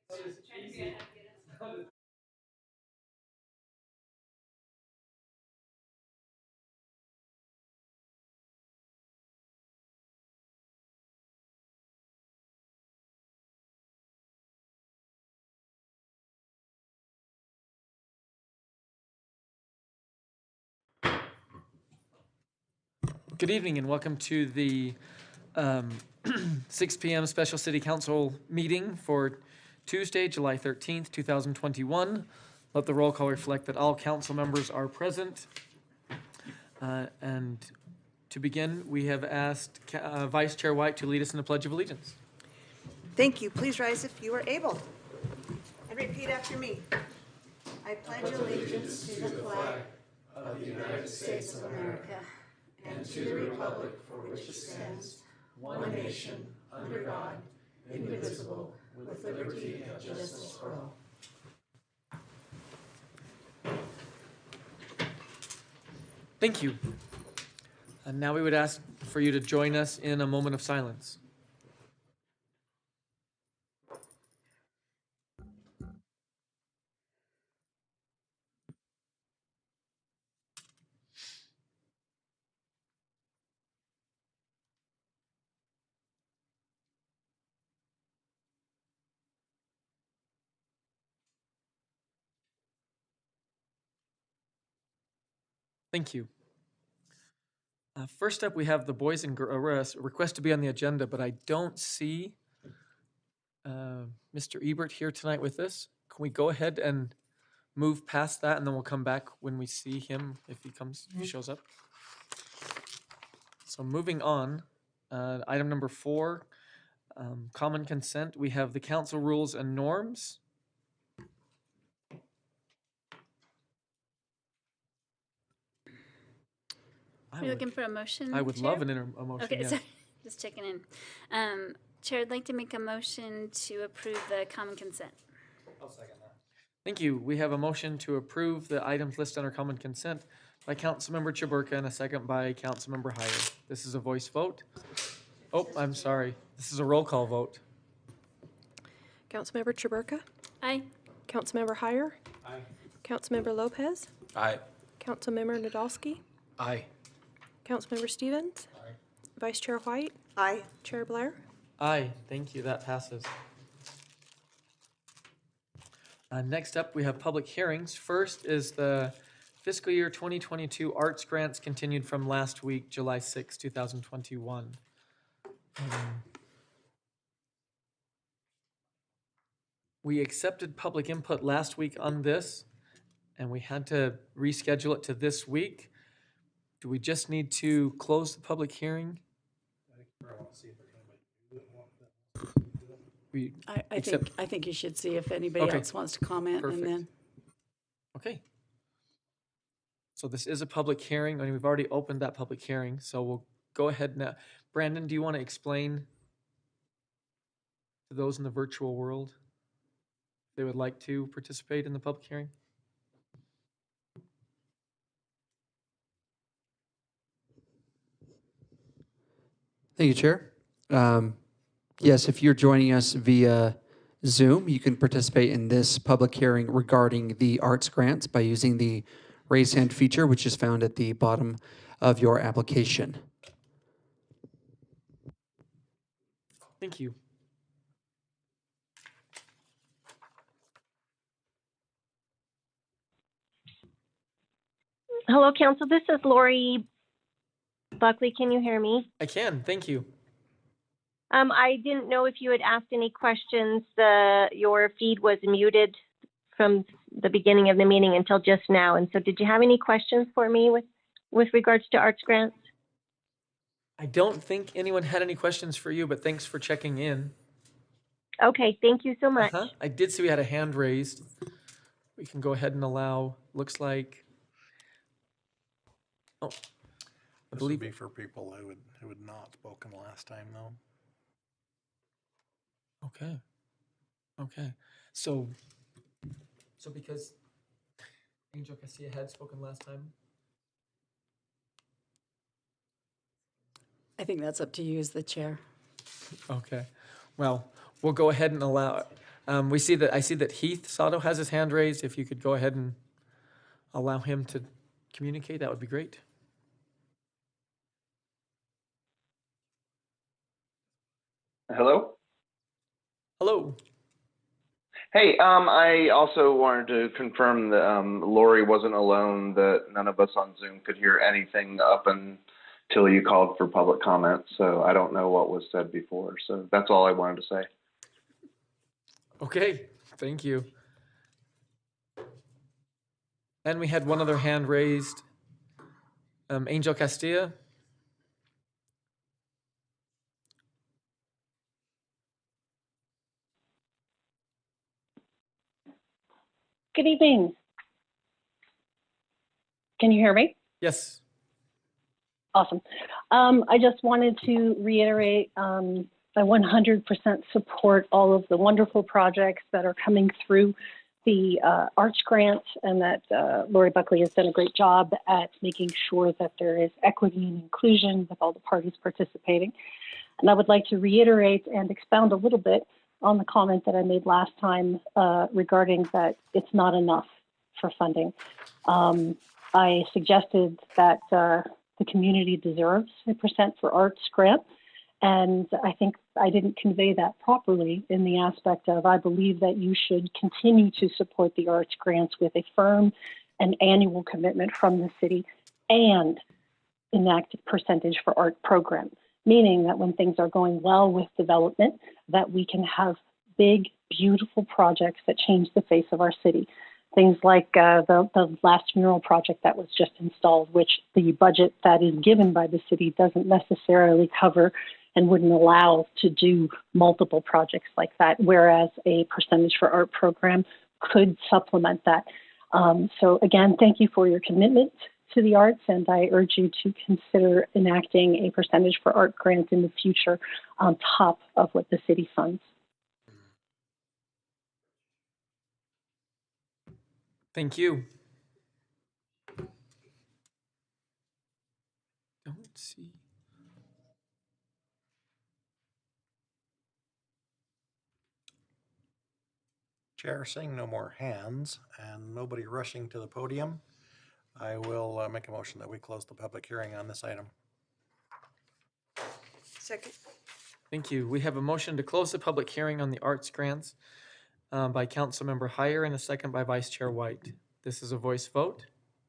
Good evening and welcome to the 6 p.m. Special City Council meeting for Tuesday, July 13th, 2021. Let the roll call reflect that all council members are present. And to begin, we have asked Vice Chair White to lead us in the Pledge of Allegiance. Thank you. Please rise if you are able. And repeat after me. I pledge allegiance to the flag of the United States of America and to the republic for which it stands, one nation, under God, indivisible, with liberty and justice for all. Thank you. And now we would ask for you to join us in a moment of silence. Thank you. First up, we have the boys and girls request to be on the agenda, but I don't see Mr. Ebert here tonight with us. Can we go ahead and move past that, and then we'll come back when we see him if he shows up. So moving on, item number 4, common consent. We have the council rules and norms. You're looking for a motion? I would Chair? love a motion. Okay, yes. sorry, just checking in. Chair, I'd like to make a motion to approve the common consent. I'll second that. Thank you. We have a motion to approve the items listed under common consent by Councilmember Chaburka and a second by Councilmember Heyer. This is a voice vote. Oh, I'm sorry. This is a roll call vote. Councilmember Chaburka? Aye. Councilmember Heyer? Aye. Councilmember Lopez? Aye. Councilmember Nadolski? Aye. Councilmember Stevens? Aye. Vice Chair White? Aye. Chair Blair? Aye. Thank you. That passes. Next up, we have public hearings. First is the fiscal year 2022 arts grants continued from last week, July 6, 2021. We accepted public input last week on this, and we had to reschedule it to this week. Do we just need to close the public hearing? I think you should see if anybody Okay. else wants to comment. Perfect. And then Okay. So this is a public hearing, and we've already opened that public hearing, so we'll go ahead now. Brandon, do you want to explain to those in the virtual world if they would like to participate in the public hearing? Thank you, Chair. Yes, if you're joining us via Zoom, you can participate in this public hearing regarding the arts grants by using the raise hand feature, which is found at the bottom of your application. Thank you. Hello, Council. This is Lori Buckley. Can you hear me? I can, thank you. I didn't know if you had asked any questions. Your feed was muted from the beginning of the meeting until just now. And so did you have any questions for me with regards to arts grants? I don't think anyone had any questions for you, but thanks for checking in. Okay, thank you so much. I did see we had a hand raised. We can go ahead and allow, looks like, oh, I This believe, would be for people who had not spoken last time, though. okay. Okay, so because Angel Casilla had spoken last time, I think that's up to you as the chair. okay. Well, we'll go ahead and allow, I see that Heath Sato has his hand raised. If you could go ahead and allow him to communicate, that would be great. Hello? Hello. Hey, I also wanted to confirm that Lori wasn't alone, that none of us on Zoom could hear anything up until you called for public comment. So I don't know what was said before. So that's all I wanted to say. Okay, thank you. And we had one other hand raised. Angel Castilla. Good evening. Can you hear me? Yes. Awesome. I just wanted to reiterate I 100% support all of the wonderful projects that are coming through the Arts Grant, and that Lori Buckley has done a great job at making sure that there is equity and inclusion with all the parties participating. And I would like to reiterate and expound a little bit on the comment that I made last time regarding that it's not enough for funding. I suggested that the community deserves a % for arts grant, and I think I didn't convey that properly in the aspect of I believe that you should continue to support the arts grants with a firm and annual commitment from the city and enact a percentage for art program, meaning that when things are going well with development, that we can have big, beautiful projects that change the face of our city. Things like the last mural project that was just installed, which the budget that is given by the city doesn't necessarily cover and wouldn't allow to do multiple projects like that, whereas a percentage for art program could supplement that. So again, thank you for your commitment to the arts, and I urge you to consider enacting a percentage for art grant in the future on top of what the city funds. Thank you. Don't see. Chair, seeing no more hands and nobody rushing to the podium, I will make a motion that we close the public hearing on this item. Second. Thank you. We have a motion to close the public hearing on the arts grants by Councilmember Heyer and a second by Vice Chair White. This is a voice vote.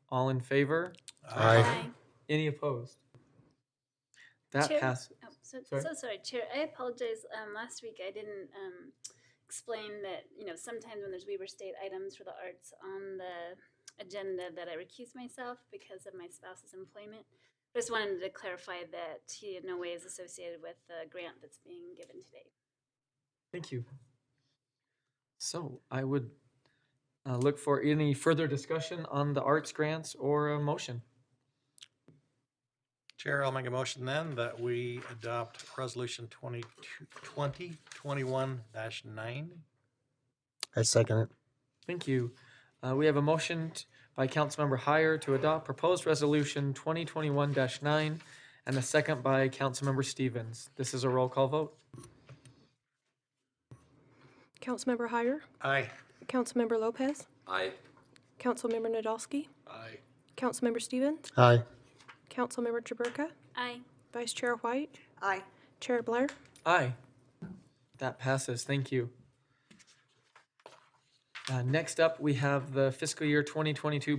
All in favor? Aye. Any opposed? That Chair? passes. Oh, so Sorry? sorry, Chair. I apologize. Last week I didn't explain that, sometimes when there's Weber State items for the arts on the agenda that I recuse myself because of my spouse's employment. I just wanted to clarify that he in no way is associated with the grant that's being given today. Thank you. So I would look for any further discussion on the arts grants or a motion. Chair, I'll make a motion then that we adopt Resolution 2021-9. I second it. Thank you. We have a motion by Councilmember Heyer to adopt proposed resolution 2021-9 and a second by Councilmember Stevens. This is a roll call vote. Councilmember Heyer, Aye. Councilmember Lopez, Aye. Councilmember Nadolski, Aye. Councilmember Stevens, Aye. Councilmember Jaburka, Aye. Vice Chair White, Aye. Chair Blair. Aye. That passes. Thank you. Next up, we have the fiscal year 2022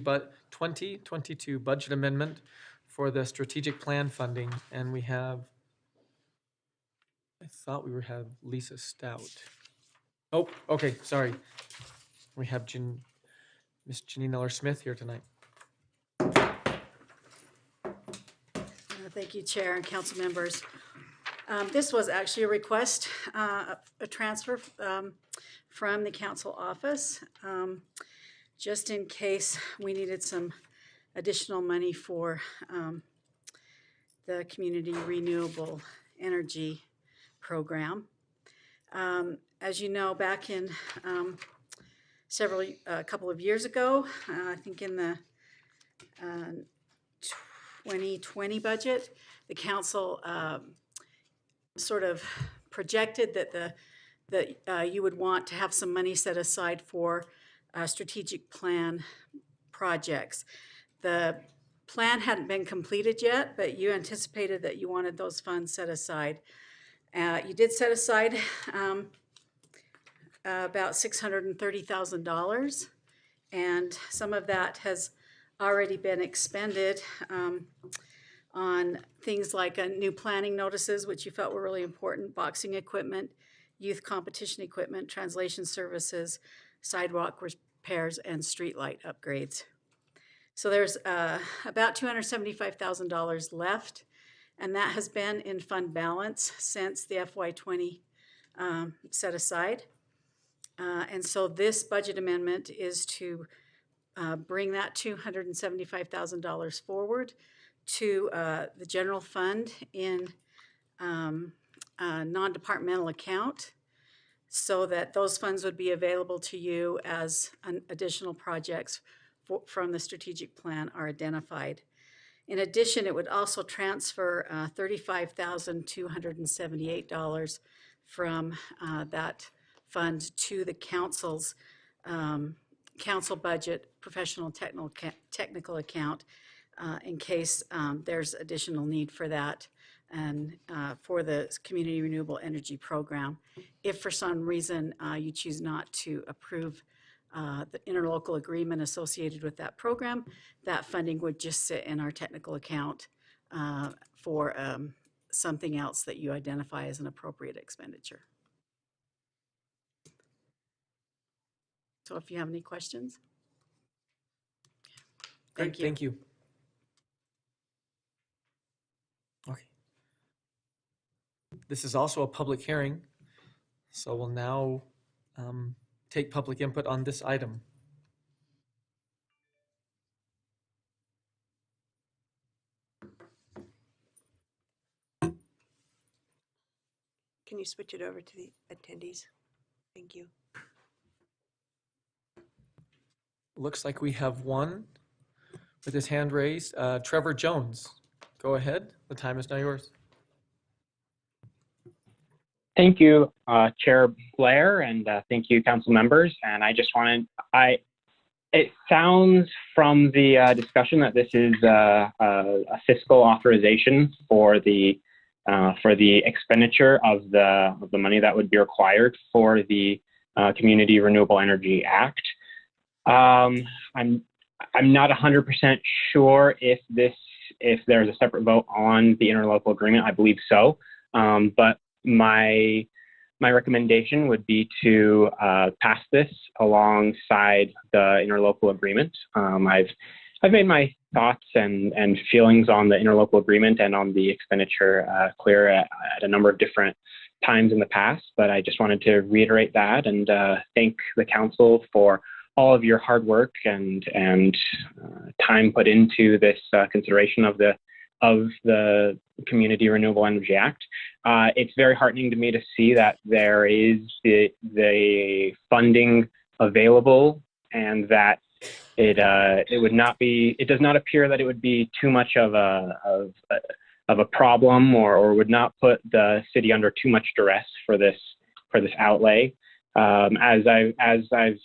budget amendment for the strategic plan funding, and we have. I thought we had Lisa Stout. Oh, okay. Sorry. We have Miss Janine Eller-Smith here tonight. Thank you, Chair and council members. This was actually a request, a transfer from the council office, just in case we needed some additional money for the community renewable energy program. As you know, back in a couple of years ago, I think in the 2020 budget, the council sort of projected that that you would want to have some money set aside for strategic plan projects. The plan hadn't been completed yet, but you anticipated that you wanted those funds set aside. You did set aside about $630,000, and some of that has already been expended on things like new planning notices, which you felt were really important, boxing equipment, youth competition equipment, translation services, sidewalk repairs, and streetlight upgrades. So there's about $275,000 left, and that has been in fund balance since the FY20 set aside. And so this budget amendment is to bring that $275,000 forward to the general fund in a non-departmental account, so that those funds would be available to you as additional projects from the strategic plan are identified. In addition, it would also transfer $35,278 from that fund to the council's council budget professional technical account in case there's additional need for that and for the Community Renewable Energy Program. If for some reason you choose not to approve the interlocal agreement associated with that program, that funding would just sit in our technical account for something else that you identify as an appropriate expenditure. So if you have any questions. Great, thank you. Okay. This is also a public hearing, so we'll now take public input on this item. Can you switch it over to the attendees? Thank you. Looks like we have one with his hand raised. Trevor Jones, go ahead. The time is now yours. Thank you, Chair Blair, and thank you, council members. And I just wanted, it sounds from the discussion that this is a fiscal authorization for the expenditure of the money that would be required for the Community Renewable Energy Act. I'm not 100% sure if there's a separate vote on the interlocal agreement. I believe so, but my recommendation would be to pass this alongside the interlocal agreement. I've made my thoughts and feelings on the interlocal agreement and on the expenditure clear at a number of different times in the past, but I just wanted to reiterate that and thank the council for all of your hard work and time put into this consideration of the Community Renewable Energy Act. It's very heartening to me to see that there is the funding available, and that it does not appear that it would be too much of a problem or would not put the city under too much duress for this outlay. As I've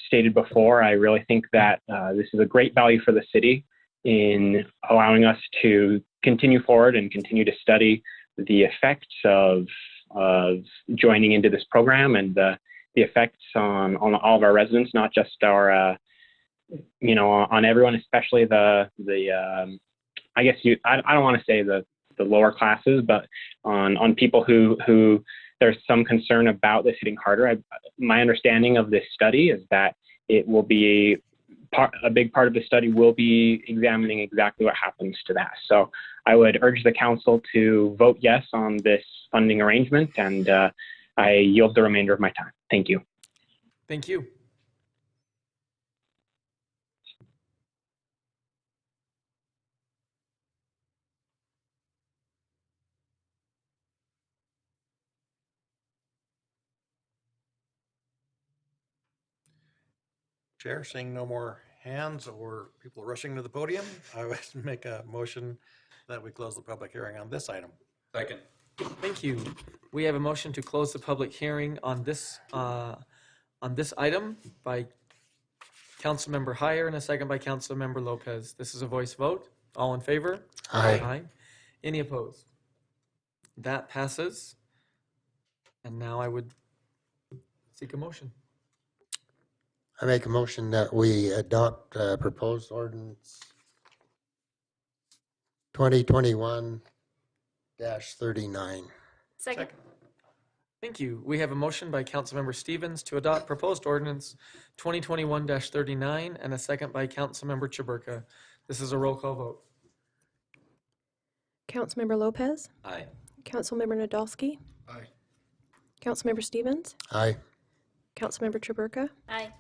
stated before, I really think that this is a great value for the city in allowing us to continue forward and continue to study the effects of joining into this program and the effects on all of our residents, not just our on everyone, especially the I guess I don't want to say the lower classes, but on people who there's some concern about this hitting harder. My understanding of this study is that it will be a big part of the study will be examining exactly what happens to that. So I would urge the council to vote yes on this funding arrangement, and I yield the remainder of my time. Thank you. Thank you. Chair, seeing no more hands or people rushing to the podium, I would make a motion that we close the public hearing on this item. Second. Thank you. We have a motion to close the public hearing on this item by Councilmember Heyer and a second by Councilmember Lopez. This is a voice vote. All in favor? Aye. Any opposed? That passes. And now I would seek a motion. I make a motion that we adopt proposed ordinance 2021-39. Second. Thank you. We have a motion by Councilmember Stevens to adopt proposed ordinance 2021-39 and a second by Councilmember Chaburka. This is a roll call vote. Councilmember Lopez, Aye. Councilmember Nadolski, Aye. Councilmember Stevens, Aye. Councilmember Chaburka, Aye.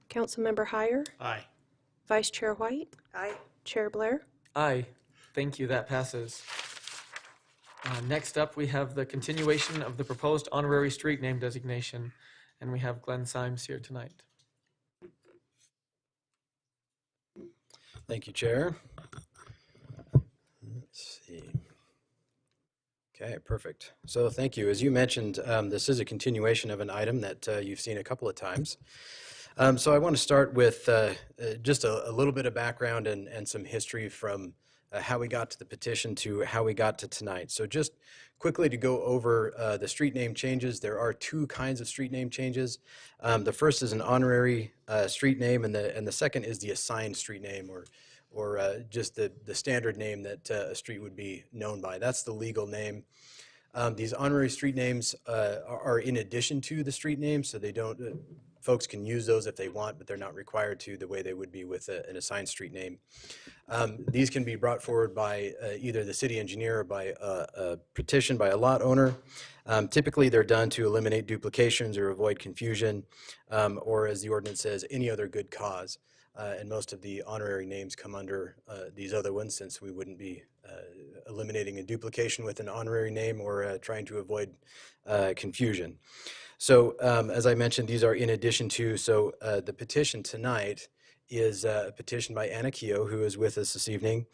Councilmember Heyer, Aye. Vice Chair White, Aye. Chair Blair. Aye. Thank you. That passes. Next up, we have the continuation of the proposed honorary street name designation, and we have Glenn Symes here tonight. Thank you, Chair. Let's see. Okay, perfect. So thank you. As you mentioned, this is a continuation of an item that you've seen a couple of times. So I want to start with just a little bit of background and some history from how we got to the petition to how we got to tonight. So just quickly to go over the street name changes. There are two kinds of street name changes. The first is an honorary street name, and the second is the assigned street name, or just the standard name that a street would be known by. That's the legal name. These honorary street names are in addition to the street name, so they don't. Folks can use those if they want, but they're not required to the way they would be with an assigned street name. These can be brought forward by either the city engineer or by a petition by a lot owner. Typically, they're done to eliminate duplications or avoid confusion, or as the ordinance says, any other good cause. And most of the honorary names come under these other ones, since we wouldn't be eliminating a duplication with an honorary name or trying to avoid confusion. So as I mentioned, these are in addition to, so the petition tonight is a petition by Anna Keogh, who is with us this evening,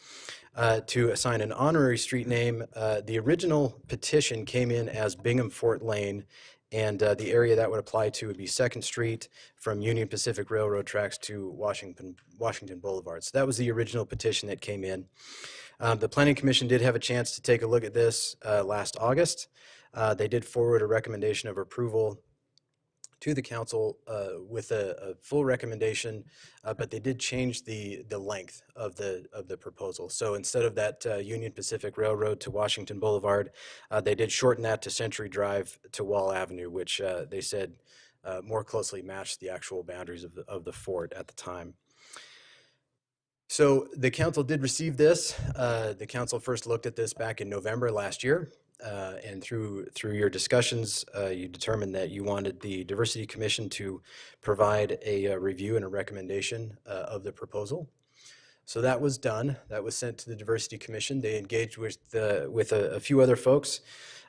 to assign an honorary street name. The original petition came in as Bingham Fort Lane, and the area that would apply to would be 2nd Street from Union Pacific Railroad tracks to Washington Boulevard. So that was the original petition that came in. The Planning Commission did have a chance to take a look at this last August. They did forward a recommendation of approval to the council with a full recommendation, but they did change the length of the proposal. So instead of that Union Pacific Railroad to Washington Boulevard, they did shorten that to Century Drive to Wall Avenue, which they said more closely matched the actual boundaries of the fort at the time. So the council did receive this. The council first looked at this back in November last year. And through your discussions, you determined that you wanted the Diversity Commission to provide a review and a recommendation of the proposal. So that was done. That was sent to the Diversity Commission. They engaged with a few other folks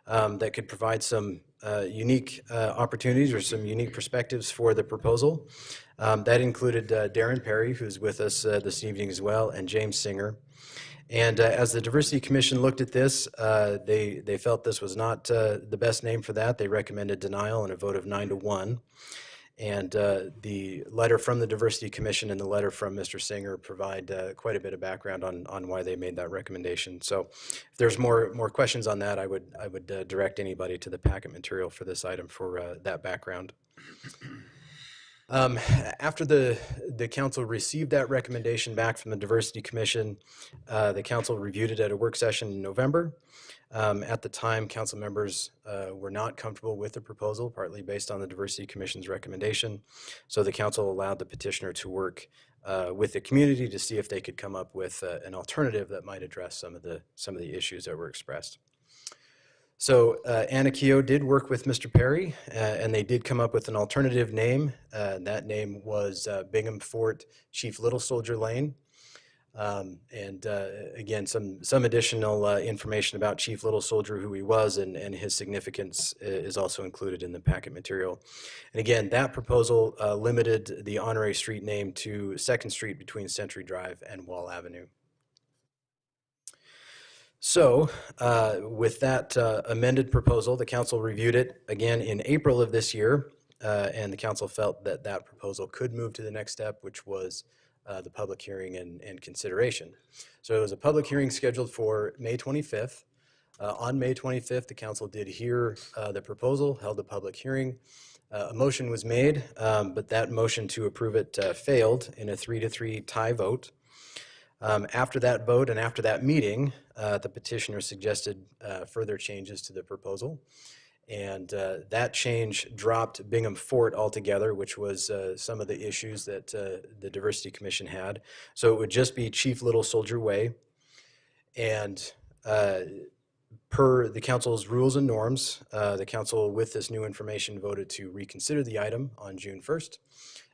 that could provide some unique opportunities or some unique perspectives for the proposal. That included Darren Perry, who's with us this evening as well, and James Singer. And as the Diversity Commission looked at this, they felt this was not the best name for that. They recommended denial and a vote of 9-1. And the letter from the Diversity Commission and the letter from Mr. Singer provide quite a bit of background on why they made that recommendation. So if there's more questions on that, I would direct anybody to the packet material for this item for that background. After the council received that recommendation back from the Diversity Commission, the council reviewed it at a work session in November. At the time, council members were not comfortable with the proposal, partly based on the Diversity Commission's recommendation. So the council allowed the petitioner to work with the community to see if they could come up with an alternative that might address some of the issues that were expressed. So Anna Keogh did work with Mr. Perry, and they did come up with an alternative name. That name was Bingham Fort Chief Little Soldier Lane. And again, some additional information about Chief Little Soldier, who he was, and his significance is also included in the packet material. And again, that proposal limited the honorary street name to 2nd Street between Century Drive and Wall Avenue. So with that amended proposal, the council reviewed it again in April of this year, and the council felt that that proposal could move to the next step, which was the public hearing and consideration. So it was a public hearing scheduled for May 25th. On May 25th, the council did hear the proposal, held a public hearing. A motion was made, but that motion to approve it failed in a 3-3 tie vote. After that vote and after that meeting, the petitioner suggested further changes to the proposal. And that change dropped Bingham Fort altogether, which was some of the issues that the Diversity Commission had. So it would just be Chief Little Soldier Way. And per the council's rules and norms, the council, with this new information, voted to reconsider the item on June 1st,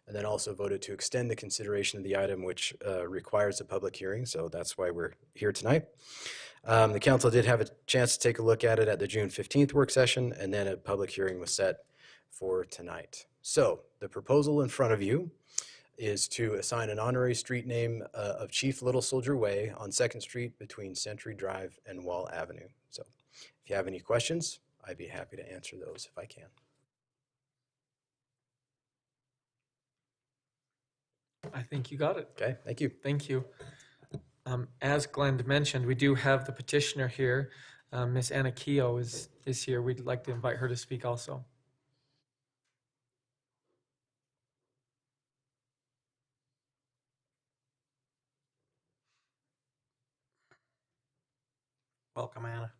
and then also voted to extend the consideration of the item, which requires a public hearing, so that's why we're here tonight. The council did have a chance to take a look at it at the June 15th work session, and then a public hearing was set for tonight. So the proposal in front of you is to assign an honorary street name of Chief Little Soldier Way on 2nd Street between Century Drive and Wall Avenue. So if you have any questions, I'd be happy to answer those if I can. I think you got it. Okay, thank you. Thank you. As Glenn mentioned, we do have the petitioner here. Miss Anna Keogh is here. We'd like to invite her to speak also. Welcome, Anna.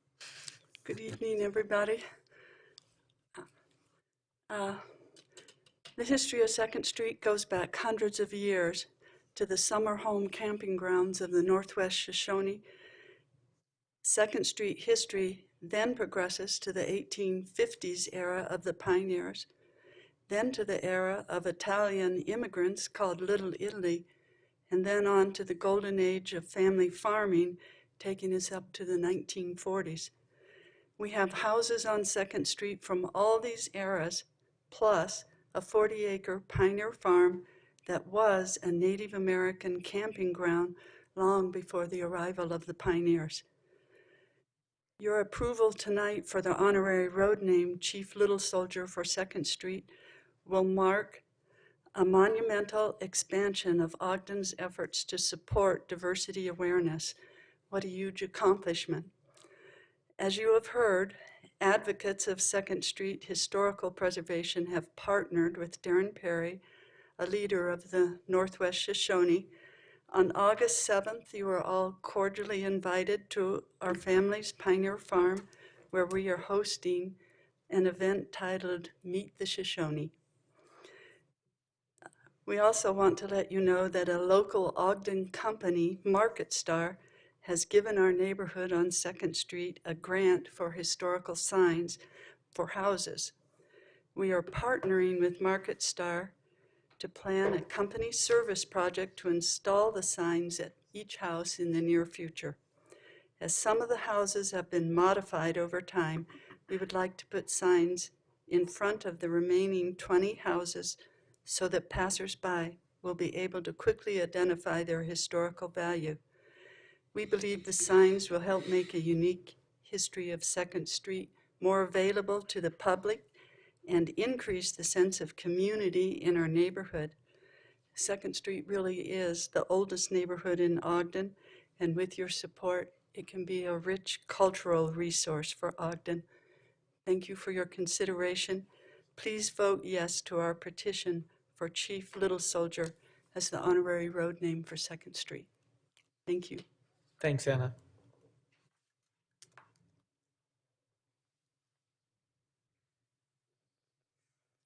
Good evening, everybody. The history of 2nd Street goes back hundreds of years to the summer home camping grounds of the Northwest Shoshone. 2nd Street history then progresses to the 1850s era of the pioneers, then to the era of Italian immigrants called Little Italy, and then on to the golden age of family farming, taking us up to the 1940s. We have houses on 2nd Street from all these eras, plus a 40-acre pioneer farm that was a Native American camping ground long before the arrival of the pioneers. Your approval tonight for the honorary road name Chief Little Soldier for 2nd Street will mark a monumental expansion of Ogden's efforts to support diversity awareness. What a huge accomplishment. As you have heard, advocates of 2nd Street historical preservation have partnered with Darren Perry, a leader of the Northwest Shoshone. On August 7th, you are all cordially invited to our family's Pioneer Farm, where we are hosting an event titled Meet the Shoshone. We also want to let you know that a local Ogden company, Market Star, has given our neighborhood on 2nd Street a grant for historical signs for houses. We are partnering with Market Star to plan a company service project to install the signs at each house in the near future. As some of the houses have been modified over time, we would like to put signs in front of the remaining 20 houses so that passersby will be able to quickly identify their historical value. We believe the signs will help make a unique history of 2nd Street more available to the public and increase the sense of community in our neighborhood. 2nd Street really is the oldest neighborhood in Ogden, and with your support, it can be a rich cultural resource for Ogden. Thank you for your consideration. Please vote yes to our petition for Chief Little Soldier as the honorary road name for 2nd Street. Thank you. Thanks, Anna.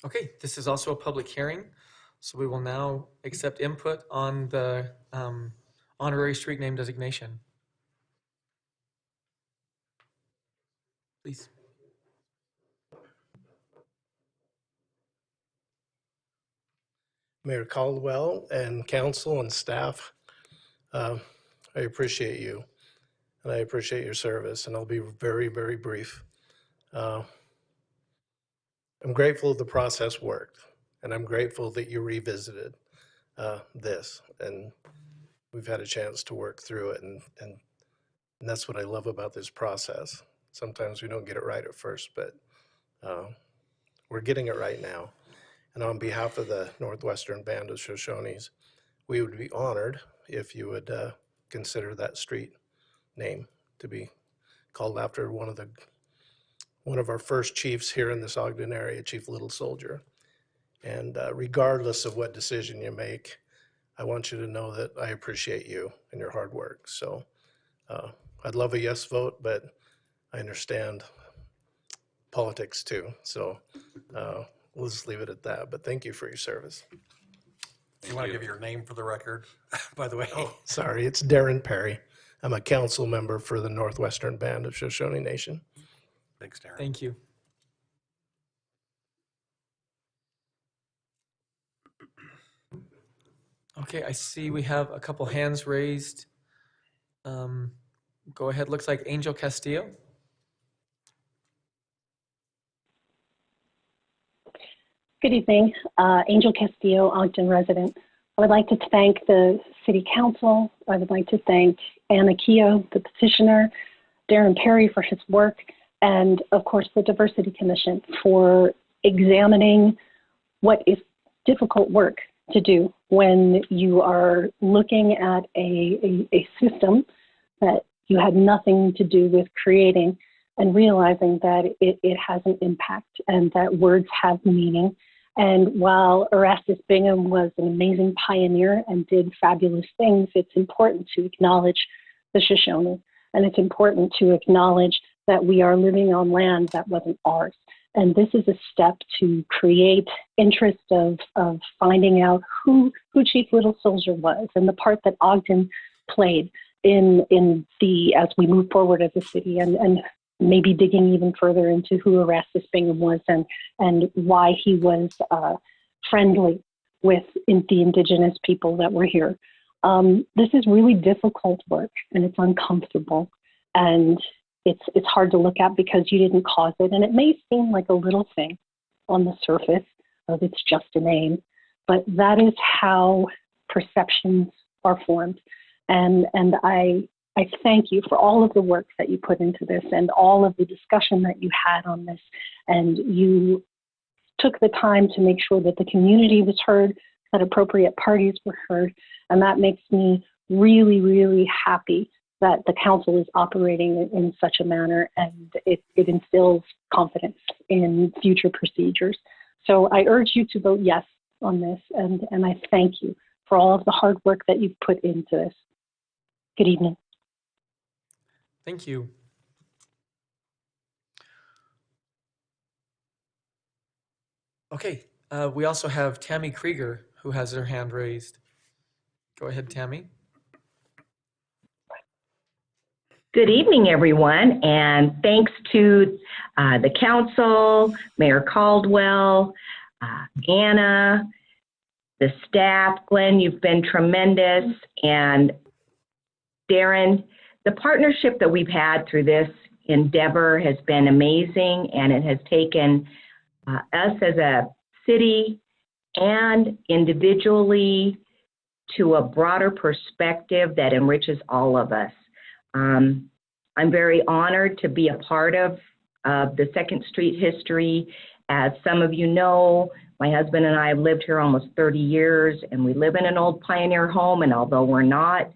Okay, this is also a public hearing, so we will now accept input on the honorary street name designation. Please. Mayor Caldwell and council and staff, I appreciate you and I appreciate your service, and I'll be very, very brief. I'm grateful the process worked, and I'm grateful that you revisited this, and we've had a chance to work through it and And that's what I love about this process. Sometimes we don't get it right at first, but we're getting it right now. And on behalf of the Northwestern Band of Shoshones, we would be honored if you would consider that street name to be called after one of our first chiefs here in this Ogden area, Chief Little Soldier. And regardless of what decision you make, I want you to know that I appreciate you and your hard work. So I'd love a yes vote, but I understand politics too. So we'll just leave it at that. But thank you for your service. You want to give your name for the record, by the way? Oh, sorry, it's Darren Perry. I'm a council member for the Northwestern Band of Shoshone Nation. Thanks, Darren. Thank you. Okay, I see we have a couple hands raised. Go ahead. Looks like Angel Castillo. Good evening. Angel Castillo, Ogden resident. I would like to thank the City Council. I would like to thank Anna Keogh, the petitioner, Darren Perry for his work, and of course the Diversity Commission for examining what is difficult work to do when you are looking at a system that you had nothing to do with creating and realizing that it has an impact and that words have meaning. And while Erastus Bingham was an amazing pioneer and did fabulous things, it's important to acknowledge the Shoshone. And it's important to acknowledge that we are living on land that wasn't ours. And this is a step to create interest of finding out who Chief Little Soldier was and the part that Ogden played in the, as we move forward as a city, and maybe digging even further into who Erastus Bingham was and why he was friendly with the indigenous people that were here. This is really difficult work and it's uncomfortable and it's hard to look at because you didn't cause it. And it may seem like a little thing on the surface of it's just a name, but that is how perceptions are formed. And I thank you for all of the work that you put into this and all of the discussion that you had on this. And you took the time to make sure that the community was heard, that appropriate parties were heard. And that makes me really, really happy that the council is operating in such a manner, and it instills confidence in future procedures. So I urge you to vote yes on this, and I thank you for all of the hard work that you've put into this. Good evening. Thank you. Okay, we also have Tammy Krieger, who has her hand raised. Go ahead, Tammy. Good evening, everyone, and thanks to the council, Mayor Caldwell, Anna, the staff. Glenn, you've been tremendous, and Darren, the partnership that we've had through this endeavor has been amazing, and it has taken us as a city and individually to a broader perspective that enriches all of us. I'm very honored to be a part of the 2nd Street history. As some of you know, my husband and I have lived here almost 30 years, and we live in an old pioneer home, and although we're not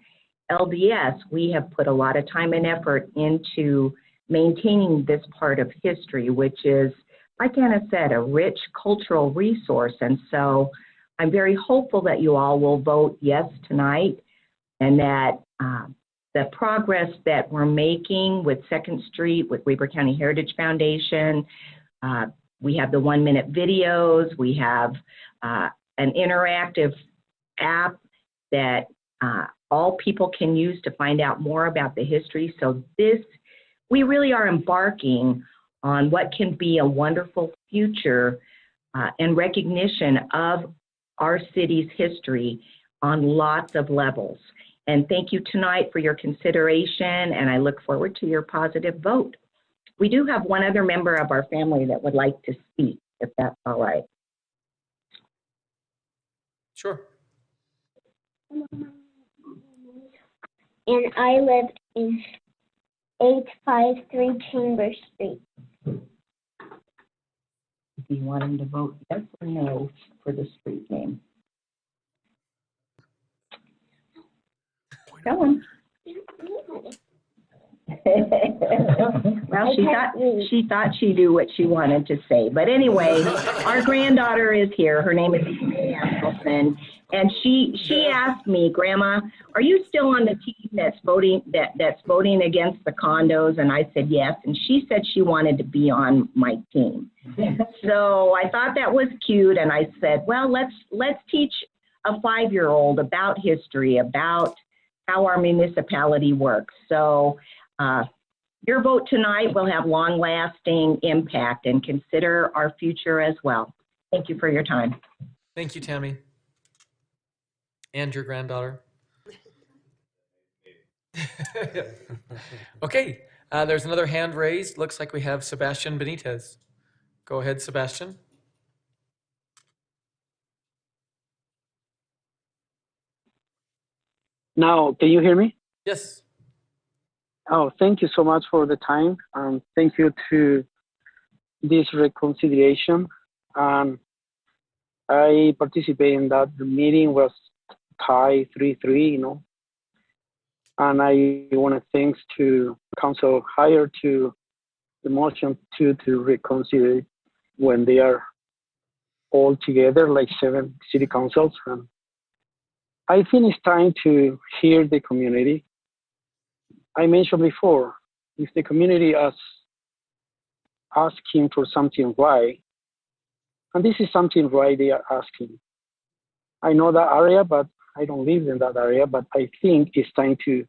LDS, we have put a lot of time and effort into maintaining this part of history, which is, like Anna said, a rich cultural resource. And so I'm very hopeful that you all will vote yes tonight, and that the progress that we're making with 2nd Street, with Weber County Heritage Foundation, we have the 1-minute videos, we have an interactive app that all people can use to find out more about the history. So we really are embarking on what can be a wonderful future and recognition of our city's history on lots of levels. And thank you tonight for your consideration, and I look forward to your positive vote. We do have one other member of our family that would like to speak, if that's all right. Sure. And I live in 853 Chambers Street. Do you want him to vote yes or no for the street name? Tell him. Well, she thought she knew what she wanted to say. But anyway, our granddaughter is here. Her name is Anderson, and she asked me, Grandma, are you still on the team that's voting against the condos? And I said yes, and she said she wanted to be on my team. So I thought that was cute, and I said, well, let's teach a 5-year-old about history, about how our municipality works. So your vote tonight will have long-lasting impact, and consider our future as well. Thank you for your time. Thank you, Tammy. And your granddaughter. Okay, there's another hand raised. Looks like we have Sebastian Benitez. Go ahead, Sebastian. Now, can you hear me? Yes. Oh, thank you so much for the time. Thank you to this reconciliation. I participated in that. The meeting was tied 3-3, and I want to thanks to Council Hire to the motion to reconcile when they are all together, like 7 city councils. I think it's time to hear the community. I mentioned before, if the community is asking for something right, and this is something right they are asking. I know that area, but I don't live in that area, but I think it's time to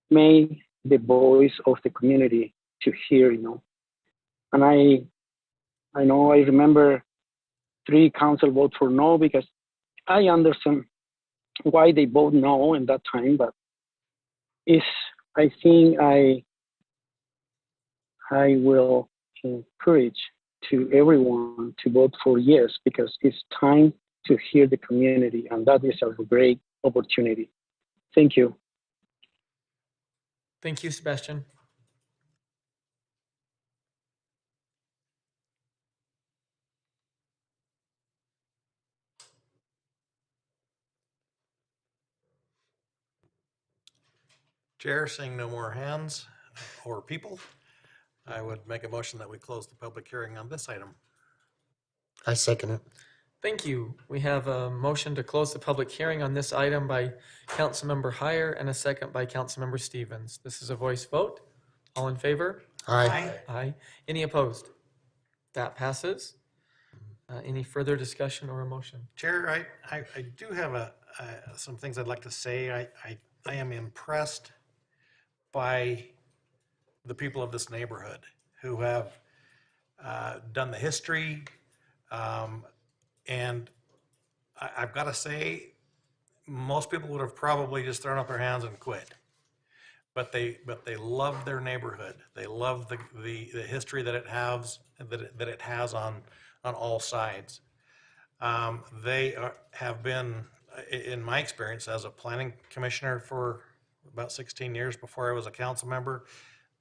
make the voice of the community to hear, And I remember 3 council vote for no, because I understand why they vote no in that time, but I think I will encourage to everyone to vote for yes, because it's time to hear the community, and that is a great opportunity. Thank you. Thank you, Sebastian. Chair, seeing no more hands or people, I would make a motion that we close the public hearing on this item. I second it. Thank you. We have a motion to close the public hearing on this item by Councilmember Heyer and a second by Councilmember Stevens. This is a voice vote. All in favor? Aye. Aye. Any opposed? That passes. Any further discussion or a motion? Chair, I do have some things I'd like to say. I am impressed by the people of this neighborhood who have done the history, and I've got to say, most people would have probably just thrown up their hands and quit. But they love their neighborhood. They love the history that it has on all sides. They have been, in my experience as a planning commissioner for about 16 years before I was a council member,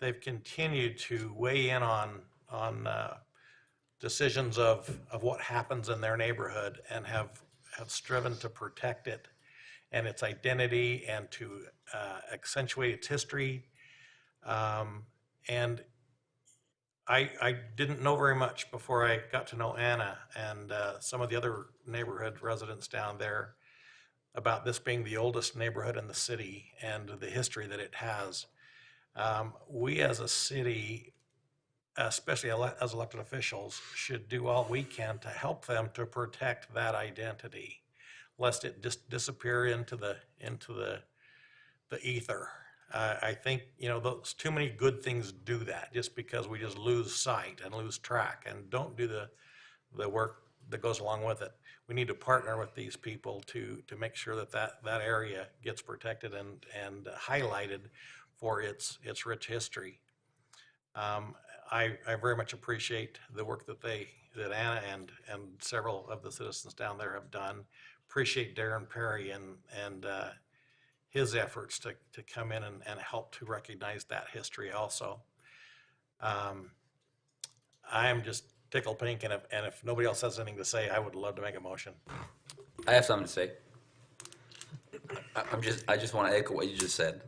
they've continued to weigh in on decisions of what happens in their neighborhood, and have striven to protect it and its identity, and to accentuate its history. And I didn't know very much before I got to know Anna and some of the other neighborhood residents down there about this being the oldest neighborhood in the city and the history that it has. We as a city, especially as elected officials, should do all we can to help them to protect that identity, lest it just disappear into the ether. I think, those too many good things do that, just because we just lose sight and lose track and don't do the work that goes along with it. We need to partner with these people to make sure that area gets protected and highlighted for its rich history. I very much appreciate the work that Anna and several of the citizens down there have done. Appreciate Darren Perry and his efforts to come in and help to recognize that history also. I am just tickled pink, and if nobody else has anything to say, I would love to make a motion. I have something to say. I just want to echo what you just said,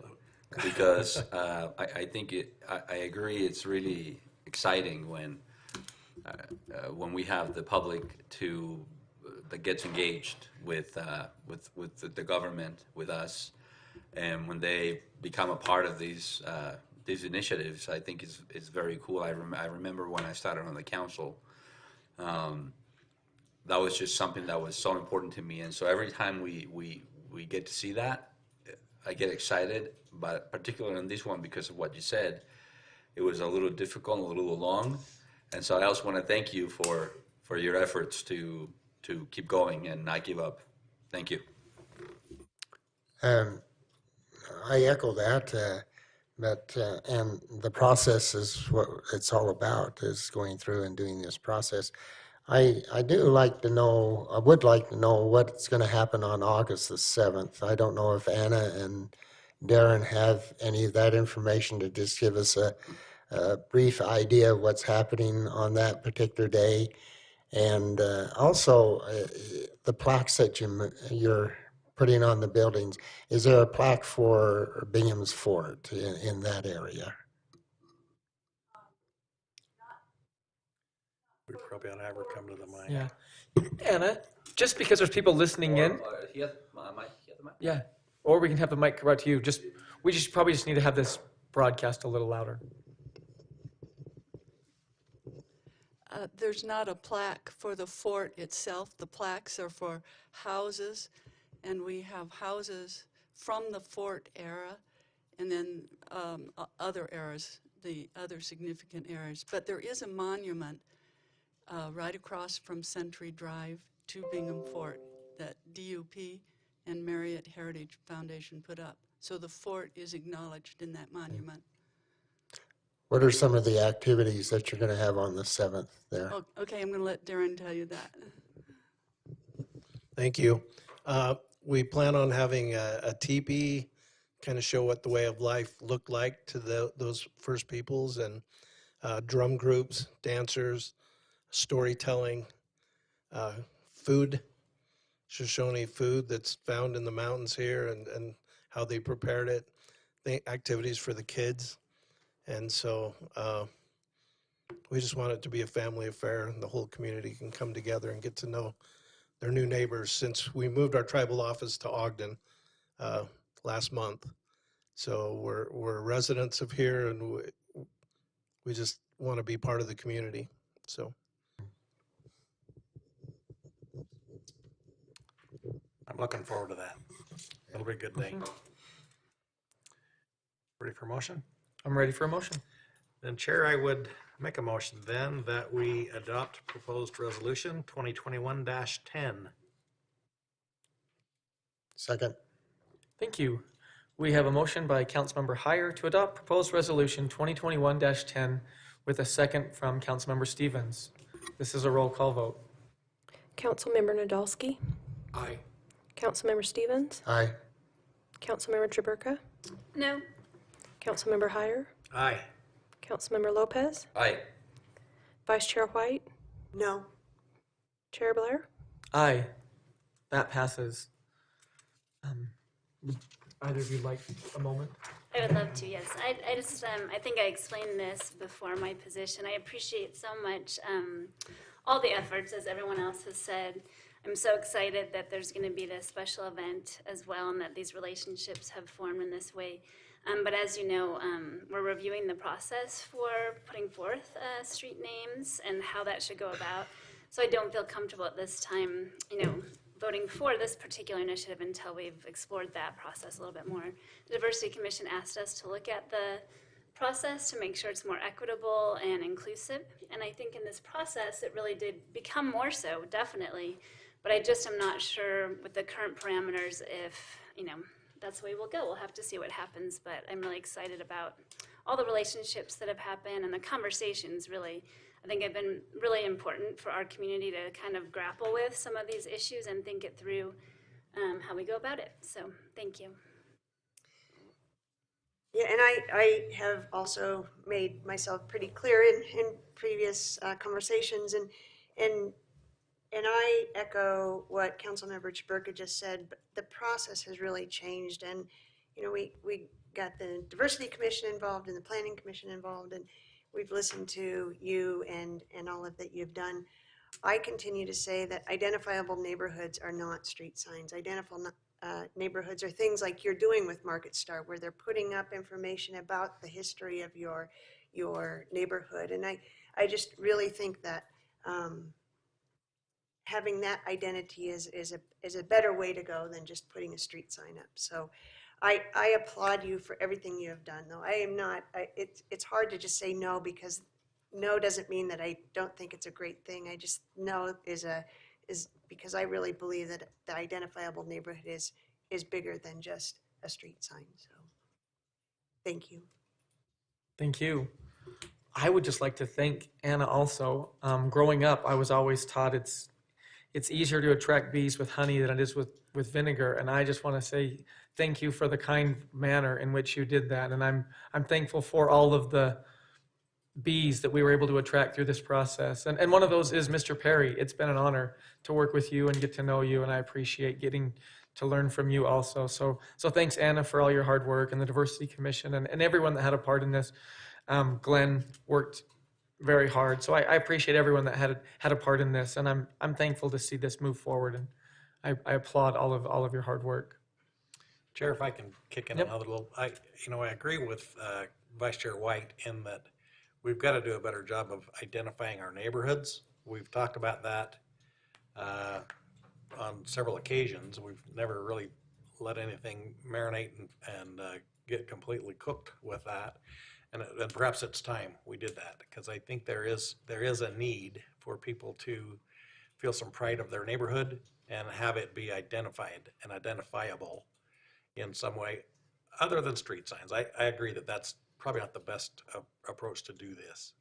because I think I agree. It's really exciting when we have the public that gets engaged with the government, with us, and when they become a part of these initiatives. I think is very cool. I remember when I started on the council. That was just something that was so important to me, and so every time we get to see that, I get excited. But particularly on this one, because of what you said, it was a little difficult, a little long, and so I also want to thank you for your efforts to keep going and not give up. Thank you. I echo that, and the process is what it's all about, is going through and doing this process. I would like to know what's going to happen on August the 7th. I don't know if Anna and Darren have any of that information to just give us a brief idea of what's happening on that particular day. And also, the plaques that you're putting on the buildings, is there a plaque for Bingham's Fort in that area? We probably ought to have her come to the mic. Yeah. Anna, just because there's people listening in. He has the mic. Yeah. Or we can have the mic come out to you. We probably just need to have this broadcast a little louder. There's not a plaque for the fort itself. The plaques are for houses, and we have houses from the fort era, and then other eras, the other significant eras. But there is a monument right across from Century Drive to Bingham Fort that DUP and Marriott Heritage Foundation put up. So the fort is acknowledged in that monument. What are some of the activities that you're going to have on the 7th there? Oh, okay, I'm going to let Darren tell you that. Thank you. We plan on having a teepee, kind of show what the way of life looked like to those First Peoples, and drum groups, dancers, storytelling, food, Shoshone food that's found in the mountains here, and how they prepared it, activities for the kids. And so we just want it to be a family affair, and the whole community can come together and get to know their new neighbors, since we moved our tribal office to Ogden last month. So we're residents of here, and we just want to be part of the community. So I'm looking forward to that. It'll be a good day. Ready for a motion? I'm ready for a motion. Then, Chair, I would make a motion then that we adopt proposed resolution 2021-10. Second. Thank you. We have a motion by Councilmember Heyer to adopt proposed resolution 2021-10 with a second from Councilmember Stevens. This is a roll call vote. Councilmember Nadolski? Aye. Councilmember Stevens? Aye. Councilmember Traburka? No. Councilmember Heyer? Aye. Councilmember Lopez? Aye. Vice Chair White? No. Chair Blair? Aye. That passes. Would either of you like a moment? I would love to, yes. I just, I think I explained this before my position. I appreciate so much all the efforts, as everyone else has said. I'm so excited that there's going to be this special event as well, and that these relationships have formed in this way. But as you know, we're reviewing the process for putting forth street names and how that should go about. So I don't feel comfortable at this time, voting for this particular initiative until we've explored that process a little bit more. The Diversity Commission asked us to look at the process to make sure it's more equitable and inclusive. And I think in this process, it really did become more so, definitely. But I just am not sure with the current parameters if, that's the way we'll go. We'll have to see what happens. But I'm really excited about all the relationships that have happened and the conversations, really. I think have been really important for our community to kind of grapple with some of these issues and think it through how we go about it. So thank you. Yeah, and I have also made myself pretty clear in previous conversations, and I echo what Councilmember Chaburka just said. But the process has really changed, and we got the Diversity Commission involved and the Planning Commission involved, and we've listened to you and all of that you've done. I continue to say that identifiable neighborhoods are not street signs. Identifiable neighborhoods are things like you're doing with Market Star, where they're putting up information about the history of your neighborhood. And I just really think that having that identity is a better way to go than just putting a street sign up. So I applaud you for everything you have done, though. I am not, it's hard to just say no, because no doesn't mean that I don't think it's a great thing. I just no is because I really believe that the identifiable neighborhood is bigger than just a street sign. So thank you. Thank you. I would just like to thank Anna also. Growing up, I was always taught it's easier to attract bees with honey than it is with vinegar. And I just want to say thank you for the kind manner in which you did that. And I'm thankful for all of the bees that we were able to attract through this process. And one of those is Mr. Perry. It's been an honor to work with you and get to know you, and I appreciate getting to learn from you also. So thanks, Anna, for all your hard work, and the Diversity Commission and everyone that had a part in this. Glenn worked very hard. So I appreciate everyone that had a part in this, and I'm thankful to see this move forward, and I applaud all of your hard work. Chair, if I can kick in another little, I agree with Vice Chair White in that we've got to do a better job of identifying our neighborhoods. We've talked about that on several occasions. We've never really let anything marinate and get completely cooked with that. And perhaps it's time we did that, because I think there is a need for people to feel some pride of their neighborhood and have it be identified and identifiable in some way other than street signs. I agree that that's probably not the best approach to do this.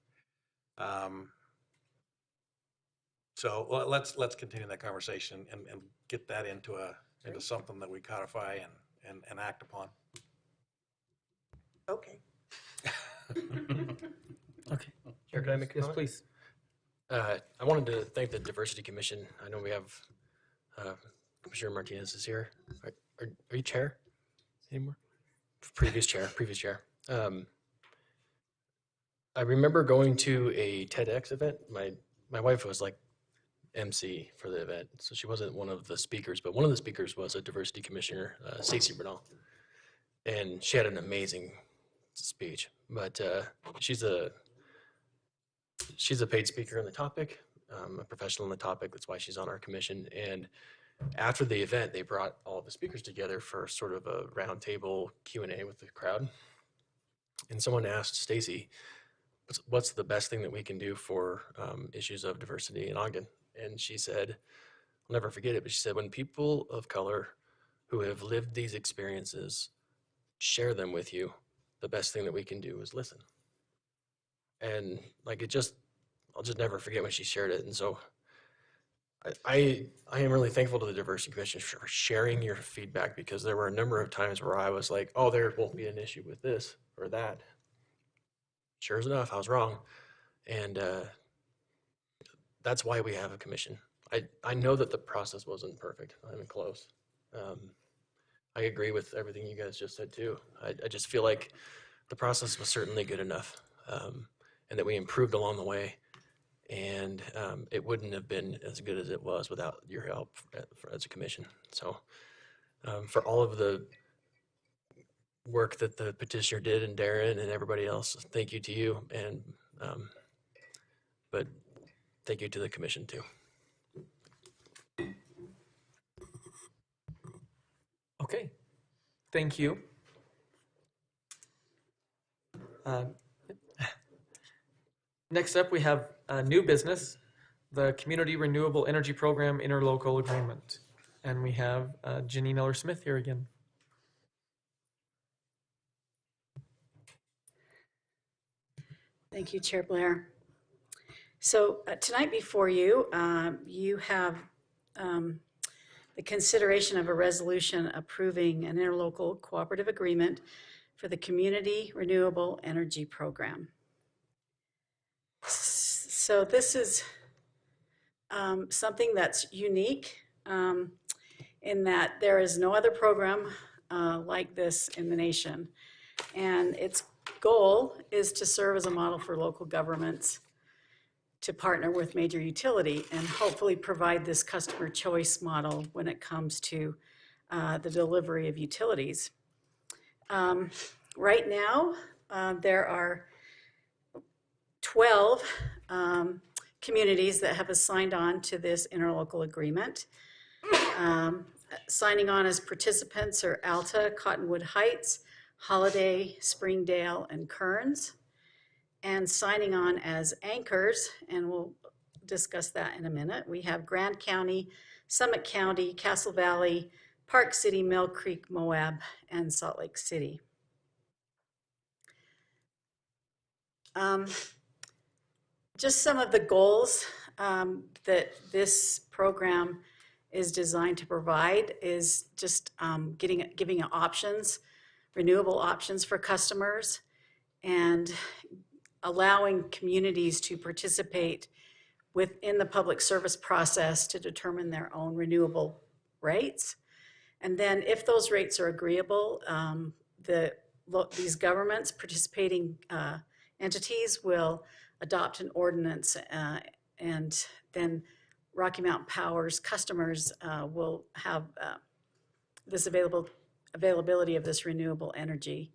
So let's continue that conversation and get that into something that we codify and act upon. Okay. Okay. Chair, can I make a Yes, comment? please. I wanted to thank the Diversity Commission. I know we have Commissioner Martinez is here. Are you chair anymore? Previous chair. I remember going to a TEDx event. My wife was like MC for the event, so she wasn't one of the speakers, but one of the speakers was a Diversity Commissioner, Stacey Bernal, and she had an amazing speech. But she's a paid speaker on the topic, a professional on the topic. That's why she's on our commission. And after the event, they brought all the speakers together for sort of a roundtable Q&A with the crowd. And someone asked Stacey, what's the best thing that we can do for issues of diversity in Ogden? And she said, I'll never forget it, but she said, when people of color who have lived these experiences share them with you, the best thing that we can do is listen. And like I'll just never forget when she shared it. And so I am really thankful to the Diversity Commission for sharing your feedback, because there were a number of times where I was like, oh, there won't be an issue with this or that. Sure enough, I was wrong. And that's why we have a commission. I know that the process wasn't perfect. I mean, close. I agree with everything you guys just said too. I just feel like the process was certainly good enough, and that we improved along the way. And it wouldn't have been as good as it was without your help as a commission. So for all of the work that the petitioner did, and Darren and everybody else, thank you to you. And but thank you to the commission too. Okay, thank you. Next up, we have new business, the Community Renewable Energy Program Interlocal Agreement. And we have Janine Eller-Smith here again. Thank you, Chair Blair. So tonight before you, you have the consideration of a resolution approving an interlocal cooperative agreement for the Community Renewable Energy Program. So this is something that's unique in that there is no other program like this in the nation. And its goal is to serve as a model for local governments to partner with major utility and hopefully provide this customer choice model when it comes to the delivery of utilities. Right now, there are 12 communities that have signed on to this interlocal agreement. Signing on as participants are Alta, Cottonwood Heights, Holiday, Springdale, and Kearns. And signing on as anchors, and we'll discuss that in a minute, we have Grand County, Summit County, Castle Valley, Park City, Mill Creek, Moab, and Salt Lake City. Just some of the goals that this program is designed to provide is just giving options, renewable options for customers, and allowing communities to participate within the public service process to determine their own renewable rates. And then if those rates are agreeable, these governments, participating entities will adopt an ordinance and then Rocky Mountain Power's customers will have this availability of this renewable energy.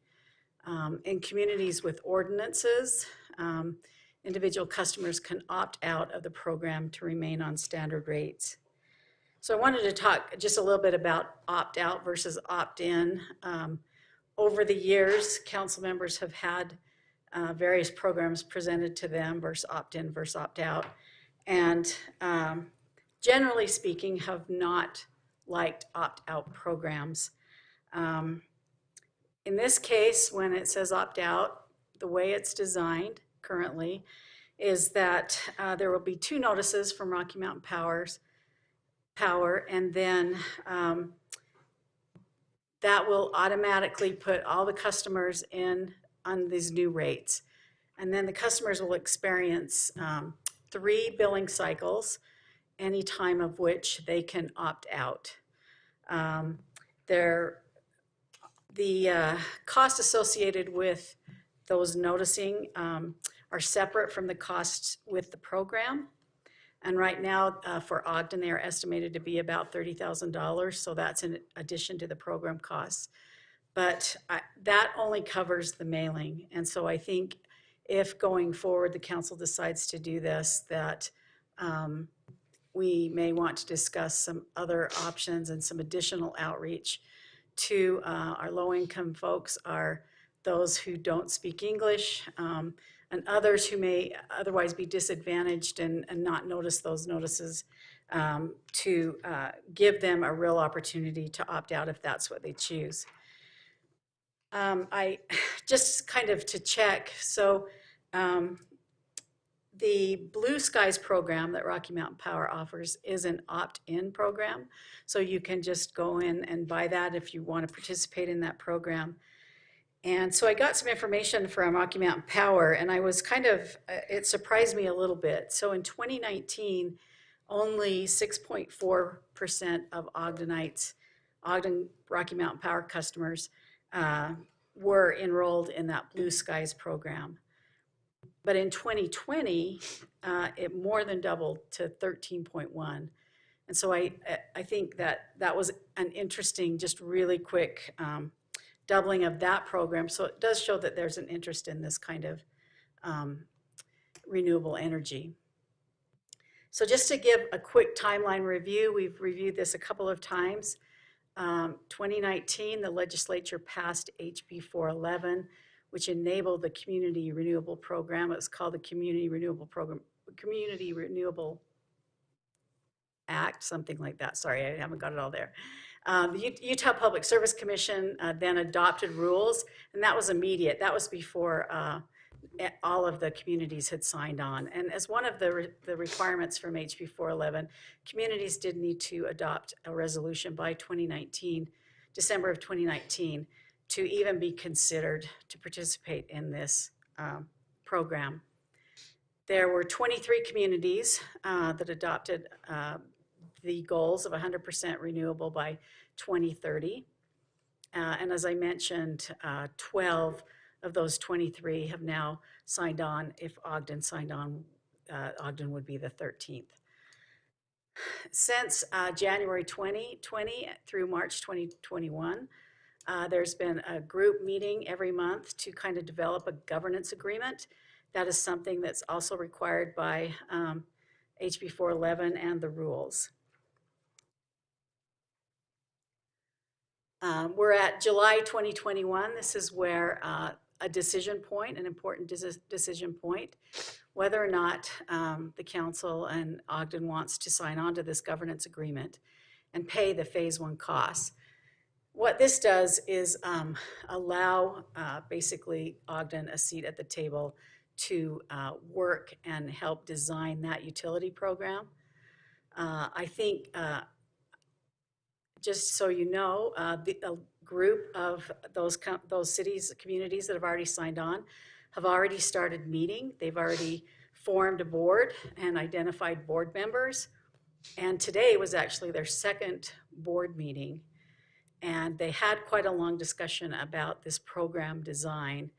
In communities with ordinances, individual customers can opt out of the program to remain on standard rates. So I wanted to talk just a little bit about opt-out versus opt-in. Over the years, council members have had various programs presented to them versus opt-in versus opt-out, and generally speaking have not liked opt-out programs. In this case, when it says opt-out, the way it's designed currently is that there will be 2 notices from Rocky Mountain Power, and then that will automatically put all the customers in on these new rates. And then the customers will experience 3 billing cycles, any time of which they can opt out. The costs associated with those noticing are separate from the costs with the program. And right now for Ogden, they are estimated to be about $30,000. So that's in addition to the program costs. But that only covers the mailing. And so I think if going forward the council decides to do this, that we may want to discuss some other options and some additional outreach to our low-income folks, are those who don't speak English, and others who may otherwise be disadvantaged and not notice those notices, to give them a real opportunity to opt out if that's what they choose. I just kind of to check, so the Blue Skies program that Rocky Mountain Power offers is an opt-in program. So you can just go in and buy that if you want to participate in that program. And so I got some information from Rocky Mountain Power, and I was kind of, it surprised me a little bit. So in 2019, only 6.4% of Ogdenites, Ogden Rocky Mountain Power customers, were enrolled in that Blue Skies program. But in 2020, it more than doubled to 13.1. And so I think that was an interesting, just really quick doubling of that program. So it does show that there's an interest in this kind of renewable energy. So just to give a quick timeline review, we've reviewed this a couple of times. 2019, the legislature passed HB 411, which enabled the Community Renewable Program. It was called the Community Renewable Act, something like that. Sorry, I haven't got it all there. The Utah Public Service Commission then adopted rules, and that was immediate. That was before all of the communities had signed on. And as one of the requirements from HB 411, communities did need to adopt a resolution by 2019, December of 2019, to even be considered to participate in this program. There were 23 communities that adopted the goals of 100% renewable by 2030. And as I mentioned, 12 of those 23 have now signed on. If Ogden signed on, Ogden would be the 13th. Since January 2020 through March 2021, there's been a group meeting every month to kind of develop a governance agreement. That is something that's also required by HB 411 and the rules. We're at July 2021. This is where a decision point, an important decision point, whether or not the council and Ogden wants to sign on to this governance agreement and pay the phase 1 costs. What this does is allow basically Ogden a seat at the table to work and help design that utility program. I think, just so you know, a group of those cities, communities that have already signed on have already started meeting. They've already formed a board and identified board members. And today was actually their second board meeting. And they had quite a long discussion about this program design.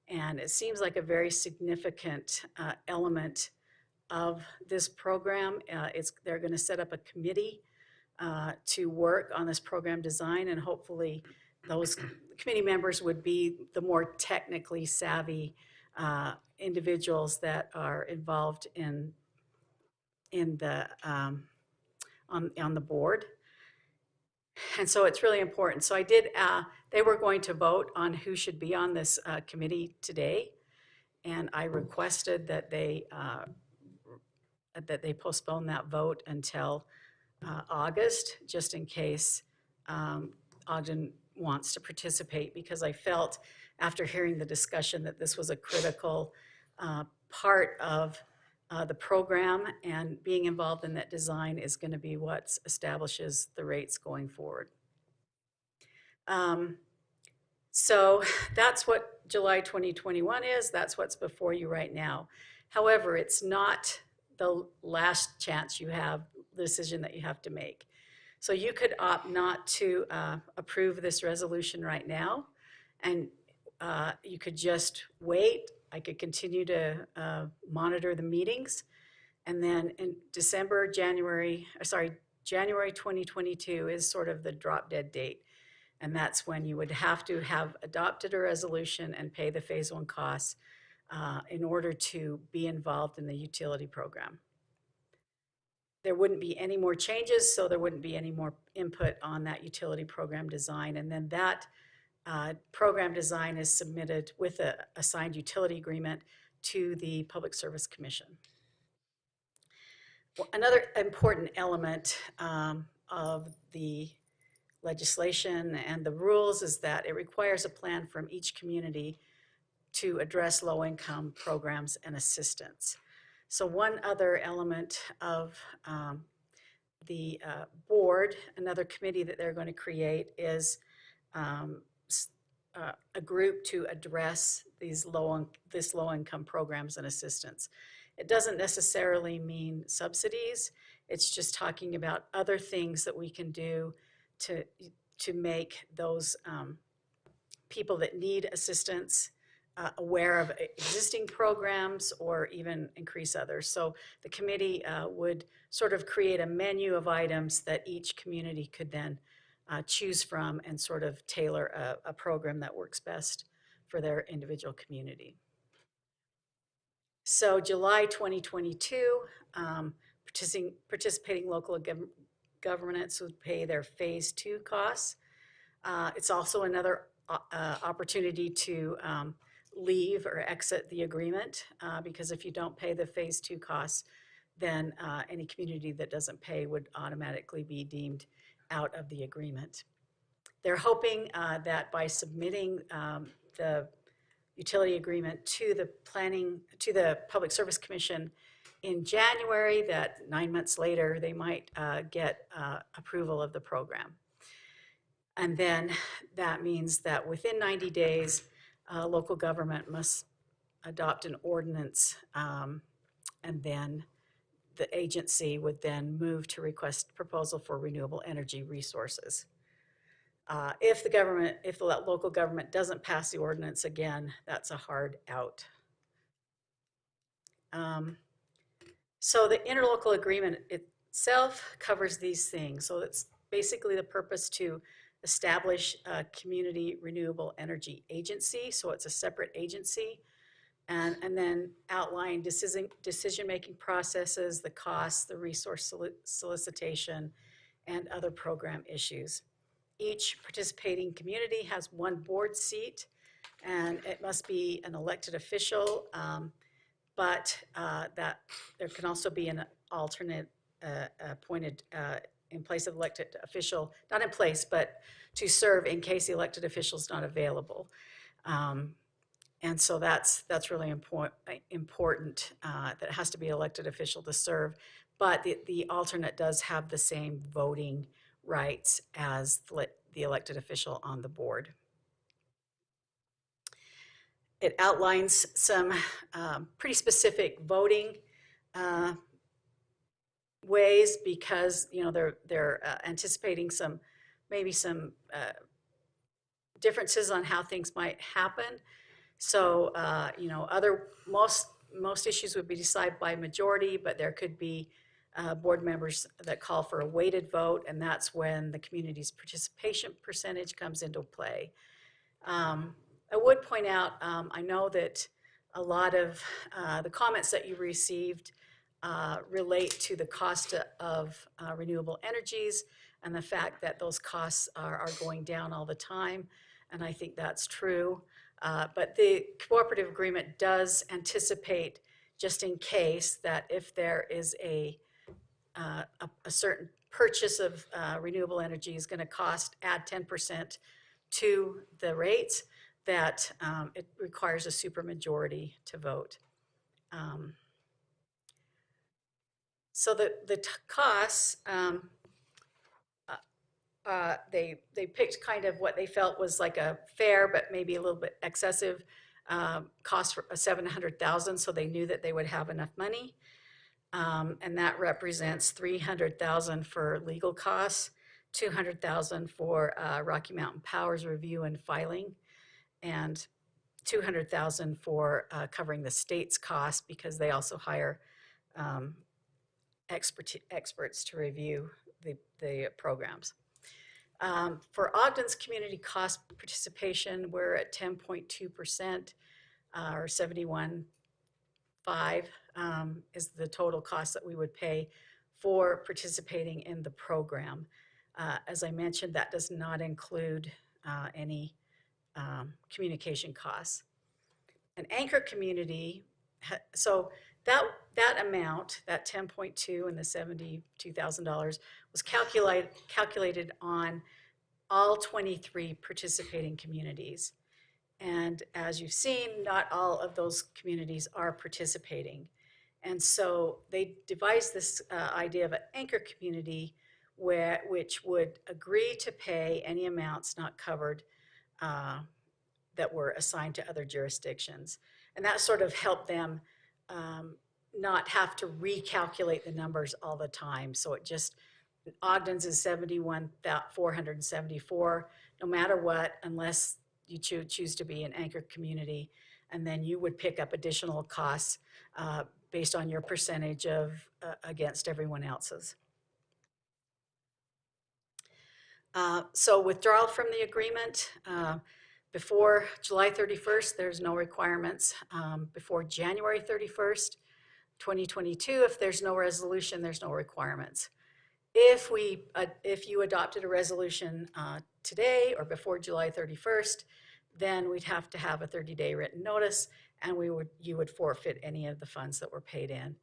And it seems like a very significant element of this program. They're going to set up a committee to work on this program design, and hopefully those committee members would be the more technically savvy individuals that are involved in the on the board. And so it's really important. So they were going to vote on who should be on this committee today. And I requested that they postpone that vote until August, just in case Ogden wants to participate, because I felt after hearing the discussion that this was a critical part of the program, and being involved in that design is going to be what establishes the rates going forward. So that's what July 2021 is. That's what's before you right now. However, it's not the last chance you have, the decision that you have to make. So you could opt not to approve this resolution right now, and you could just wait. I could continue to monitor the meetings, and then in January 2022 is sort of the drop dead date. And that's when you would have to have adopted a resolution and pay the phase 1 costs in order to be involved in the utility program. There wouldn't be any more changes, so there wouldn't be any more input on that utility program design. And then that program design is submitted with a assigned utility agreement to the Public Service Commission. Well, another important element of the legislation and the rules is that it requires a plan from each community to address low-income programs and assistance. So one other element of the board, another committee that they're going to create, is a group to address this low-income programs and assistance. It doesn't necessarily mean subsidies. It's just talking about other things that we can do to make those people that need assistance aware of existing programs or even increase others. So the committee would sort of create a menu of items that each community could then choose from and sort of tailor a program that works best for their individual community. So July 2022, participating local governments would pay their phase 2 costs. It's also another opportunity to leave or exit the agreement, because if you don't pay the phase 2 costs, then any community that doesn't pay would automatically be deemed out of the agreement. They're hoping that by submitting the utility agreement to the Public Service Commission in January, that 9 months later they might get approval of the program. And then that means that within 90 days, local government must adopt an ordinance, and then the agency would then move to request proposal for renewable energy resources. If the local government doesn't pass the ordinance, again, that's a hard out. So the interlocal agreement itself covers these things. So it's basically the purpose to establish a community renewable energy agency. So it's a separate agency, and then outline decision-making processes, the costs, the resource solicitation, and other program issues. Each participating community has one board seat, and it must be an elected official, but that there can also be an alternate appointed in place of elected official, not in place, but to serve in case the elected official is not available. And so that's really important that it has to be elected official to serve, but the alternate does have the same voting rights as the elected official on the board. It outlines some pretty specific voting ways, because they're anticipating maybe some differences on how things might happen. So most issues would be decided by majority, but there could be board members that call for a weighted vote, and that's when the community's participation percentage comes into play. I would point out, I know that a lot of the comments that you received relate to the cost of renewable energies and the fact that those costs are going down all the time, and I think that's true. But the cooperative agreement does anticipate, just in case, that if there is a certain purchase of renewable energy is going to add 10% to the rates, that it requires a supermajority to vote. So the costs, they picked kind of what they felt was like a fair but maybe a little bit excessive cost for $700,000, so they knew that they would have enough money. And that represents $300,000 for legal costs, $200,000 for Rocky Mountain Power's review and filing, and $200,000 for covering the state's costs, because they also hire experts to review the programs. For Ogden's community cost participation, we're at 10.2%, or 71.5 is the total cost that we would pay for participating in the program. As I mentioned, that does not include any communication costs. An anchor community, so that amount, that 10.2 and the $72,000 was calculated on all 23 participating communities. And as you've seen, not all of those communities are participating. And so they devised this idea of an anchor community which would agree to pay any amounts not covered that were assigned to other jurisdictions. And that sort of helped them not have to recalculate the numbers all the time. So it just, Ogden's is 71,474, no matter what, unless you choose to be an anchor community, and then you would pick up additional costs based on your percentage of against everyone else's. So withdrawal from the agreement, before July 31st, there's no requirements. Before January 31st, 2022, if there's no resolution, there's no requirements. If you adopted a resolution today or before July 31st, then we'd have to have a 30-day written notice, and you would forfeit any of the funds that were paid in.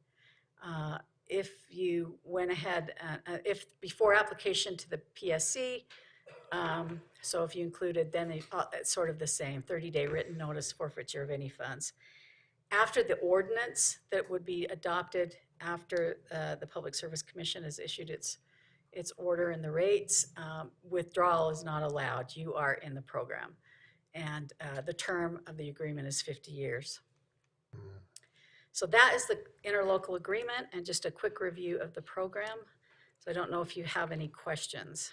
If you went ahead, if before application to the PSC, so if you included, then it's sort of the same, 30-day written notice, forfeiture of any funds. After the ordinance that would be adopted after the Public Service Commission has issued its its order and the rates. Withdrawal is not allowed. You are in the program. And the term of the agreement is 50 years. So that is the interlocal agreement and just a quick review of the program. So I don't know if you have any questions.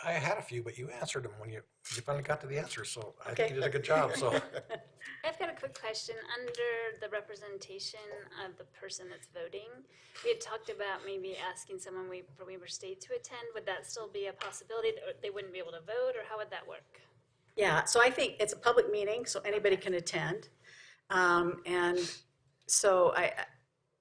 I had a few, but you answered them when you finally got to the answer, so I think you did a good job, so. I've got a quick question. Under the representation of the person that's voting, we had talked about maybe asking someone from Weber State to attend. Would that still be a possibility, or they wouldn't be able to vote, or how would that work? Yeah, so I think it's a public meeting, so anybody can attend. And so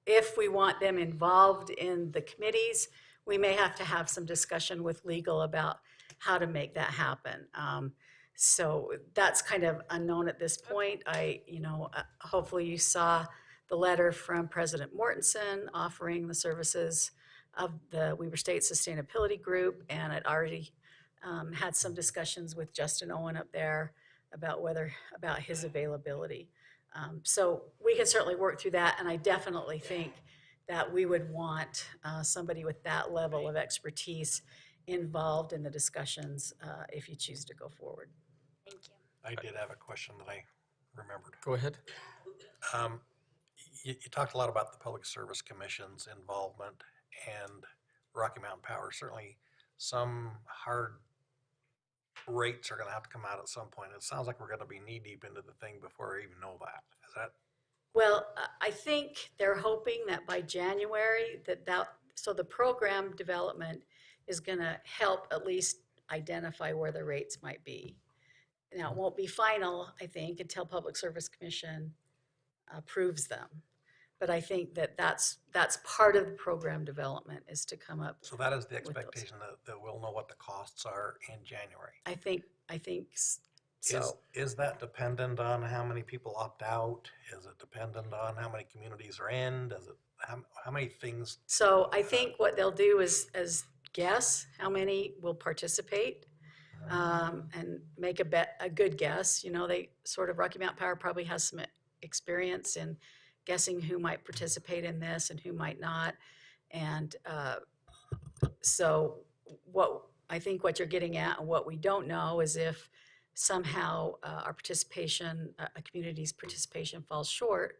if we want them involved in the committees, we may have to have some discussion with legal about how to make that happen. So that's kind of unknown at this point. Hopefully you saw the letter from President Mortensen offering the services of the Weber State Sustainability Group, and it already had some discussions with Justin Owen up there about his availability. So we can certainly work through that, and I definitely think that we would want somebody with that level of expertise involved in the discussions if you choose to go forward. Thank you. I did have a question that I remembered. Go ahead. You talked a lot about the Public Service Commission's involvement and Rocky Mountain Power. Certainly some hard rates are going to have to come out at some point. It sounds like we're going to be knee deep into the thing before we even know that. Is that? Well, I think they're hoping that by January so the program development is going to help at least identify where the rates might be. Now, it won't be final, I think, until Public Service Commission approves them. But I think that's part of the program development is to come up. So that is the expectation that we'll know what the costs are in January. I think so. Is that dependent on how many people opt out? Is it dependent on how many communities are in? Does it how many things? So I think what they'll do is guess how many will participate and make a good guess. They sort of Rocky Mountain Power probably has some experience in guessing who might participate in this and who might not. And so what you're getting at and what we don't know is if somehow our participation, a community's participation falls short,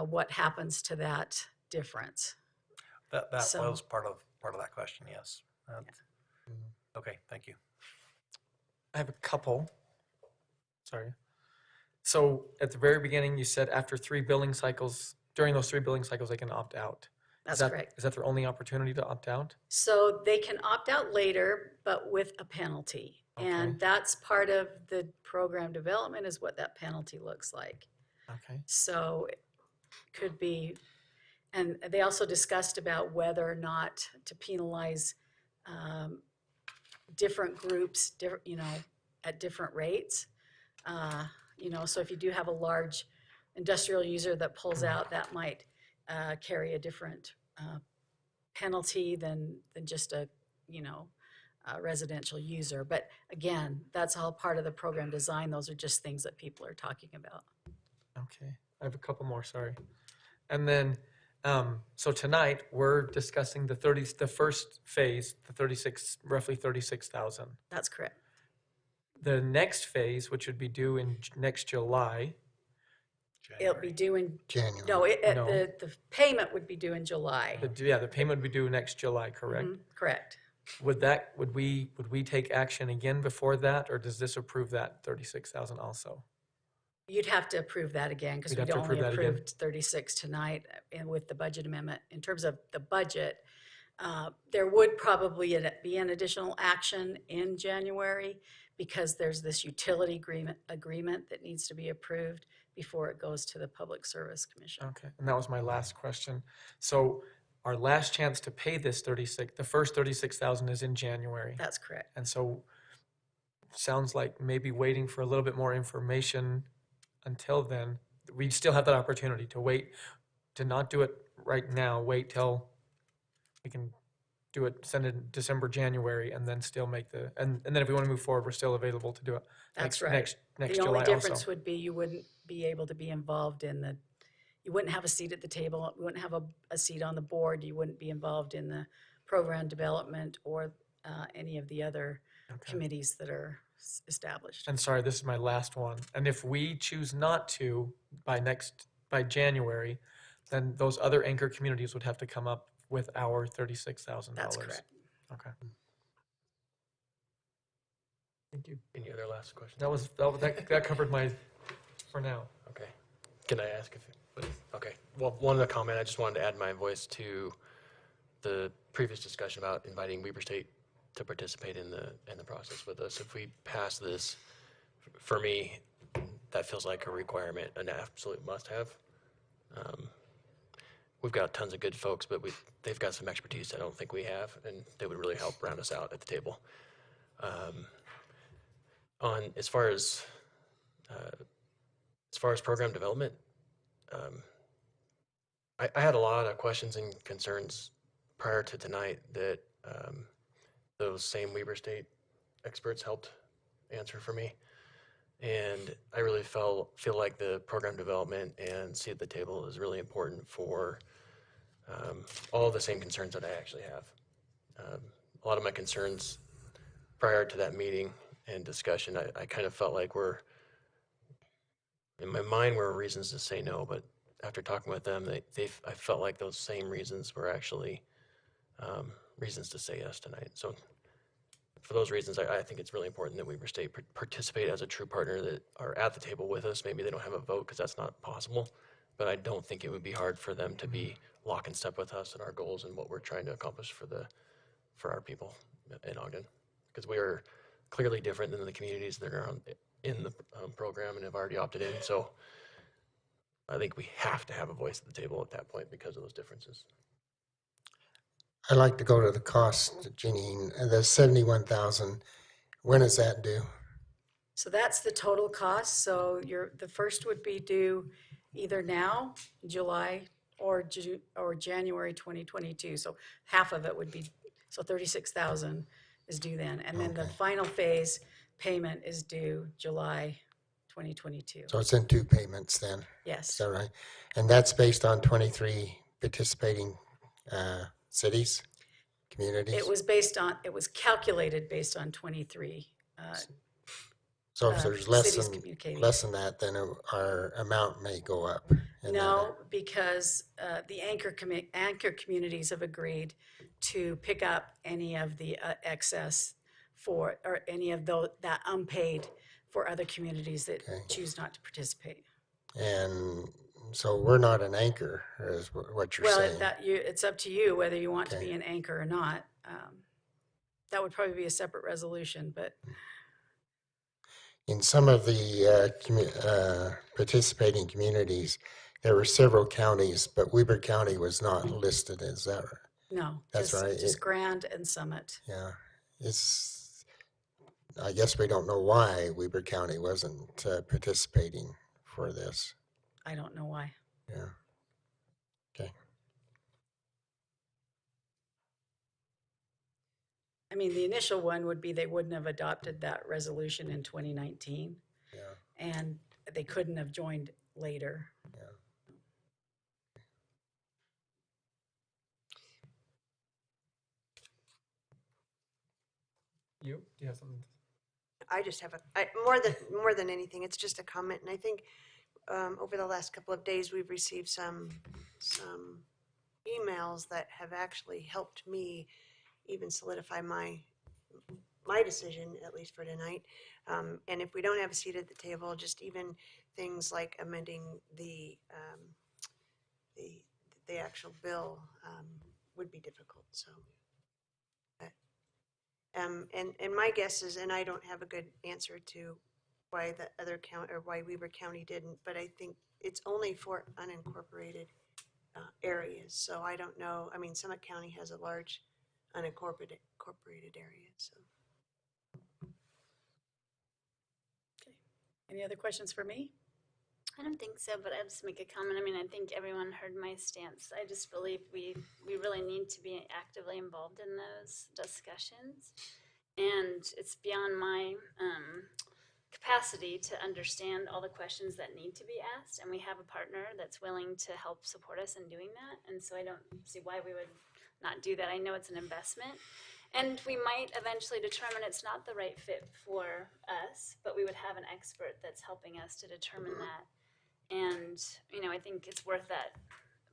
what happens to that difference? That was part of that question, yes. Okay, thank you. I have a couple. Sorry. So at the very beginning, you said after 3 billing cycles, during those 3 billing cycles, they can opt out. That's correct. Is that their only opportunity to opt out? So they can opt out later, but with a penalty. Okay. And that's part of the program development is what that penalty looks like. Okay. So it could be, and they also discussed about whether or not to penalize different groups, at different rates. So if you do have a large industrial user that pulls out, that might carry a different penalty than just a residential user. But again, that's all part of the program design. Those are just things that people are talking about. Okay, I have a couple more, sorry. And then, so tonight we're discussing the first phase, roughly 36,000. That's correct. The next phase, which would be due in next July. It'll be due in January. No, the payment would be due in July. The payment would be due next July, correct? Mm-hmm, correct. Would we take action again before that, or does this approve that 36,000 also? You'd have to approve that again because we only approved 36 tonight and with the budget amendment. In terms of the budget, there would probably be an additional action in January because there's this utility agreement that needs to be approved before it goes to the Public Service Commission. Okay, and that was my last question. So our last chance to pay this the first 36,000 is in January. That's correct. And so sounds like maybe waiting for a little bit more information until then. We still have that opportunity to wait, to not do it right now, wait till we can do it, send it in December, January, and then still make and then if we want to move forward, we're still available to do it. That's right. Next the July only difference also. would be you wouldn't be able to be involved in you wouldn't have a seat at the table, you wouldn't have a seat on the board, you wouldn't be involved in the program development or any of the other committees that are established. And sorry, this is my last one. And if we choose not to by January, then those other anchor communities would have to come up with our $36,000. That's correct. Okay. Thank you. Any other last questions? That covered my, for now. Okay. Can I ask if, okay. Well, one other comment, I just wanted to add my voice to the previous discussion about inviting Weber State to participate in the process with us. If we pass this, for me, that feels like a requirement, an absolute must-have. We've got tons of good folks, but they've got some expertise I don't think we have, and they would really help round us out at the table. As far as program development, I had a lot of questions and concerns prior to tonight that those same Weber State experts helped answer for me. And I really feel like the program development and seat at the table is really important for all the same concerns that I actually have. A lot of my concerns prior to that meeting and discussion, I kind of felt like in my mind were reasons to say no, but after talking with them, I felt like those same reasons were actually reasons to say yes tonight. So for those reasons, I think it's really important that Weber State participate as a true partner that are at the table with us. Maybe they don't have a vote because that's not possible, but I don't think it would be hard for them to be lock and step with us and our goals and what we're trying to accomplish for our people in Ogden, because we are clearly different than the communities that are in the program and have already opted in. So I think we have to have a voice at the table at that point because of those differences. I'd like to go to the cost, Janine. The 71,000. When is that due? So that's the total cost. So the first would be due either now, July, or January 2022. So half of it would be, so 36,000 is due then. And then the final phase payment is due July 2022. So it's in two payments then? Yes. Is that right? And that's based on 23 participating cities, communities? It was calculated based on 23 so if there's less than that, then our amount may go up. No, because the anchor communities have agreed to pick up any of the excess or any of that unpaid for other communities that choose not to participate. And so we're not an anchor, is what you're saying. Well, it's up to you whether you want to be an anchor or not. That would probably be a separate resolution, but in some of the participating communities, there were several counties, but Weber County was not listed. Is that right? No, that's right. Just Grand and Summit. Yeah, I guess we don't know why Weber County wasn't participating for this. I don't know why. Yeah. Okay. I mean, the initial one would be they wouldn't have adopted that resolution in 2019. Yeah. And they couldn't have joined later. Yeah. Do you have something? I just have more than anything, it's just a comment, and I think over the last couple of days we've received some emails that have actually helped me even solidify my decision, at least for tonight. And if we don't have a seat at the table, just even things like amending the actual bill would be difficult. So. And my guess is, and I don't have a good answer to why the other county or why Weber County didn't, but I think it's only for unincorporated areas. So I don't know. I mean, Summit County has a large unincorporated area. So. Okay. Any other questions for me? I don't think so, but I'll just make a comment. I mean, I think everyone heard my stance. I just believe we really need to be actively involved in those discussions. And it's beyond my capacity to understand all the questions that need to be asked, and we have a partner that's willing to help support us in doing that. And so I don't see why we would not do that. I know it's an investment, and we might eventually determine it's not the right fit for us, but we would have an expert that's helping us to determine that. And, you know, I think it's worth that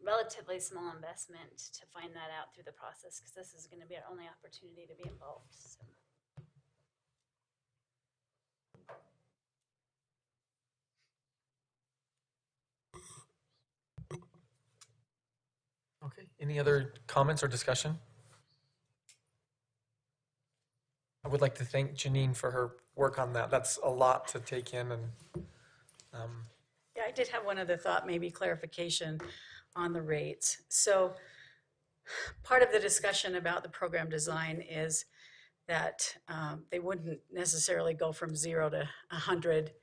relatively small investment to find that out through the process, because this is going to be our only opportunity to be involved. So. Okay, any other comments or discussion? I would like to thank Janine for her work on that. That's a lot to take in, and Yeah, I did have one other thought, maybe clarification on the rates. So part of the discussion about the program design is that they wouldn't necessarily go from 0 to 100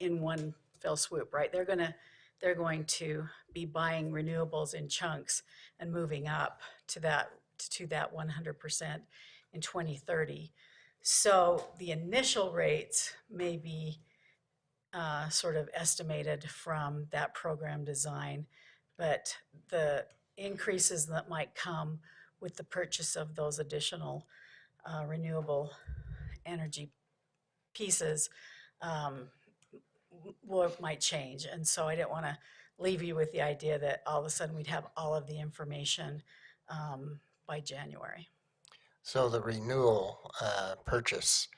in one fell swoop, right? They're going to be buying renewables in chunks and moving up to that 100% in 2030. So the initial rates may be sort of estimated from that program design, but the increases that might come with the purchase of those additional renewable energy pieces might change. And so I didn't want to leave you with the idea that all of a sudden we'd have all of the information by January. So the renewal purchase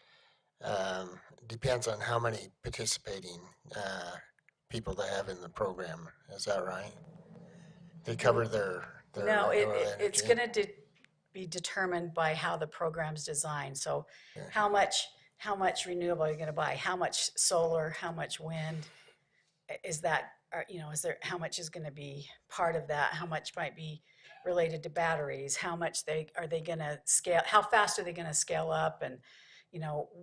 depends on how many participating people they have in the program. Is that right? They cover their No, renewable it's energy? going to be determined by how the program's designed. So how much renewable are you going to buy? How much solar? How much wind? Is that, is there, how much is going to be part of that? How much might be related to batteries? How much are they going to scale? How fast are they going to scale up? And,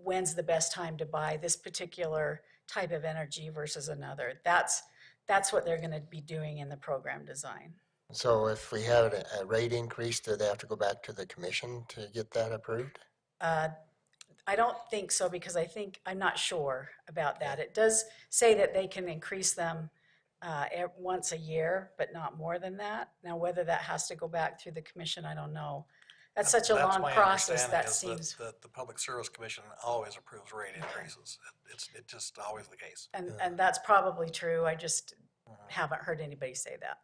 when's the best time to buy this particular type of energy versus another? That's what they're going to be doing in the program design. So if we have a rate increase, do they have to go back to the commission to get that approved? I don't think so, because I'm not sure about that. It does say that they can increase them once a year, but not more than that. Now, whether that has to go back through the commission, I don't know. That's such a long process. That seems. That the Public Service Commission always approves rate increases. It's just always the case. And that's probably true. I just haven't heard anybody say that.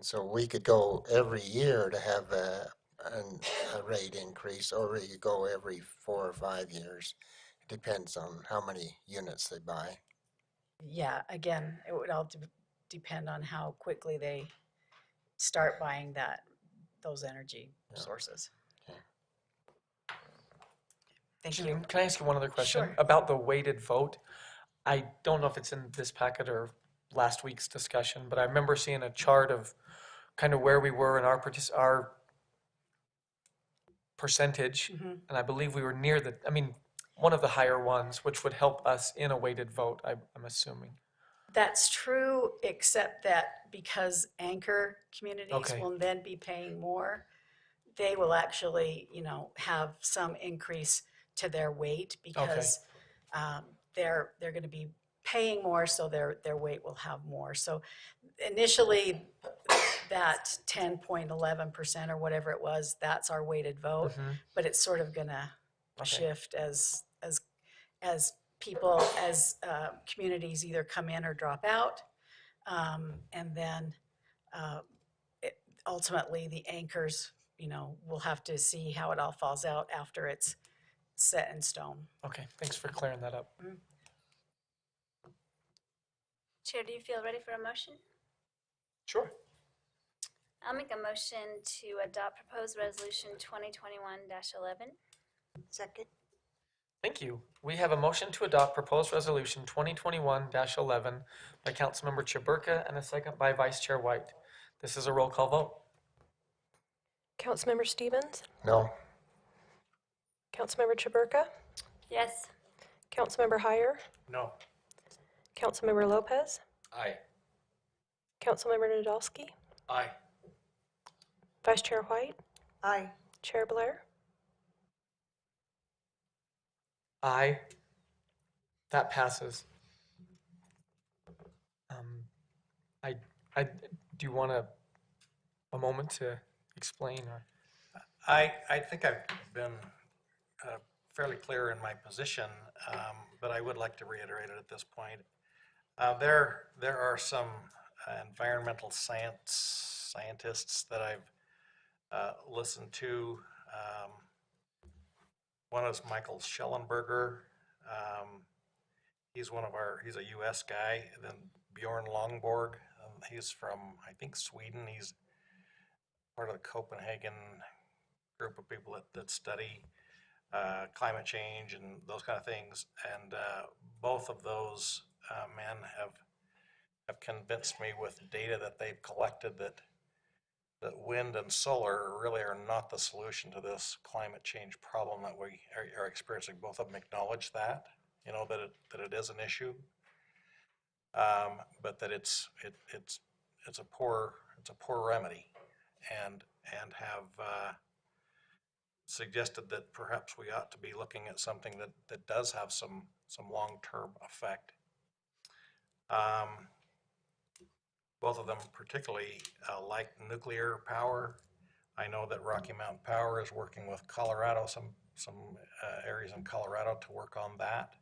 So we could go every year to have a rate increase, or we could go every 4 or 5 years. It depends on how many units they buy. Yeah, again, it would all depend on how quickly they start buying those energy sources. Okay. Thank Janine, you. can I ask you one other question Sure. about the weighted vote? I don't know if it's in this packet or last week's discussion, but I remember seeing a chart of kind of where we were in our percentage, and I believe we were near one of the higher ones, which would help us in a weighted vote, I'm assuming. That's true, except that because anchor communities Okay. will then be paying more, they will actually, have some increase to their weight, because they're going to be paying more, so their weight will have more. So initially, that 10.11% or whatever it was, that's our weighted vote, but it's sort of going to shift as people, as communities either come in or drop out, and then ultimately the anchors, we'll have to see how it all falls out after it's set in stone. Okay, thanks for clearing that up. Chair, do you feel ready for a motion? Sure. I'll make a motion to adopt proposed resolution 2021-11. Second. Thank you. We have a motion to adopt proposed resolution 2021-11 by Councilmember Chaburka and a second by Vice Chair White. This is a roll call vote. Councilmember Stevens? No. Councilmember Chaburka? Yes. Councilmember Heyer? No. Councilmember Lopez? Aye. Councilmember Nadolski? Aye. Vice Chair White? Aye. Chair Blair? Aye. That passes. Um, I do you want a moment to explain or? I think I've been fairly clear in my position, but I would like to reiterate it at this point. There are some environmental scientists that I've listened to. One is Michael Schellenberger. He's a U.S. guy. And then Bjorn Longborg. He's from, I think, Sweden. He's part of the Copenhagen group of people that study climate change and those kind of things. And both of those men have convinced me with data that they've collected that wind and solar really are not the solution to this climate change problem that we are experiencing. Both of them acknowledge that, that it is an issue, but that it's a poor remedy, and have suggested that perhaps we ought to be looking at something that does have some long-term effect. Both of them particularly like nuclear power. I know that Rocky Mountain Power is working with Colorado, some areas in Colorado to work on that.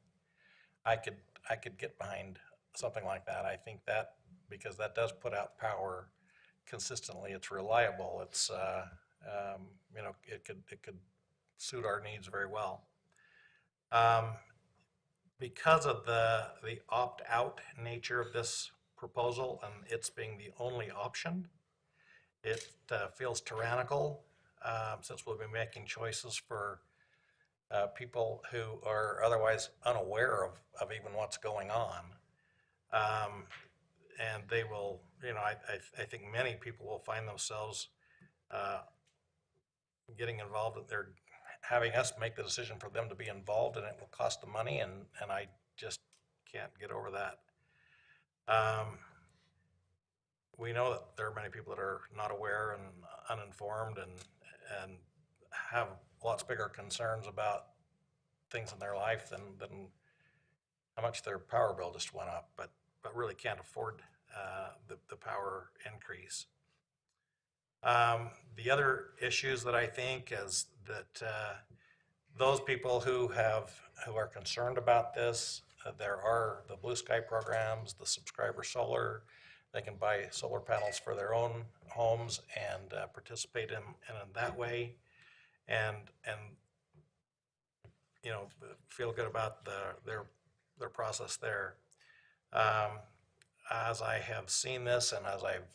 I could get behind something like that. I think that because that does put out power consistently, it's reliable. It's it could suit our needs very well. Because of the opt-out nature of this proposal and it's being the only option, it feels tyrannical, since we'll be making choices for people who are otherwise unaware of even what's going on. And they will, I think many people will find themselves getting involved. They're having us make the decision for them to be involved, and it will cost them money, and I just can't get over that. We know that there are many people that are not aware and uninformed and have lots bigger concerns about things in their life than how much their power bill just went up, but really can't afford the power increase. The other issues that I think is that those people who are concerned about this, there are the Blue Sky programs, the subscriber solar. They can buy solar panels for their own homes and participate in that way, and feel good about their process there. As I have seen this and as I've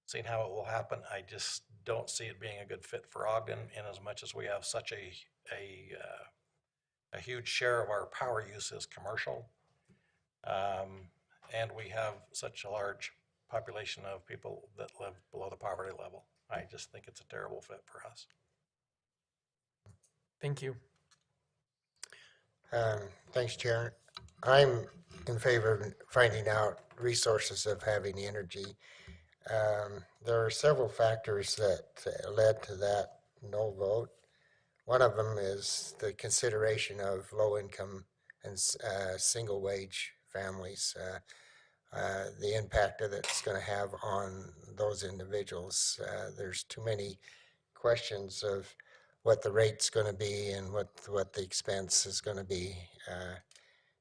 seen how it will happen, I just don't see it being a good fit for Ogden, in as much as we have such a huge share of our power use is commercial, and we have such a large population of people that live below the poverty level. I just think it's a terrible fit for us. Thank you. Thanks, Chair. I'm in favor of finding out resources of having energy. There are several factors that led to that no vote. One of them is the consideration of low-income and single-wage families, the impact that it's going to have on those individuals. There's too many questions of what the rate's going to be and what the expense is going to be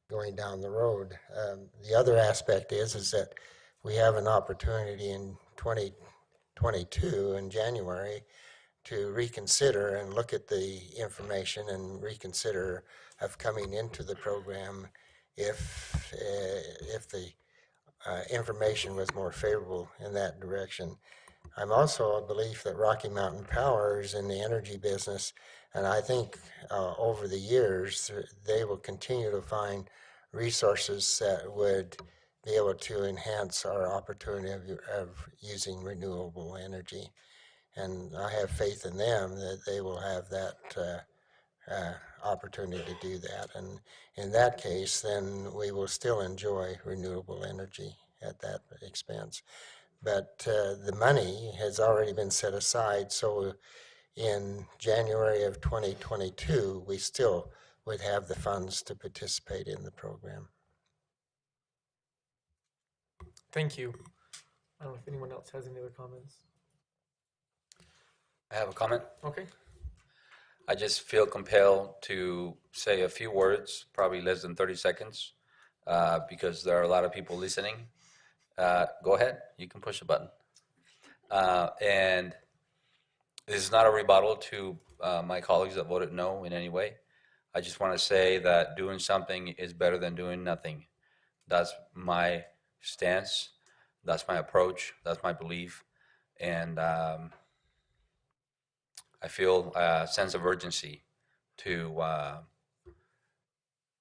going down the road. The other aspect is that we have an opportunity in 2022 in January to reconsider and look at the information and reconsider of coming into the program if the information was more favorable in that direction. I'm also a belief that Rocky Mountain Power is in the energy business, and I think over the years they will continue to find resources that would be able to enhance our opportunity of using renewable energy. And I have faith in them that they will have that opportunity to do that. And in that case, then we will still enjoy renewable energy at that expense. But the money has already been set aside, so in January of 2022, we still would have the funds to participate in the program. Thank you. I don't know if anyone else has any other comments. I have a comment. Okay. I just feel compelled to say a few words, probably less than 30 seconds, because there are a lot of people listening. Go ahead, you can push the button. And this is not a rebuttal to my colleagues that voted no in any way. I just want to say that doing something is better than doing nothing. That's my stance. That's my approach. That's my belief. And I feel a sense of urgency to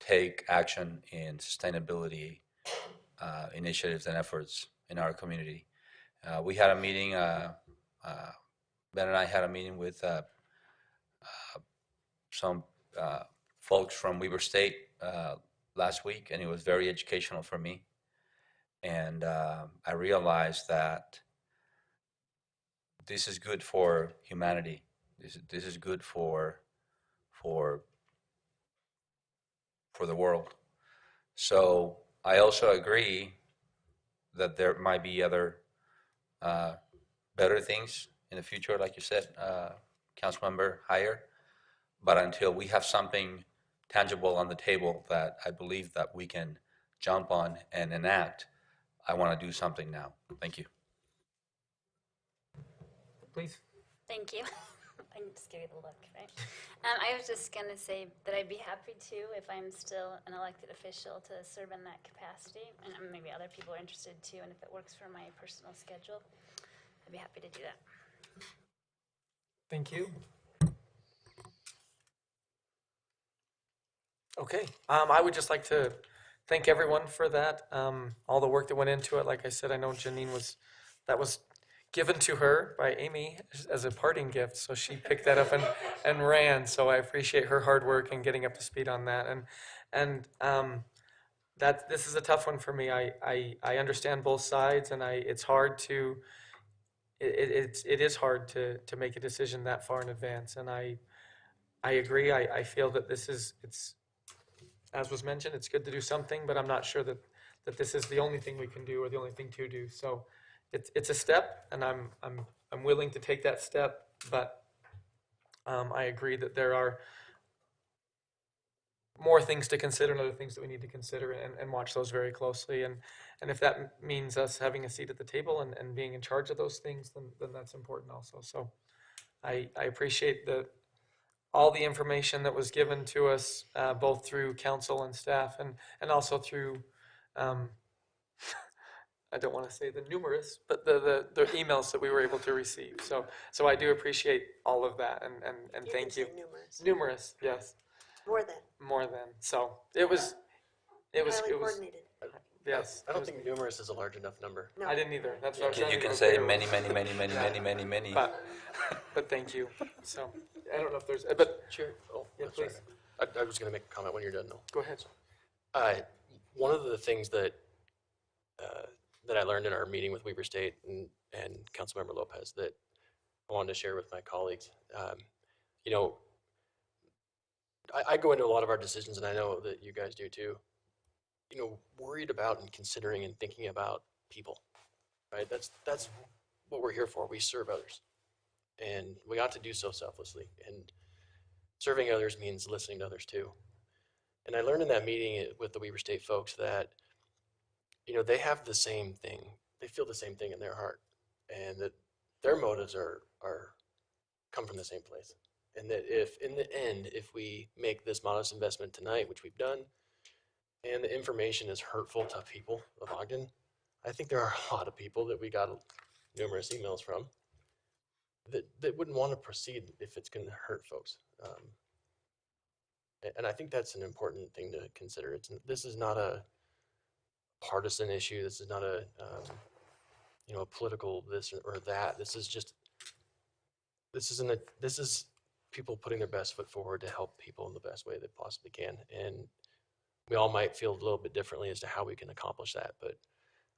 take action in sustainability initiatives and efforts in our community. We had a meeting, Ben and I had a meeting with some folks from Weber State last week, and it was very educational for me. And I realized that this is good for humanity. This is good for the world. So I also agree that there might be other better things in the future, like you said, Councilmember Heyer. But until we have something tangible on the table that I believe that we can jump on and enact, I want to do something now. Thank you. Please. Thank you. I just gave you the look, right? I was just going to say that I'd be happy to, if I'm still an elected official, to serve in that capacity. And maybe other people are interested too. And if it works for my personal schedule, I'd be happy to do that. Thank you. Okay. I would just like to thank everyone for that. All the work that went into it. Like I said, I know Janine that was given to her by Amy as a parting gift. So she picked that up and ran. So I appreciate her hard work and getting up to speed on that. And that this is a tough one for me. I understand both sides, and it's hard to it is hard to make a decision that far in advance. And I agree. I feel that it's as was mentioned, it's good to do something, but I'm not sure that this is the only thing we can do or the only thing to do. So it's a step, and I'm willing to take that step, but I agree that there are more things to consider and other things that we need to consider and watch those very closely. And if that means us having a seat at the table and being in charge of those things, then that's important also. So I appreciate all the information that was given to us, both through council and staff, and also through, I don't want to say the numerous, but the emails that we were able to receive. So I do appreciate all of that, and thank you. Numerous, yes. More than. So it was. Coordinated. Yes. I don't think numerous is a large enough number. No. I didn't either. That's what I was trying You to can go say clear many, with. many. But thank you. So I don't know if there's, but Sure. Oh, yeah, I'm sorry. please I was going to make a comment when you're done, though. go ahead. One of the things that I learned in our meeting with Weber State and Councilmember Lopez that I wanted to share with my colleagues, you know, I go into a lot of our decisions, and I know that you guys do too, you know, worried about and considering and thinking about people, right? That's what we're here for. We serve others, and we ought to do so selflessly. And serving others means listening to others too. And I learned in that meeting with the Weber State folks that, you know, they have the same thing. They feel the same thing in their heart, and that their motives are come from the same place. And that if in the end, if we make this modest investment tonight, which we've done, and the information is hurtful to people of Ogden, I think there are a lot of people that we got numerous emails from that wouldn't want to proceed if it's going to hurt folks. And I think that's an important thing to consider. This is not a partisan issue. This is not a you know, a political this or that. This is people putting their best foot forward to help people in the best way they possibly can. And we all might feel a little bit differently as to how we can accomplish that. But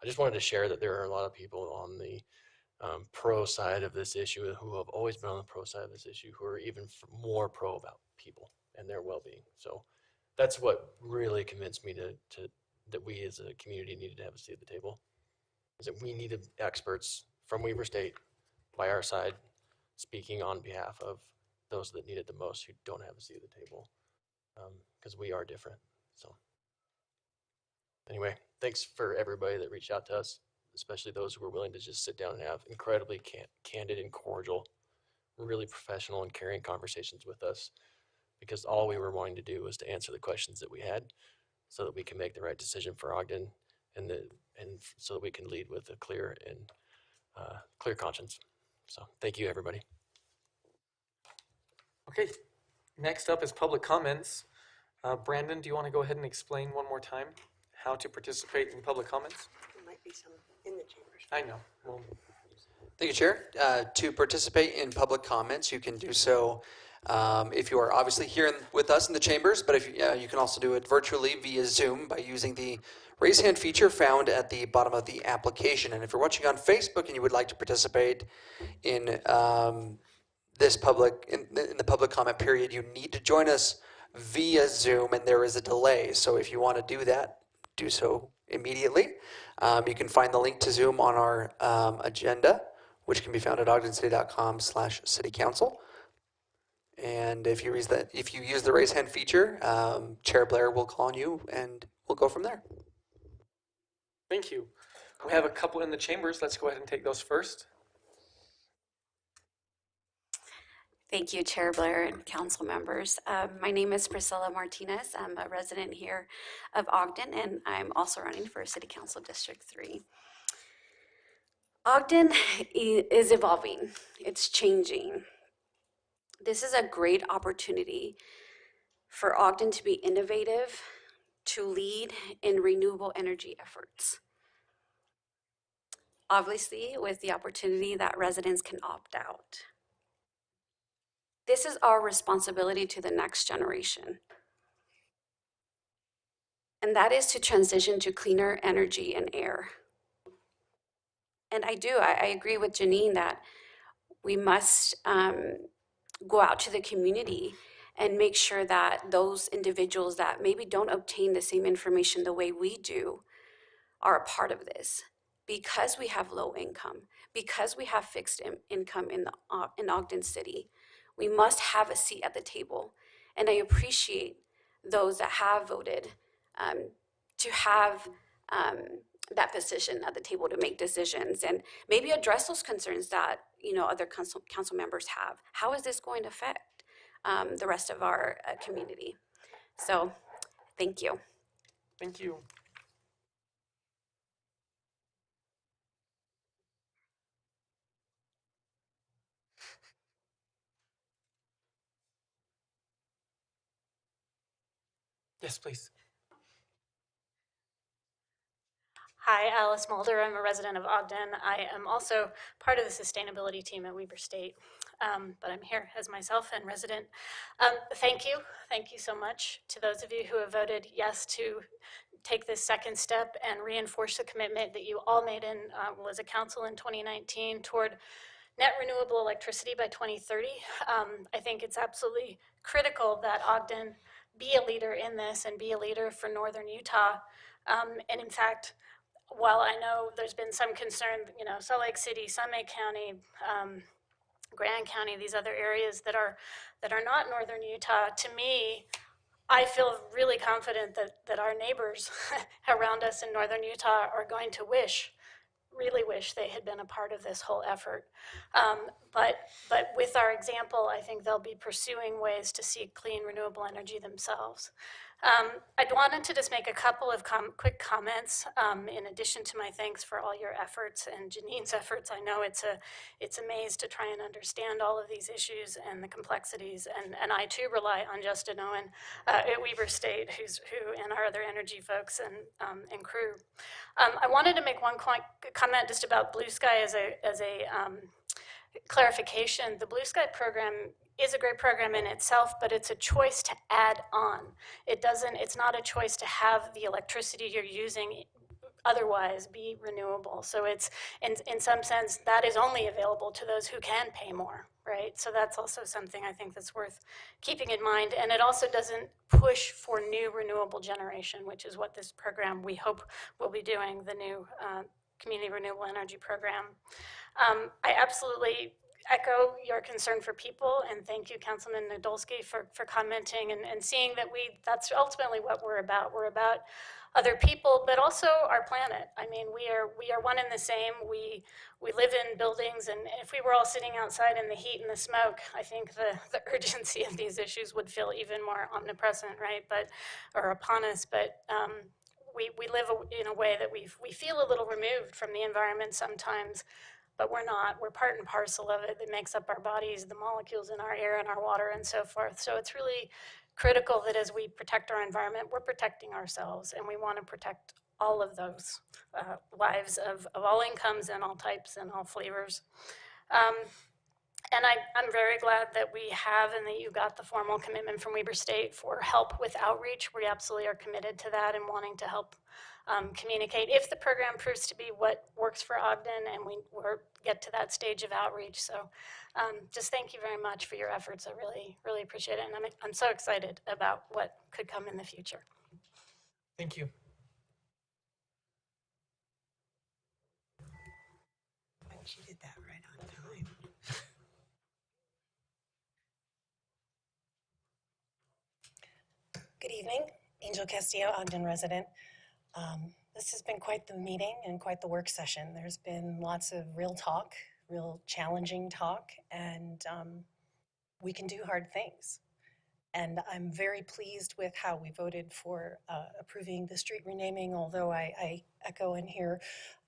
I just wanted to share that there are a lot of people on the pro side of this issue who have always been on the pro side of this issue who are even more pro about people and their well-being. So that's what really convinced me that we as a community needed to have a seat at the table. Is that we needed experts from Weber State by our side, speaking on behalf of those that need it the most, who don't have a seat at the table, because we are different. So anyway, thanks for everybody that reached out to us, especially those who were willing to just sit down and have incredibly candid and cordial, really professional and caring conversations with us, because all we were wanting to do was to answer the questions that we had so that we can make the right decision for Ogden, and so that we can lead with a clear and clear conscience. So thank you, everybody. Okay, next up is public comments. Brandon, do you want to go ahead and explain one more time how to participate in public comments? There might be some in the chambers. I know. Well, Thank you, Chair. To participate in public comments, you can do so if you are obviously here with us in the chambers, but if you can also do it virtually via Zoom by using the raise hand feature found at the bottom of the application. And if you're watching on Facebook and you would like to participate in this in the public comment period, you need to join us via Zoom, and there is a delay. So if you want to do that, do so immediately. You can find the link to Zoom on our agenda, which can be found at ogdencity.com/citycouncil. And if you use the raise hand feature, Chair Blair will call on you, and we'll go from there. thank you. We have a couple in the chambers. Let's go ahead and take those first. Thank you, Chair Blair and council members. My name is Priscilla Martinez. I'm a resident here of Ogden, and I'm also running for City Council District 3. Ogden is evolving. It's changing. This is a great opportunity for Ogden to be innovative, to lead in renewable energy efforts. Obviously, with the opportunity that residents can opt out. This is our responsibility to the next generation. And that is to transition to cleaner energy and air. And I agree with Janine that we must go out to the community and make sure that those individuals that maybe don't obtain the same information the way we do are a part of this. Because we have low income, because we have fixed income in Ogden City, we must have a seat at the table. And I appreciate those that have voted to have that position at the table to make decisions and maybe address those concerns that other council members have. How is this going to affect the rest of our community? So, thank you. Thank you. Yes, please. Hi, Alice Mulder. I'm a resident of Ogden. I am also part of the sustainability team at Weber State, but I'm here as myself and resident. Thank you. Thank you so much to those of you who have voted yes to take this second step and reinforce the commitment that you all made as a council in 2019 toward net renewable electricity by 2030. I think it's absolutely critical that Ogden be a leader in this and be a leader for Northern Utah. And in fact, while I know there's been some concern, Salt Lake City, Summit County, Grand County, these other areas that are not Northern Utah, to me, I feel really confident that our neighbors around us in Northern Utah are going to really wish they had been a part of this whole effort. But with our example, I think they'll be pursuing ways to seek clean, renewable energy themselves. I wanted to just make a couple of quick comments in addition to my thanks for all your efforts and Janine's efforts. I know it's a maze to try and understand all of these issues and the complexities, and I too rely on Justin Owen at Weber State, who and our other energy folks and crew. I wanted to make one comment just about Blue Sky as a clarification. The Blue Sky program is a great program in itself, but it's a choice to add on. It's not a choice to have the electricity you're using otherwise be renewable. So it's, in some sense, that is only available to those who can pay more, right? So that's also something I think that's worth keeping in mind. And it also doesn't push for new renewable generation, which is what this program we hope will be doing, the new Community Renewable Energy Program. I absolutely echo your concern for people, and thank you, Councilman Nadolski, for commenting and seeing that that's ultimately what we're about. We're about other people, but also our planet. I mean, we are one and the same. We live in buildings, and if we were all sitting outside in the heat and the smoke, I think the urgency of these issues would feel even more omnipresent, right? Or upon us. But we live in a way that we feel a little removed from the environment sometimes, but we're not. We're part and parcel of it that makes up our bodies, the molecules in our air and our water and so forth. So it's really critical that as we protect our environment, we're protecting ourselves, and we want to protect all of those lives of all incomes and all types and all flavors. And I'm very glad that we have and that you got the formal commitment from Weber State for help with outreach. We absolutely are committed to that and wanting to help communicate if the program proves to be what works for Ogden and we get to that stage of outreach. So just thank you very much for your efforts. I really, really appreciate it. And I'm so excited about what could come in the future. Thank you. She did that right on time. Good evening, Angel Castillo, Ogden resident. This has been quite the meeting and quite the work session. There's been lots of real talk, real challenging talk, and we can do hard things. And I'm very pleased with how we voted for approving the street renaming, although I echo and hear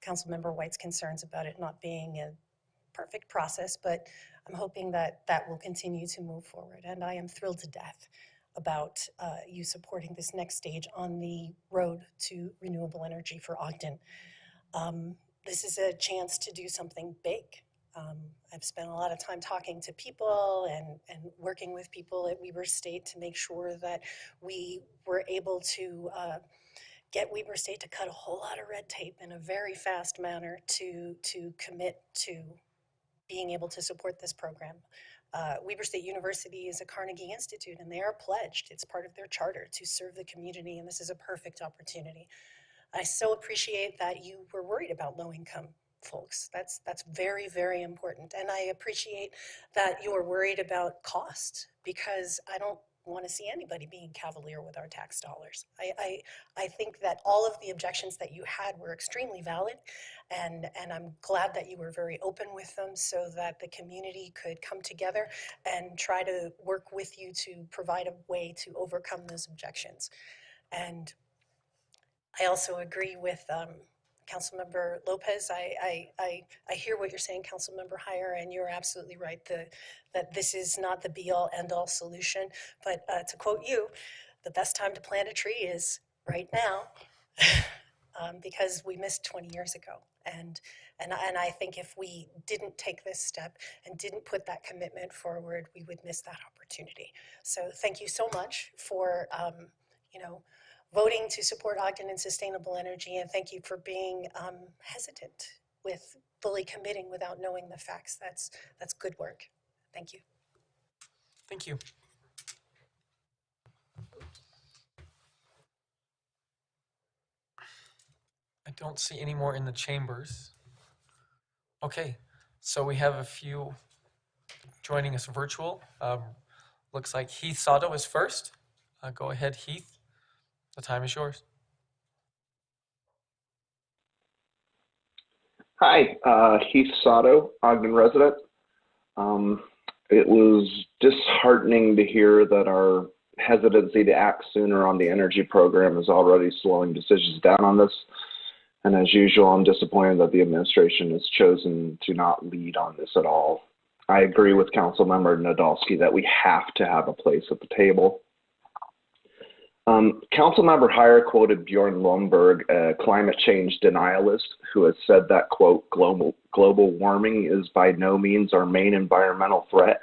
Councilmember White's concerns about it not being a perfect process, but I'm hoping that that will continue to move forward. And I am thrilled to death about you supporting this next stage on the road to renewable energy for Ogden. This is a chance to do something big. I've spent a lot of time talking to people and working with people at Weber State to make sure that we were able to get Weber State to cut a whole lot of red tape in a very fast manner to commit to being able to support this program. Weber State University is a Carnegie Institute, and they are pledged, it's part of their charter, to serve the community, and this is a perfect opportunity. I so appreciate that you were worried about low-income folks. That's very, very important. And I appreciate that you're worried about cost, because I don't want to see anybody being cavalier with our tax dollars. I think that all of the objections that you had were extremely valid, and I'm glad that you were very open with them so that the community could come together and try to work with you to provide a way to overcome those objections. And I also agree with Councilmember Lopez. I hear what you're saying, Councilmember Heyer, and you're absolutely right that this is not the be-all, end-all solution. But to quote you, the best time to plant a tree is right now, because we missed 20 years ago. And I think if we didn't take this step and didn't put that commitment forward, we would miss that opportunity. So thank you so much for voting to support Ogden and sustainable energy, and thank you for being hesitant with fully committing without knowing the facts. That's good work. Thank you. Thank you. I don't see any more in the chambers. Okay, so we have a few joining us virtual. Looks like Heath Sato is first. Go ahead, Heath. The time is yours. Hi, Heath Sato, Ogden resident. It was disheartening to hear that our hesitancy to act sooner on the energy program is already slowing decisions down on this. And as usual, I'm disappointed that the administration has chosen to not lead on this at all. I agree with Councilmember Nadolski that we have to have a place at the table. Councilmember Heyer quoted Bjorn Lomborg, a climate change denialist, who has said that, quote, global warming is by no means our main environmental threat.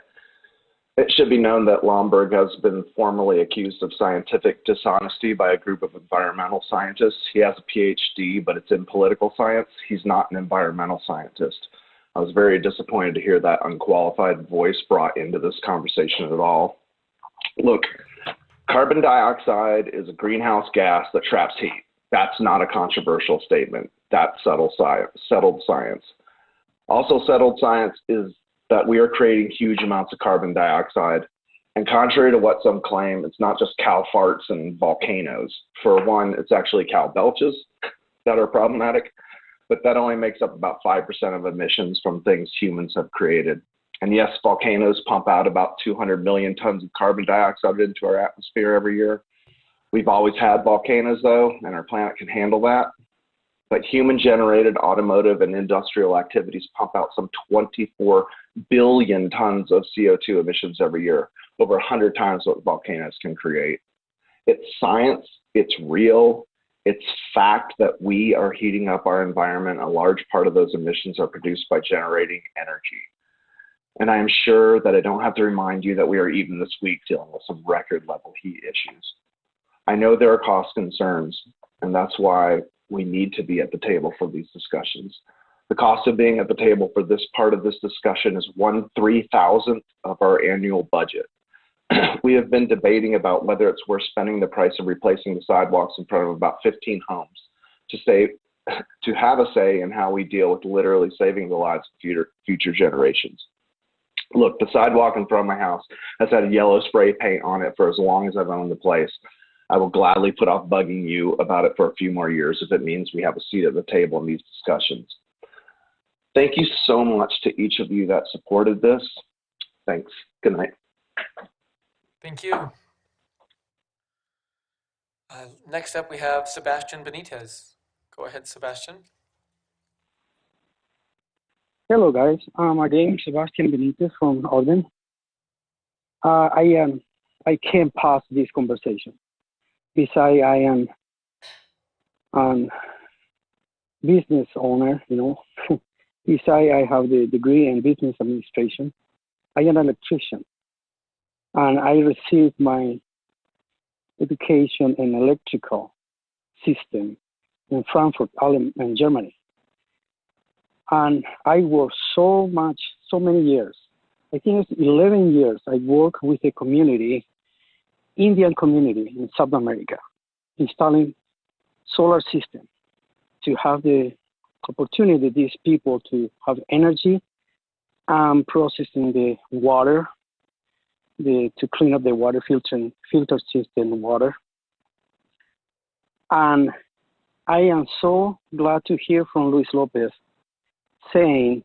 It should be known that Lomberg has been formally accused of scientific dishonesty by a group of environmental scientists. He has a PhD, but it's in political science. He's not an environmental scientist. I was very disappointed to hear that unqualified voice brought into this conversation at all. Look, carbon dioxide is a greenhouse gas that traps heat. That's not a controversial statement. That's settled science. Also settled science is that we are creating huge amounts of carbon dioxide. And contrary to what some claim, it's not just cow farts and volcanoes. For one, it's actually cow belches that are problematic, but that only makes up about 5% of emissions from things humans have created. And yes, volcanoes pump out about 200 million tons of carbon dioxide into our atmosphere every year. We've always had volcanoes though, and our planet can handle that. But human-generated automotive and industrial activities pump out some 24 billion tons of CO2 emissions every year, over 100 times what volcanoes can create. It's science, it's real, it's fact that we are heating up our environment. A large part of those emissions are produced by generating energy. And I am sure that I don't have to remind you that we are even this week dealing with some record-level heat issues. I know there are cost concerns, and that's why we need to be at the table for these discussions. The cost of being at the table for this part of this discussion is 1/3,000th of our annual budget. We have been debating about whether it's worth spending the price of replacing the sidewalks in front of about 15 homes to have a say in how we deal with literally saving the lives of future generations. Look, the sidewalk in front of my house has had yellow spray paint on it for as long as I've owned the place. I will gladly put off bugging you about it for a few more years if it means we have a seat at the table in these discussions. Thank you so much to each of you that supported this. Thanks. Good night. Thank you. Next up, we have Sebastian Benitez. Go ahead, Sebastian. Hello, guys. My name is Sebastian Benitez from Ogden. I can't pass this conversation. Besides, I am a business owner, you know. Besides, I have the degree in business administration. I am an electrician, and I received my education in electrical system in Frankfurt, in Germany. And I worked so many years. I think it's 11 years I worked with a community, Indian community in South America, installing solar system to have the opportunity, these people to have energy and processing the water, to clean up the water filter system water. And I am so glad to hear from Luis Lopez saying,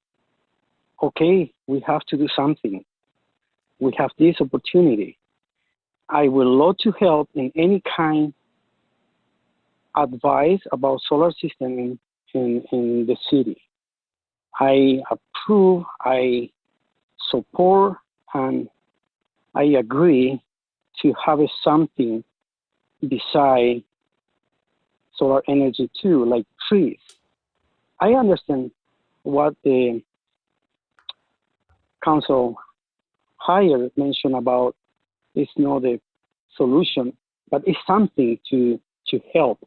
okay, we have to do something. We have this opportunity. I would love to help in any kind advice about solar system in the city. I approve, I support, and I agree to have something beside solar energy too, like trees. I understand what the council higher mentioned about it's not the solution, but it's something to help.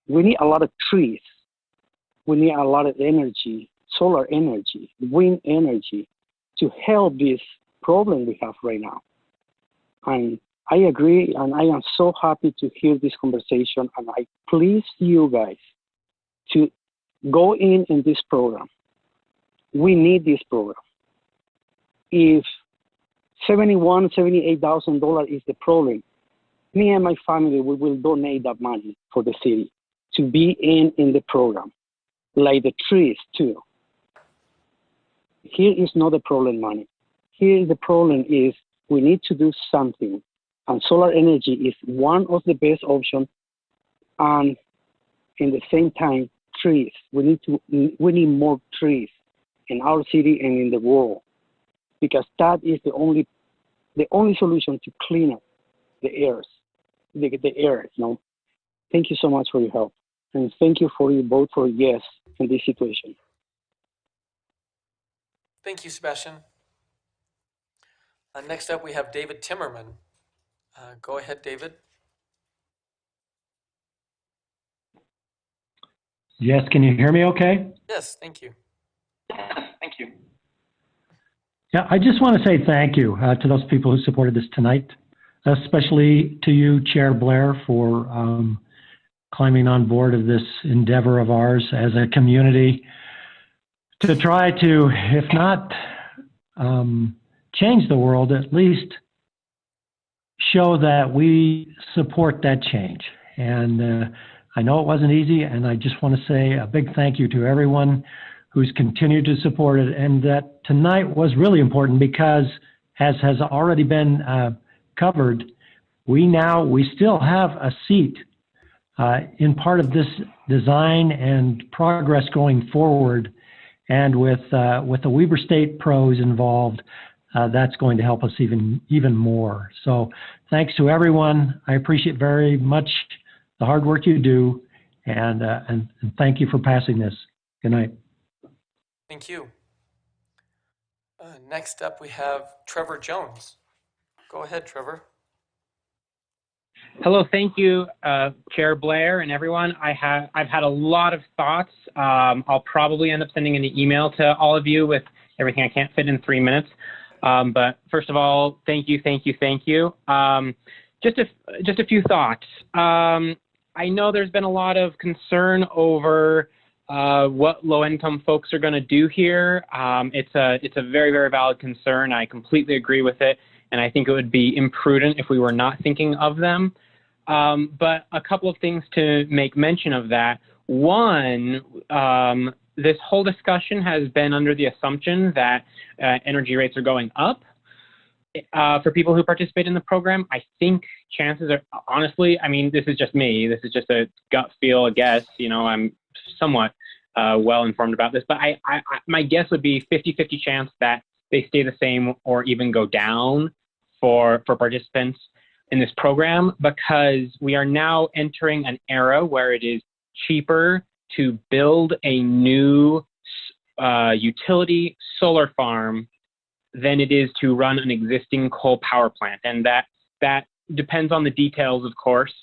We need a lot of trees. We need a lot of energy, solar energy, wind energy to help this problem we have right now. And I agree, and I am so happy to hear this conversation, and I please you guys to go in this program. We need this program. If $78,000 is the problem, me and my family, we will donate that money for the city to be in the program, like the trees too. Here is not the problem money. Here the problem is we need to do something, and solar energy is one of the best options, and in the same time, trees. We need more trees in our city and in the world, because that is the only solution to clean up the air. You know. Thank you so much for your help, and thank you for your vote for yes in this situation. Thank you, Sebastian. Next up, we have David Timmerman. Go ahead, David. Yes, can you hear me okay? Yes, thank you. Thank you. Yeah, I just want to say thank you to those people who supported this tonight, especially to you, Chair Blair, for climbing on board of this endeavor of ours as a community to try to, if not change the world, at least show that we support that change. And I know it wasn't easy, and I just want to say a big thank you to everyone who's continued to support it. And that tonight was really important because, as has already been covered, we still have a seat in part of this design and progress going forward. And with the Weber State pros involved, that's going to help us even more. So thanks to everyone. I appreciate very much the hard work you do, and thank you for passing this. Good night. Thank you. Next up, we have Trevor Jones. Go ahead, Trevor. Hello, thank you, Chair Blair and everyone. I've had a lot of thoughts. I'll probably end up sending an email to all of you with everything I can't fit in 3 minutes. But first of all, thank you. Just a few thoughts. I know there's been a lot of concern over what low-income folks are going to do here. It's a very, very valid concern. I completely agree with it, and I think it would be imprudent if we were not thinking of them. But a couple of things to make mention of that. One, this whole discussion has been under the assumption that energy rates are going up. For people who participate in the program, I think chances are, honestly, I mean, this is just me. This is just a gut feel, a guess. You know, I'm somewhat well informed about this, but my guess would be 50-50 chance that they stay the same or even go down for participants in this program, because we are now entering an era where it is cheaper to build a new utility solar farm than it is to run an existing coal power plant. And that depends on the details, of course,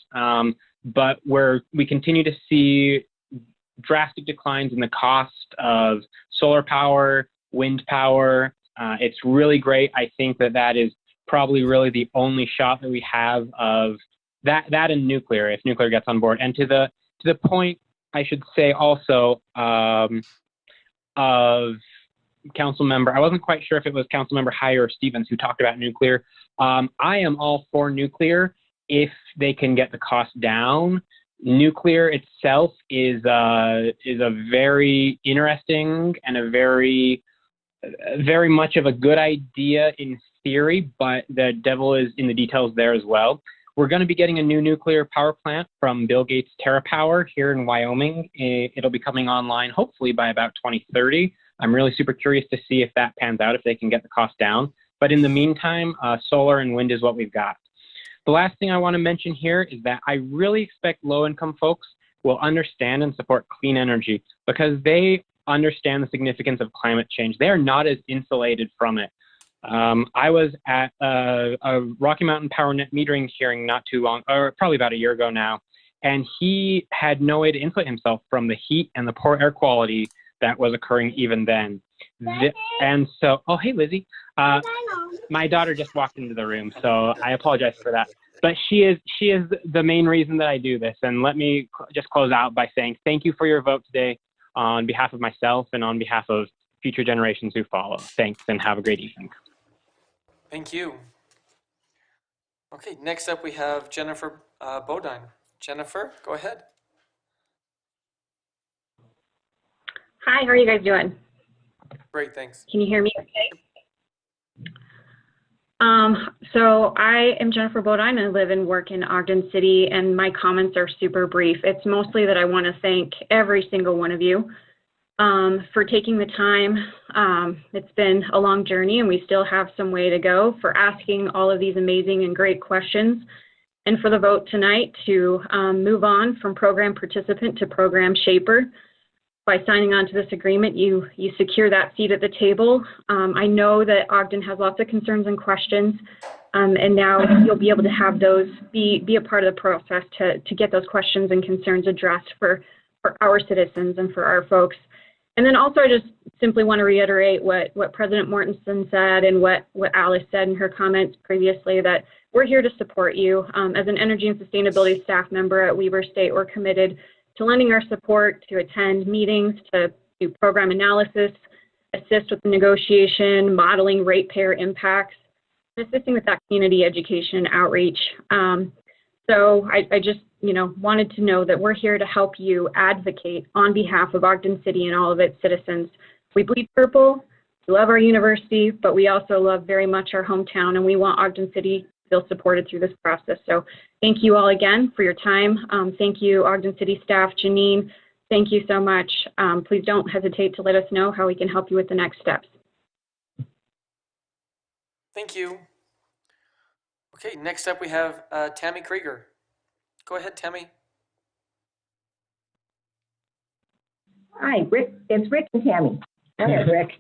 but we continue to see drastic declines in the cost of solar power, wind power. It's really great. I think that is probably really the only shot that we have of that and nuclear, if nuclear gets on board. And to the point, I should say also, of council member, I wasn't quite sure if it was council member Heyer or Stevens who talked about nuclear. I am all for nuclear if they can get the cost down. Nuclear itself is a very interesting and a very much of a good idea in theory, but the devil is in the details there as well. We're going to be getting a new nuclear power plant from Bill Gates' TerraPower here in Wyoming. It'll be coming online hopefully by about 2030. I'm really super curious to see if that pans out, if they can get the cost down. But in the meantime, solar and wind is what we've got. The last thing I want to mention here is that I really expect low-income folks will understand and support clean energy because they understand the significance of climate change. They are not as insulated from it. I was at a Rocky Mountain Power Net metering hearing not too long, or probably about a year ago now, and he had no way to insulate himself from the heat and the poor air quality that was occurring even then. And so, oh, hey, Lizzie. My daughter just walked into the room, so I apologize for that. But she is the main reason that I do this. And let me just close out by saying thank you for your vote today on behalf of myself and on behalf of future generations who follow. Thanks, and have a great evening. Thank you. Okay, next up we have Jennifer Bodine. Jennifer, go ahead. Hi, how are you guys doing? Great, thanks. Can you hear me okay? So I am Jennifer Bodine. I live and work in Ogden City, and my comments are super brief. It's mostly that I want to thank every single one of you for taking the time. It's been a long journey, and we still have some way to go, for asking all of these amazing and great questions, and for the vote tonight to move on from program participant to program shaper by signing on to this agreement, you secure that seat at the table. I know that Ogden has lots of concerns and questions, and now you'll be able to have those be a part of the process to get those questions and concerns addressed for our citizens and for our folks. And then also, I just simply want to reiterate what President Mortensen said and what Alice said in her comments previously, that we're here to support you. As an energy and sustainability staff member at Weber State, we're committed to lending our support, to attend meetings, to do program analysis, assist with the negotiation, modeling ratepayer impacts, and assisting with that community education outreach. So I just, wanted to know that we're here to help you advocate on behalf of Ogden City and all of its citizens. We bleed purple, we love our university, but we also love very much our hometown, and we want Ogden City to feel supported through this process. So thank you all again for your time. Thank you, Ogden City staff. Janine, thank you so much. Please don't hesitate to let us know how we can help you with the next steps. Thank you. Okay, next up we have Tammy Krieger. Go ahead, Tammy. Hi, Rick. It's Rick and Tammy. Go ahead, Rick.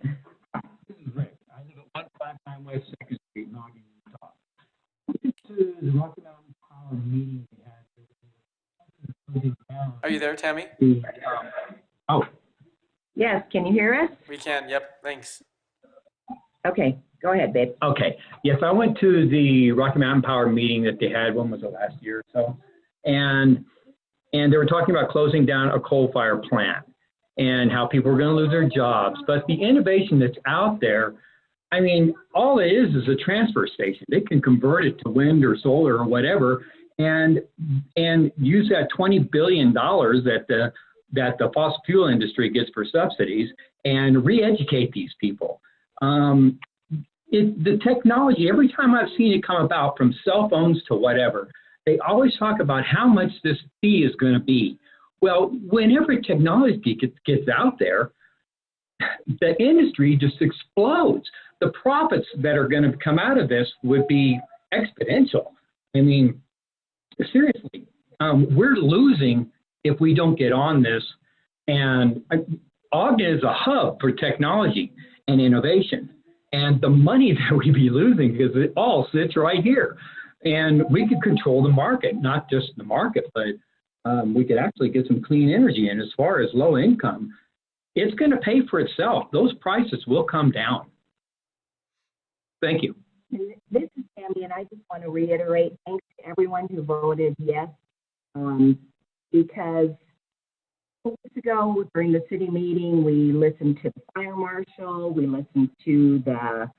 This is Rick. I live at 159 West 2nd Street in Ogden, Utah. Listen to the Rocky Mountain Power meeting we had. Are you there, Tammy? Oh. Yes, can you hear us? We can, yep, thanks. Okay, go ahead, babe. Okay. Yes, I went to the Rocky Mountain Power meeting that they had, when was it, last year or so? And they were talking about closing down a coal-fired plant and how people were going to lose their jobs. But the innovation that's out there, I mean, all it is a transfer station. They can convert it to wind or solar or whatever, and use that $20 billion that the fossil fuel industry gets for subsidies and re-educate these people. The technology, every time I've seen it come about, from cell phones to whatever, they always talk about how much this fee is going to be. Well, whenever technology gets out there, the industry just explodes. The profits that are going to come out of this would be exponential. I mean, seriously, we're losing if we don't get on this. And Ogden is a hub for technology and innovation. And the money that we'd be losing, because it all sits right here. And we could control the market, not just the market, but we could actually get some clean energy. And as far as low income, it's going to pay for itself. Those prices will come down. Thank you. This is Tammy, and I just want to reiterate thanks to everyone who voted yes, because 4 weeks ago during the city meeting, we listened to the fire marshal, we listened to the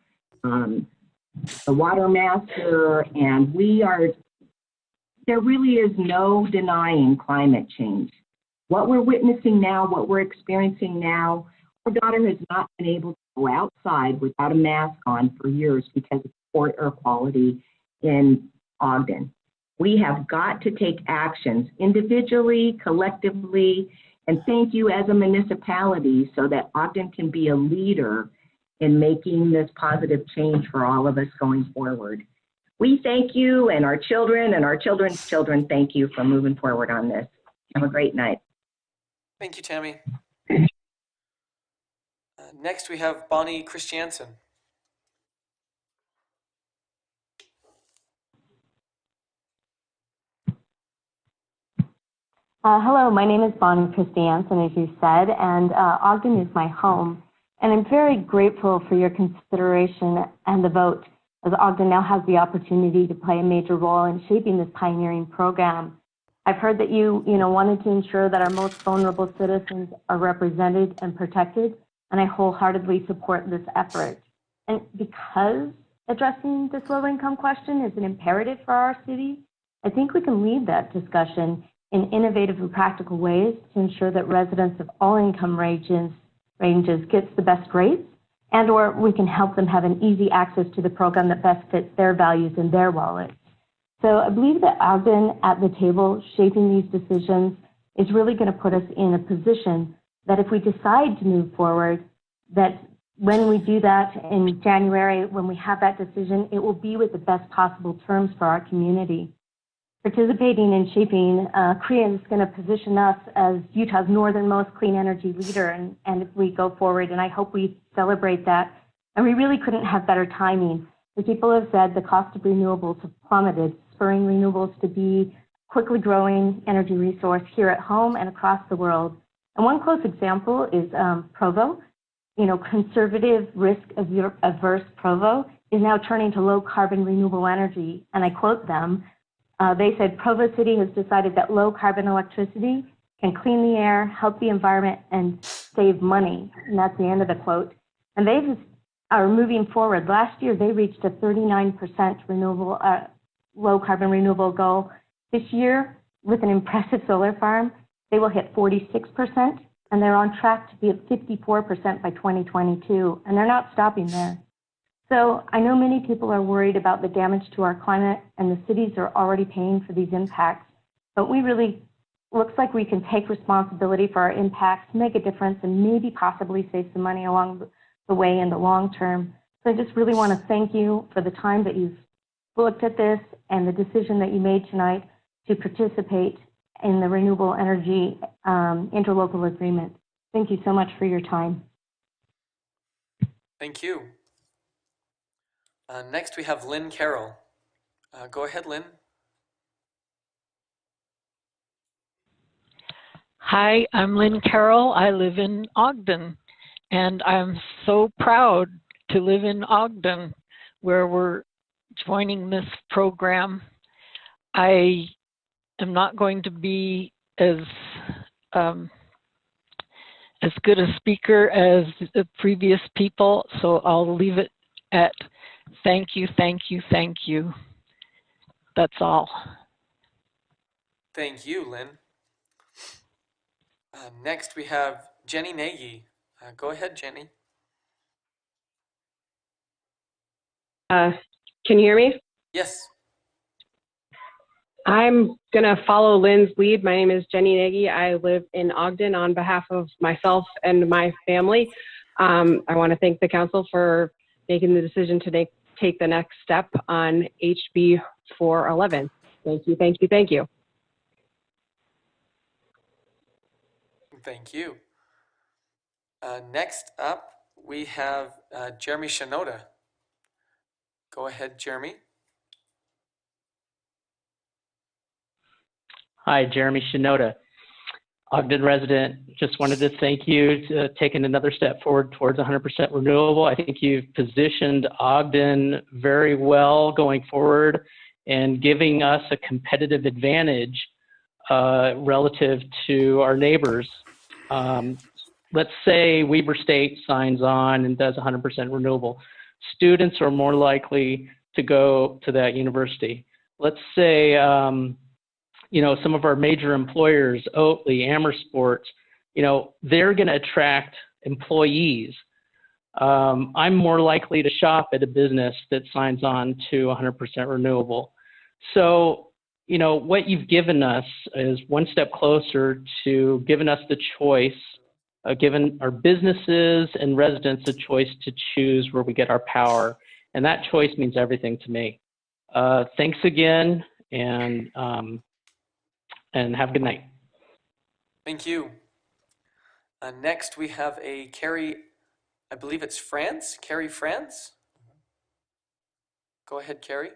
water master, and there really is no denying climate change. What we're witnessing now, what we're experiencing now, our daughter has not been able to go outside without a mask on for years because of poor air quality in Ogden. We have got to take actions individually, collectively, and thank you as a municipality so that Ogden can be a leader in making this positive change for all of us going forward. We thank you, and our children and our children's children thank you for moving forward on this. Have a great night. Thank you, Tammy. Next, we have Bonnie Christiansen. Hello, my name is Bonnie Christiansen, as you said, and Ogden is my home. And I'm very grateful for your consideration and the vote, as Ogden now has the opportunity to play a major role in shaping this pioneering program. I've heard that you wanted to ensure that our most vulnerable citizens are represented and protected, and I wholeheartedly support this effort. And because addressing this low-income question is an imperative for our city, I think we can lead that discussion in innovative and practical ways to ensure that residents of all income ranges gets the best rates, and or we can help them have an easy access to the program that best fits their values and their wallets. So I believe that Ogden at the table shaping these decisions is really going to put us in a position that if we decide to move forward, that when we do that in January, when we have that decision, it will be with the best possible terms for our community. Participating in shaping Korea is going to position us as Utah's northernmost clean energy leader, and if we go forward, and I hope we celebrate that. And we really couldn't have better timing. As people have said, the cost of renewables have plummeted, spurring renewables to be quickly growing energy resource here at home and across the world. And one close example is Provo. You know, conservative, risk-averse Provo is now turning to low-carbon renewable energy. And I quote them, they said, Provo City has decided that low-carbon electricity can clean the air, help the environment, and save money. And that's the end of the quote. And they are moving forward. Last year, they reached a 39% renewable, low-carbon renewable goal. This year, with an impressive solar farm, they will hit 46%, and they're on track to be at 54% by 2022, and they're not stopping there. So I know many people are worried about the damage to our climate, and the cities are already paying for these impacts, but we really, looks like we can take responsibility for our impacts, make a difference, and maybe possibly save some money along the way in the long term. So I just really want to thank you for the time that you've looked at this and the decision that you made tonight to participate in the renewable energy interlocal agreement. Thank you so much for your time. Thank you. Next, we have Lynn Carroll. Go ahead, Lynn. Hi, I'm Lynn Carroll. I live in Ogden, and I'm so proud to live in Ogden, where we're joining this program. I am not going to be as good a speaker as the previous people, so I'll leave it at thank you, thank you, thank you. That's all. Thank you, Lynn. Next, we have Jenny Nagy. Go ahead, Jenny. Can you hear me? Yes. I'm going to follow Lynn's lead. My name is Jenny Nagy. I live in Ogden on behalf of myself and my family. I want to thank the council for making the decision to take the next step on HB 411. Thank you, thank you, thank you. Thank you. Next up, we have Jeremy Shinoda. Go ahead, Jeremy. Hi, Jeremy Shinoda, Ogden resident. Just wanted to thank you for taking another step forward towards 100% renewable. I think you've positioned Ogden very well going forward and giving us a competitive advantage relative to our neighbors. Let's say Weber State signs on and does 100% renewable. Students are more likely to go to that university. Let's say, you know, some of our major employers, Oatly, Amersports, you know, they're going to attract employees. I'm more likely to shop at a business that signs on to 100% renewable. So, you know, what you've given us is one step closer to giving us the choice, giving our businesses and residents a choice to choose where we get our power. And that choice means everything to me. Thanks again, and have a good night. Thank you. Next, we have a Carrie, I believe it's France, Carrie France. Go ahead, Carrie.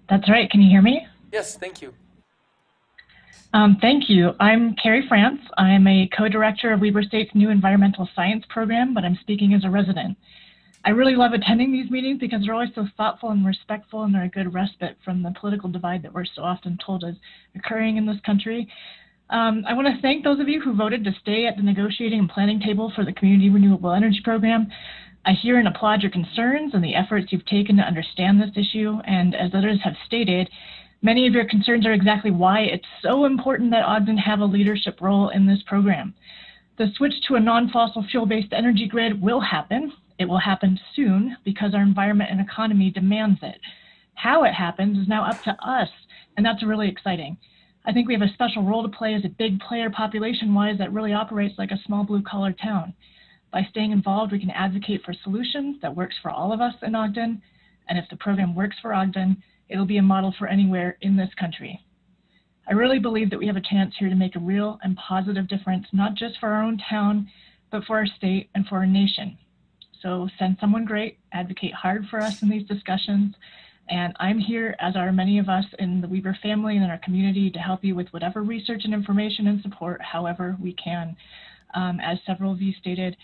That's right. Can you hear me? Yes, thank you. Thank you. I'm Carrie France. I'm a co-director of Weber State's new environmental science program, but I'm speaking as a resident. I really love attending these meetings because they're always so thoughtful and respectful, and they're a good respite from the political divide that we're so often told is occurring in this country. I want to thank those of you who voted to stay at the negotiating and planning table for the Community Renewable Energy Program. I hear and applaud your concerns and the efforts you've taken to understand this issue, and as others have stated, many of your concerns are exactly why it's so important that Ogden have a leadership role in this program. The switch to a non-fossil fuel-based energy grid will happen. It will happen soon because our environment and economy demands it. How it happens is now up to us, and that's really exciting. I think we have a special role to play as a big player population-wise that really operates like a small blue-collar town. By staying involved, we can advocate for solutions that works for all of us in Ogden, and if the program works for Ogden, it'll be a model for anywhere in this country. I really believe that we have a chance here to make a real and positive difference, not just for our own town, but for our state and for our nation. So send someone great, advocate hard for us in these discussions, and I'm here, as are many of us in the Weber family and in our community, to help you with whatever research and information and support, however we can. As several of you stated,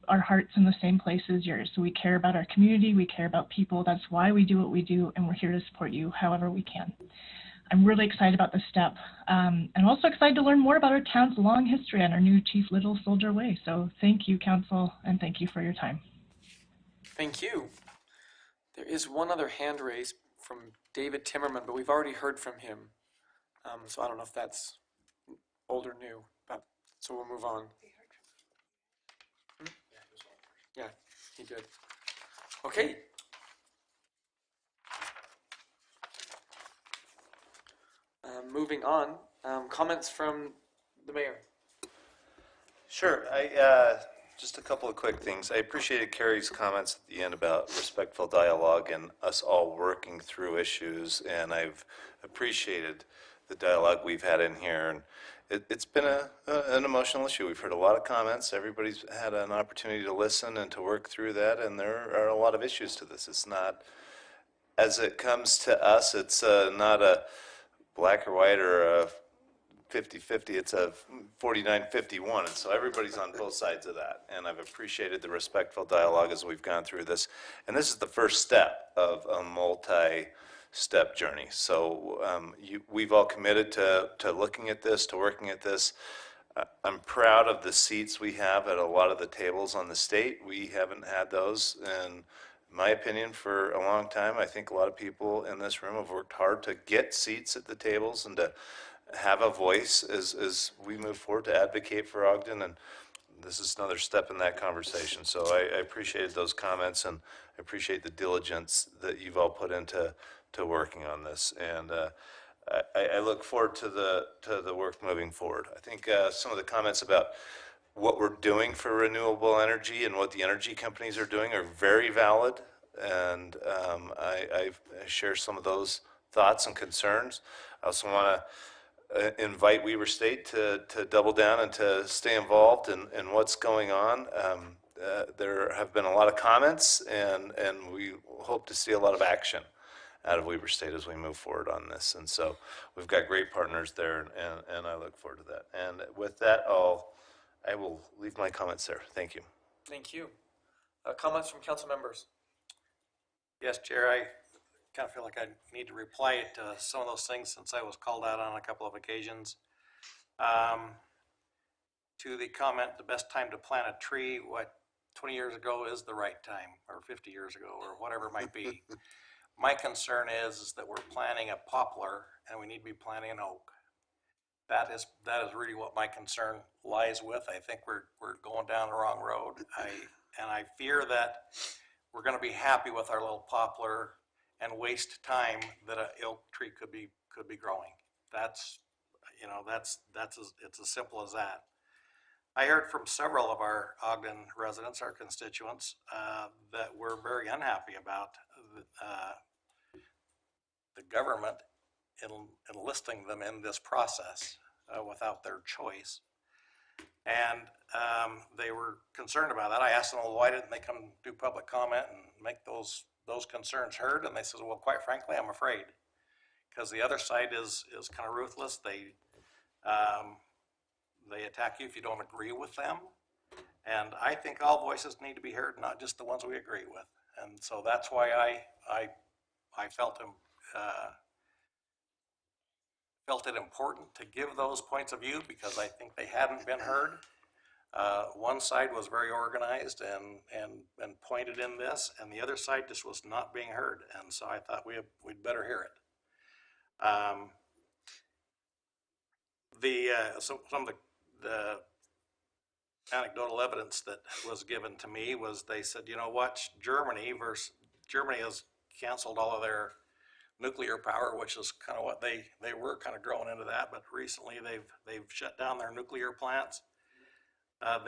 our heart's in the same place as yours. So we care about our community, we care about people. That's why we do what we do, and we're here to support you however we can. I'm really excited about this step. And also excited to learn more about our town's long history and our new Chief Little Soldier Way. So thank you, Council, and thank you for your time. Thank you. There is one other hand raised from David Timmerman, but we've already heard from him. So I don't know if that's old or new, but so we'll move on. Yeah, he did. Okay. Moving on, comments from the mayor. Sure. Just a couple of quick things. I appreciated Carrie's comments at the end about respectful dialogue and us all working through issues, and I've appreciated the dialogue we've had in here. And it's been an emotional issue. We've heard a lot of comments. Everybody's had an opportunity to listen and to work through that, and there are a lot of issues to this. It's not, as it comes to us, it's not a black or white or a 50-50, it's a 49-51, and so everybody's on both sides of that. And I've appreciated the respectful dialogue as we've gone through this. And this is the first step of a multi-step journey. So we've all committed to looking at this, to working at this. I'm proud of the seats we have at a lot of the tables on the state. We haven't had those, in my opinion, for a long time. I think a lot of people in this room have worked hard to get seats at the tables and to have a voice as we move forward to advocate for Ogden, and this is another step in that conversation. So I appreciated those comments, and I appreciate the diligence that you've all put into working on this, and I look forward to the work moving forward. I think some of the comments about what we're doing for renewable energy and what the energy companies are doing are very valid, and I share some of those thoughts and concerns. I also want to invite Weber State to double down and to stay involved in what's going on. There have been a lot of comments, and we hope to see a lot of action out of Weber State as we move forward on this. And so we've got great partners there, and I look forward to that. And with that, I will leave my comments there. Thank you. Thank you. Comments from council members? Yes, Chair, I kind of feel like I need to reply to some of those things since I was called out on a couple of occasions. To the comment, the best time to plant a tree, what 20 years ago is the right time, or 50 years ago, or whatever it might be. My concern is that we're planting a poplar and we need to be planting an oak. That is really what my concern lies with. I think we're going down the wrong road. I fear that we're going to be happy with our little poplar and waste time that an oak tree could be growing. It's as simple as that. I heard from several of our Ogden residents, our constituents, that we're very unhappy about the government enlisting them in this process without their choice. And they were concerned about that. I asked them, well, why didn't they come do public comment and make those concerns heard? And they said, well, quite frankly, I'm afraid, because the other side is kind of ruthless. They attack you if you don't agree with them. And I think all voices need to be heard, not just the ones we agree with. And so that's why I felt it important to give those points of view, because I think they hadn't been heard. One side was very organized and pointed in this, and the other side just was not being heard. And so I thought we'd better hear it. Some of the anecdotal evidence that was given to me was, they said, you know what, Germany has canceled all of their nuclear power, which is kind of what they were kind of growing into that, but recently they've shut down their nuclear plants. And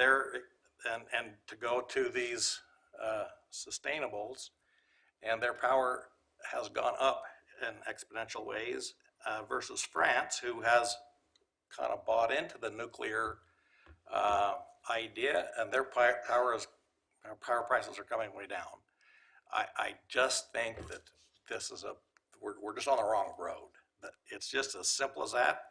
to go to these sustainables, and their power has gone up in exponential ways versus France, who has kind of bought into the nuclear idea, and their power prices are coming way down. I just think that this is we're just on the wrong road. It's just as simple as that.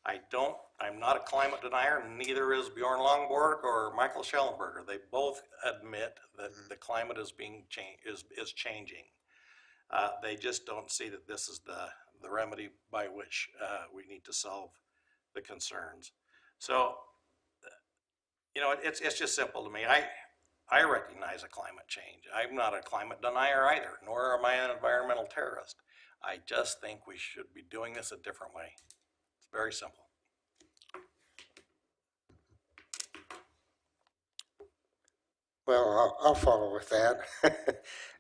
I'm not a climate denier, neither is Bjorn Lomborg or Michael Schellenberger. They both admit that the climate is changing. They just don't see that this is the remedy by which we need to solve the concerns. So, you know, it's just simple to me. I recognize a climate change. I'm not a climate denier either, nor am I an environmental terrorist. I just think we should be doing this a different way. It's very simple. Well, I'll follow with that.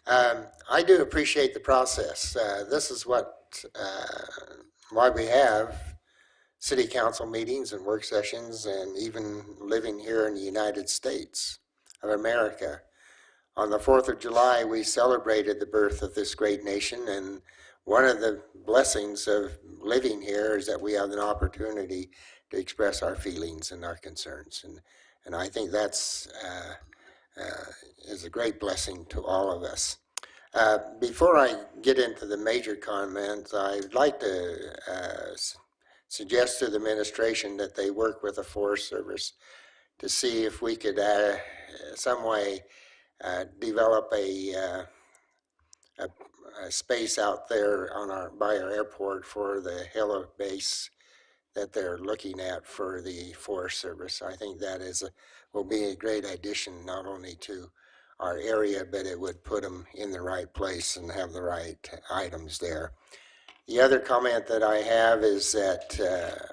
I do appreciate the process. This is why we have city council meetings and work sessions, and even living here in the United States of America. On the 4th of July, we celebrated the birth of this great nation, and one of the blessings of living here is that we have an opportunity to express our feelings and our concerns. And I think that's is a great blessing to all of us. Before I get into the major comments, I'd like to suggest to the administration that they work with the Forest Service to see if we could some way develop a space out there by our airport for the heli base that they're looking at for the Forest Service. I think that will be a great addition not only to our area, but it would put them in the right place and have the right items there. The other comment that I have is that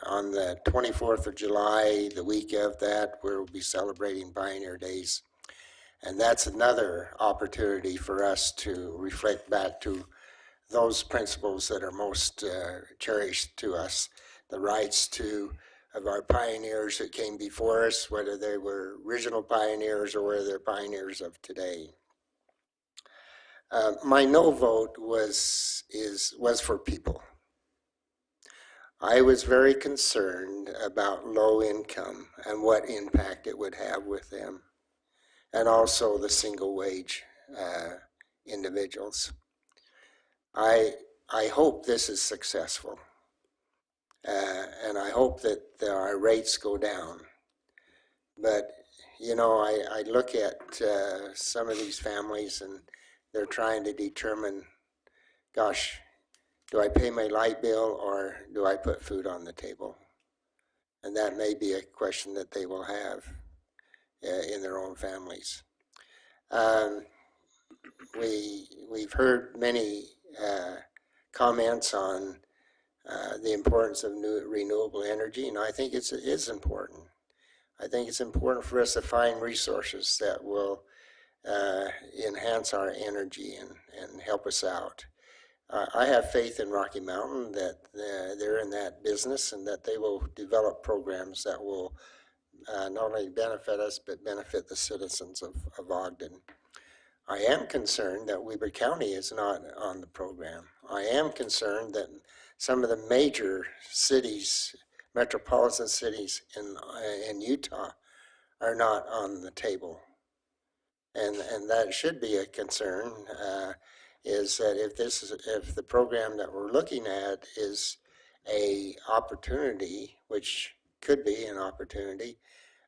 on the 24th of July, the week of that, we'll be celebrating Pioneer Days. And that's another opportunity for us to reflect back to those principles that are most cherished to us, the rights of our pioneers that came before us, whether they were original pioneers or whether they're pioneers of today. My no vote was for people. I was very concerned about low income and what impact it would have with them, and also the single wage individuals. I hope this is successful, and I hope that our rates go down. But, you know, I look at some of these families and they're trying to determine, gosh, do I pay my light bill or do I put food on the table? And that may be a question that they will have in their own families. We've heard many comments on the importance of renewable energy, and I think it is important. I think it's important for us to find resources that will enhance our energy and help us out. I have faith in Rocky Mountain that they're in that business and that they will develop programs that will not only benefit us, but benefit the citizens of Ogden. I am concerned that Weber County is not on the program. I am concerned that some of the major cities, metropolitan cities in Utah, are not on the table. And that should be a concern, is that if the program that we're looking at is a opportunity, which could be an opportunity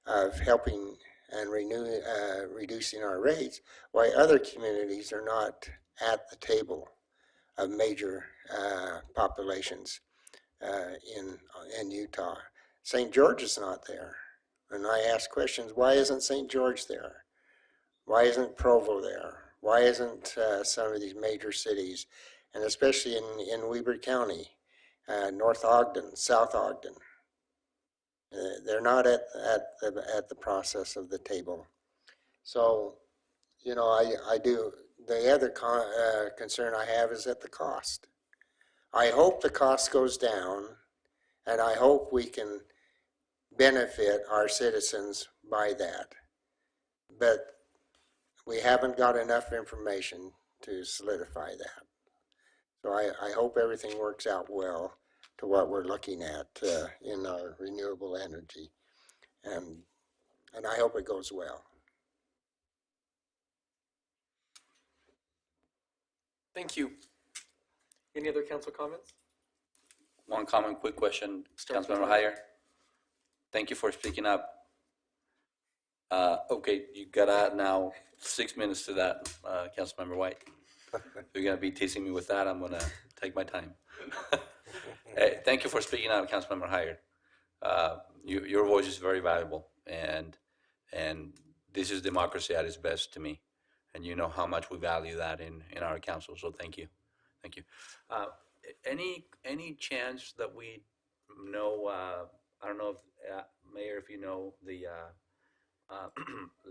of helping and reducing our rates, why other communities are not at the table of major populations in Utah. St. George is not there. And I ask questions, why isn't St. George there? Why isn't Provo there? Why isn't some of these major cities, and especially in Weber County, North Ogden, South Ogden? They're not at the process of the table. So, you know, I do. The other concern I have is at the cost. I hope the cost goes down, and I hope we can benefit our citizens by that. But we haven't got enough information to solidify that. So I hope everything works out well to what we're looking at in our renewable energy. And I hope it goes well. Thank you. Any other council comments? One comment, quick question, Start with Councilmember Heyer. Thank you for speaking up. Okay, you got to add now 6 minutes to that, Councilmember White. If you're going to be teasing me with that, I'm going to take my time. Hey, thank you for speaking out, Councilmember Heyer. Your voice is very valuable, and this is democracy at its best to me. And you know how much we value that in our council, so thank you. Thank you. Any chance that we know, I don't know, if, Mayor, if you know the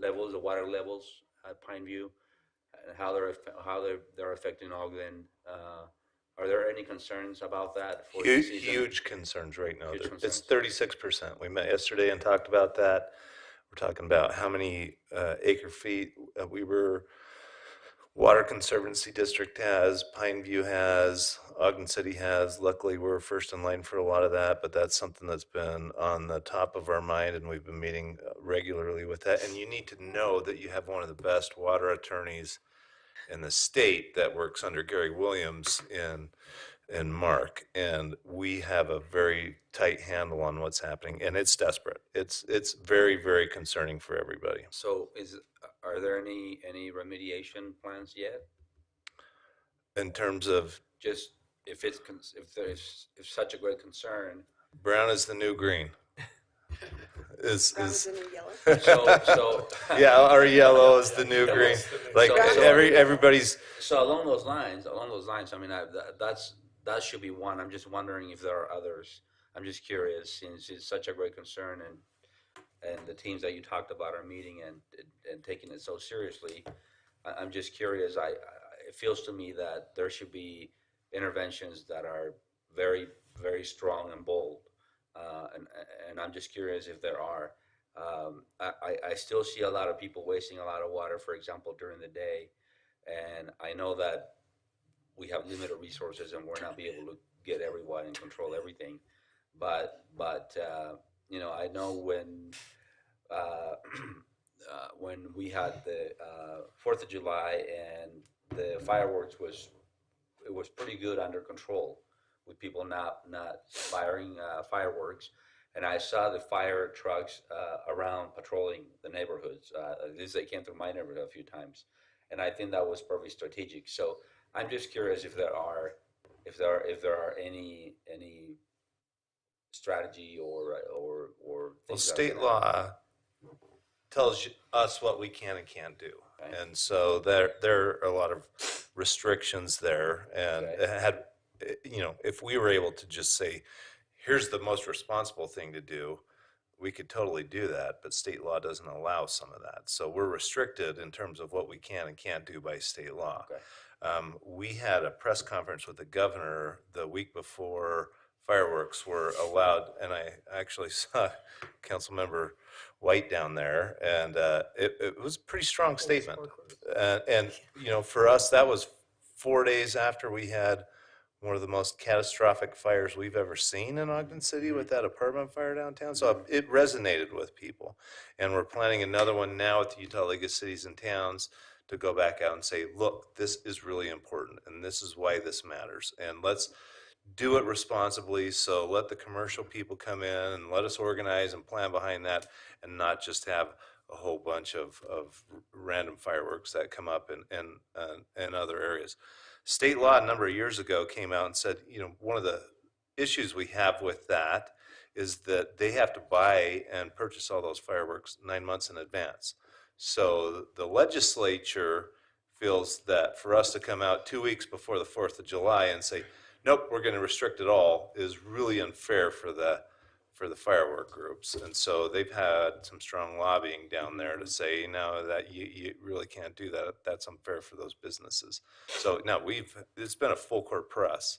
levels, the water levels at Pineview, and how they're affecting Ogden. Are there any concerns about that for the season? Huge concerns right now. Huge It's concerns. 36%. We met yesterday and talked about that. We're talking about how many acre feet Water Conservancy District has, Pineview has, Ogden City has. Luckily, we're first in line for a lot of that, but that's something that's been on the top of our mind, and we've been meeting regularly with that. And you need to know that you have one of the best water attorneys in the state that works under Gary Williams in Mark, and we have a very tight handle on what's happening, and it's desperate. It's very, very concerning for everybody. So are there any remediation plans yet? In terms of Just if such a great concern. brown is the new green. Brown is the new yellow. So yeah, our yellow is the new green. Like everybody's. So along those lines, I mean, that should be one. I'm just wondering if there are others. I'm just curious, since it's such a great concern, and the teams that you talked about are meeting and taking it so seriously. I'm just curious. It feels to me that there should be interventions that are very, very strong and bold. And I'm just curious if there are. I still see a lot of people wasting a lot of water, for example, during the day. And I know that we have limited resources and we're not be able to get everyone and control everything. But you know, I know when we had the 4th of July and the fireworks it was pretty good under control, with people not firing fireworks. And I saw the fire trucks around patrolling the neighborhoods. At least they came through my neighborhood a few times, and I think that was probably strategic. So I'm just curious if there are any strategy or things. Well, state law tells us what we can and can't do, okay. And so there are a lot of restrictions there, and okay. If we were able to just say, here's the most responsible thing to do, we could totally do that, but state law doesn't allow some of that. So we're restricted in terms of what we can and can't do by state law. Okay. We had a press conference with the governor the week before fireworks were allowed, and I actually saw Councilmember White down there, and it was a pretty strong statement. And for us, that was 4 days after we had one of the most catastrophic fires we've ever seen in Ogden City with that apartment fire downtown. So it resonated with people. And we're planning another one now with the Utah League of Cities and Towns to go back out and say, look, this is really important, and this is why this matters. And let's do it responsibly. So let the commercial people come in and let us organize and plan behind that, and not just have a whole bunch of random fireworks that come up in other areas. State law a number of years ago came out and said, one of the issues we have with that is that they have to buy and purchase all those fireworks 9 months in advance. So the legislature feels that for us to come out 2 weeks before the 4th of July and say, nope, we're going to restrict it all, is really unfair for the firework groups. And so they've had some strong lobbying down there to say, no, that you really can't do that. That's unfair for those businesses. So now it's been a full court press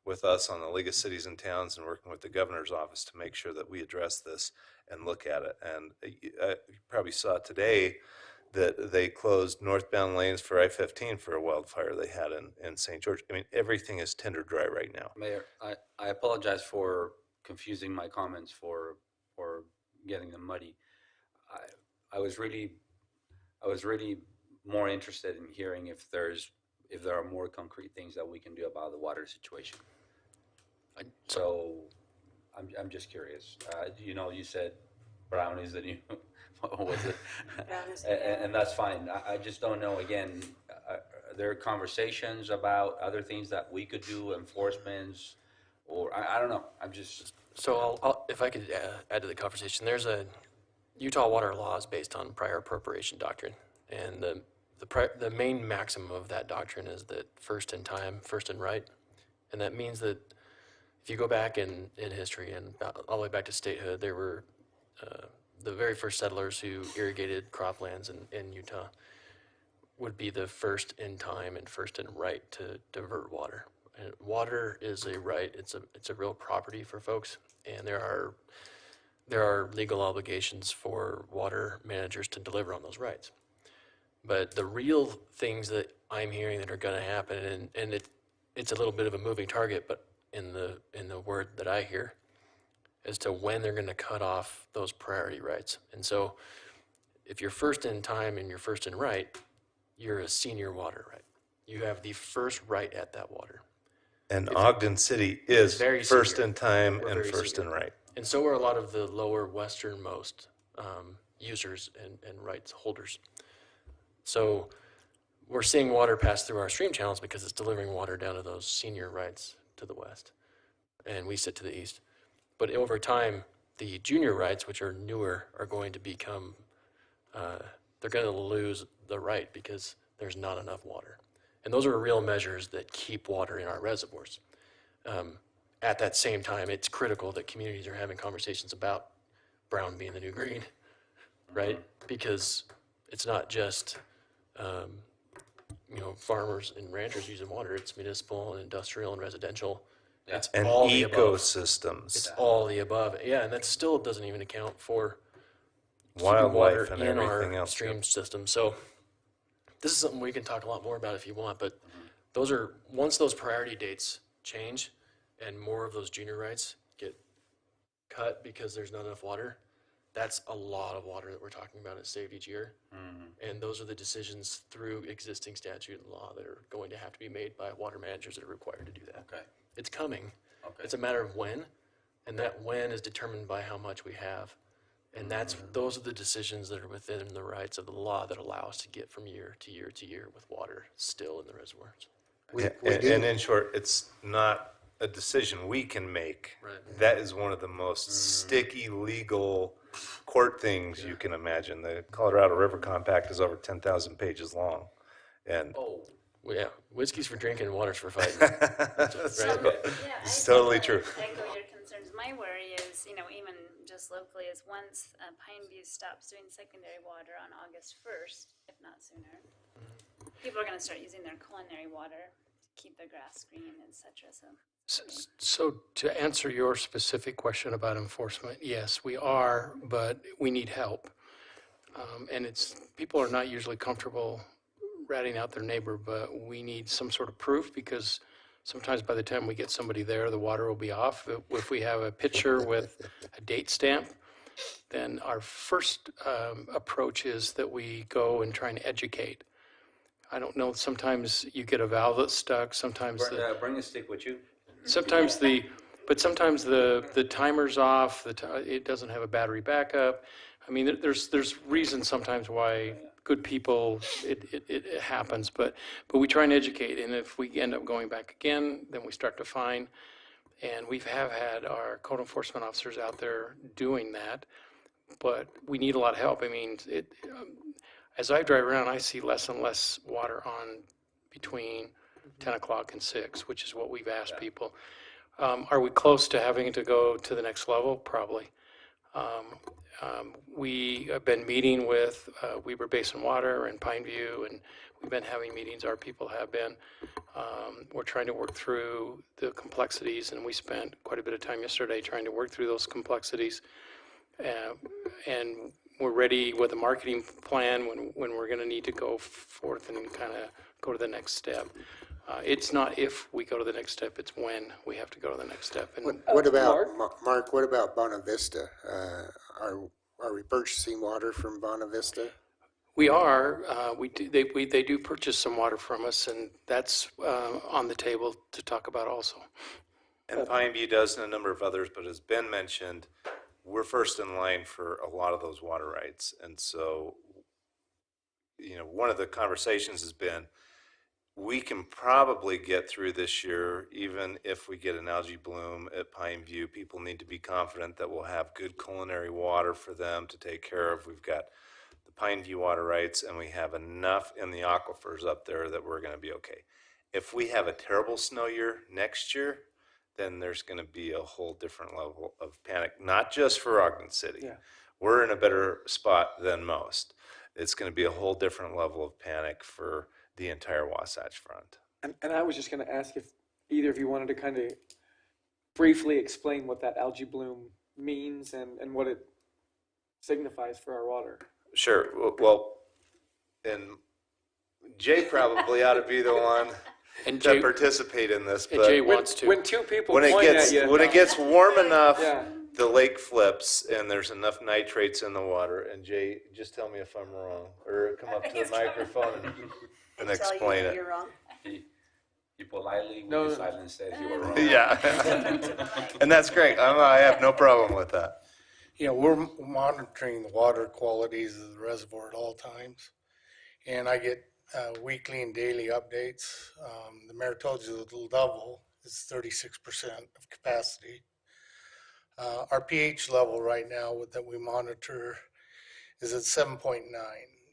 with us on the League of Cities and Towns and working with the governor's office to make sure that we address this and look at it. And you probably saw today that they closed northbound lanes for I-15 for a wildfire they had in St. George. I mean, everything is tinder dry right now. Mayor, I apologize for confusing my comments for getting them muddy. I was really more interested in hearing if there are more concrete things that we can do about the water situation. So I'm just curious. You said Brown is the new, what was it? And that's fine. I just don't know, again, there are conversations about other things that we could do, enforcements, or I don't know. I'm just. So if I could add to the conversation, there's a Utah water law is based on prior appropriation doctrine, and the main maximum of that doctrine is that first in time, first in right, and that means that if you go back in history and all the way back to statehood, there were the very first settlers who irrigated croplands in Utah would be the first in time and first in right to divert water. And water is a right. It's a real property for folks, and there are legal obligations for water managers to deliver on those rights. But the real things that I'm hearing that are going to happen, and it's a little bit of a moving target, but in the word that I hear, as to when they're going to cut off those priority rights. And so, if you're first in time and you're first in right, you're a senior water right. You have the first right at that water. And Ogden City is first in time and first in right. And so are a lot of the lower westernmost users and rights holders. So we're seeing water pass through our stream channels because it's delivering water down to those senior rights to the west, and we sit to the east. But over time, the junior rights, which are newer, are going to become, they're going to lose the right because there's not enough water. And those are real measures that keep water in our reservoirs. At that same time, it's critical that communities are having conversations about brown being the new green, right? Because it's not just, farmers and ranchers using water, it's municipal and industrial and residential. Yeah. It's and all ecosystems. It's all the above. Yeah, and that still doesn't even account for wildlife and in everything our else. stream system. So this is something we can talk a lot more about if you want, but those are, once those priority dates change and more of those junior rights get cut because there's not enough water, that's a lot of water that we're talking about is saved each year. And those are the decisions through existing statute and law that are going to have to be made by water managers that are required to do that. Okay. It's coming. Okay. It's a matter of when, and that when is determined by how much we have. And those are the decisions that are within the rights of the law that allow us to get from year to year to year with water still in the reservoirs. And in short, it's not a decision we can make. Right. That is one of the most sticky legal court things you can imagine. The Colorado River Compact is over 10,000 pages long. And well, yeah, whiskey's for drinking and water's for fighting. That's right? It's totally true. I echo your concerns. My worry is, even just locally, is once Pineview stops doing secondary water on August 1st, if not sooner, people are going to start using their culinary water to keep their grass green, etc. So to answer your specific question about enforcement, yes, we are, but we need help. And people are not usually comfortable ratting out their neighbor, but we need some sort of proof because sometimes by the time we get somebody there, the water will be off. If we have a picture with a date stamp, then our first approach is that we go and try and educate. I don't know, sometimes you get a valve that's stuck, sometimes bring a stick with you. sometimes the timer's off, it doesn't have a battery backup. I mean, there's reasons sometimes why good people, it happens, but we try and educate, and if we end up going back again, then we start to fine. And we have had our code enforcement officers out there doing that, but we need a lot of help. I mean, as I drive around, I see less and less water on between 10 o'clock and 6, which is what we've asked people. Are we close to having to go to the next level? Probably. We have been meeting with Weber Basin Water and Pineview, and we've been having meetings, our people have been. We're trying to work through the complexities, and we spent quite a bit of time yesterday trying to work through those complexities. And we're ready with a marketing plan, when we're going to need to go forth and kind of go to the next step. It's not if we go to the next step, it's when we have to go to the next step. And What about, Mark, what about Bonavista? Are we purchasing water from Bonavista? we are, they do purchase some water from us, and that's on the table to talk about also. And Pineview does, and a number of others, but as Ben mentioned, we're first in line for a lot of those water rights. And so, one of the conversations has been, we can probably get through this year, even if we get an algae bloom at Pineview. People need to be confident that we'll have good culinary water for them to take care of. We've got the Pineview water rights, and we have enough in the aquifers up there that we're going to be okay. If we have a terrible snow year next year, then there's going to be a whole different level of panic, not just for Ogden City. Yeah. We're in a better spot than most. It's going to be a whole different level of panic for the entire Wasatch Front. And I was just going to ask if either of you wanted to kind of briefly explain what that algae bloom means and what it signifies for our water. Sure. Well, and Jay probably ought to be the one and to participate in this. But Jay wants to. When two people when point it gets warm enough, yeah. the lake flips and there's enough nitrates in the water. And Jay, just tell me if I'm wrong, or come up to the microphone and explain it. You're wrong. He politely, No, with his silence, said you were wrong. Yeah, and that's great. I have no problem with that. Yeah, we're monitoring the water qualities of the reservoir at all times, and I get weekly and daily updates. The mayor told you the level is 36% of capacity. Our pH level right now that we monitor is at 7.9.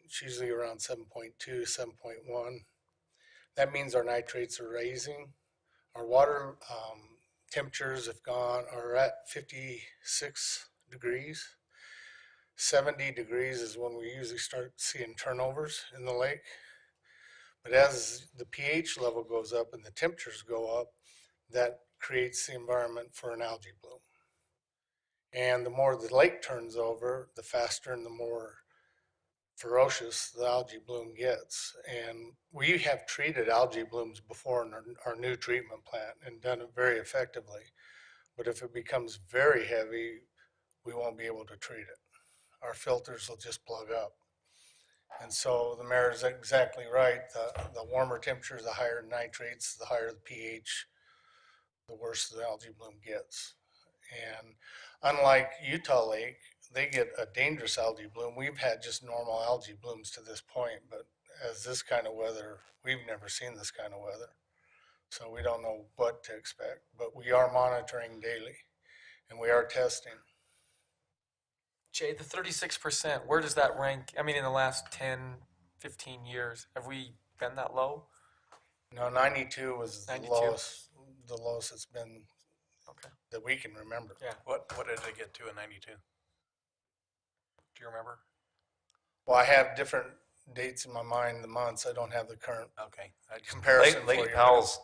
It's usually around 7.2, 7.1. That means our nitrates are raising. Our water temperatures are at 56 degrees. 70 degrees is when we usually start seeing turnovers in the lake. But as the pH level goes up and the temperatures go up, that creates the environment for an algae bloom. And the more the lake turns over, the faster and the more ferocious the algae bloom gets. And we have treated algae blooms before in our new treatment plant and done it very effectively. But if it becomes very heavy, we won't be able to treat it. Our filters will just plug up. And so the mayor is exactly right. The warmer temperatures, the higher nitrates, the higher the pH, the worse the algae bloom gets. And unlike Utah Lake, they get a dangerous algae bloom. We've had just normal algae blooms to this point, but as this kind of weather, we've never seen this kind of weather. So we don't know what to expect, but we are monitoring daily and we are testing. Jay, the 36%, where does that rank? I mean, in the last 10, 15 years, have we been that low? No, 92 was 92? the lowest it's been that we can remember. Yeah. What did it get to in 92? Do you remember? Well, I have different dates in my mind, the months. I don't have the current Lake comparison for you. Powell's,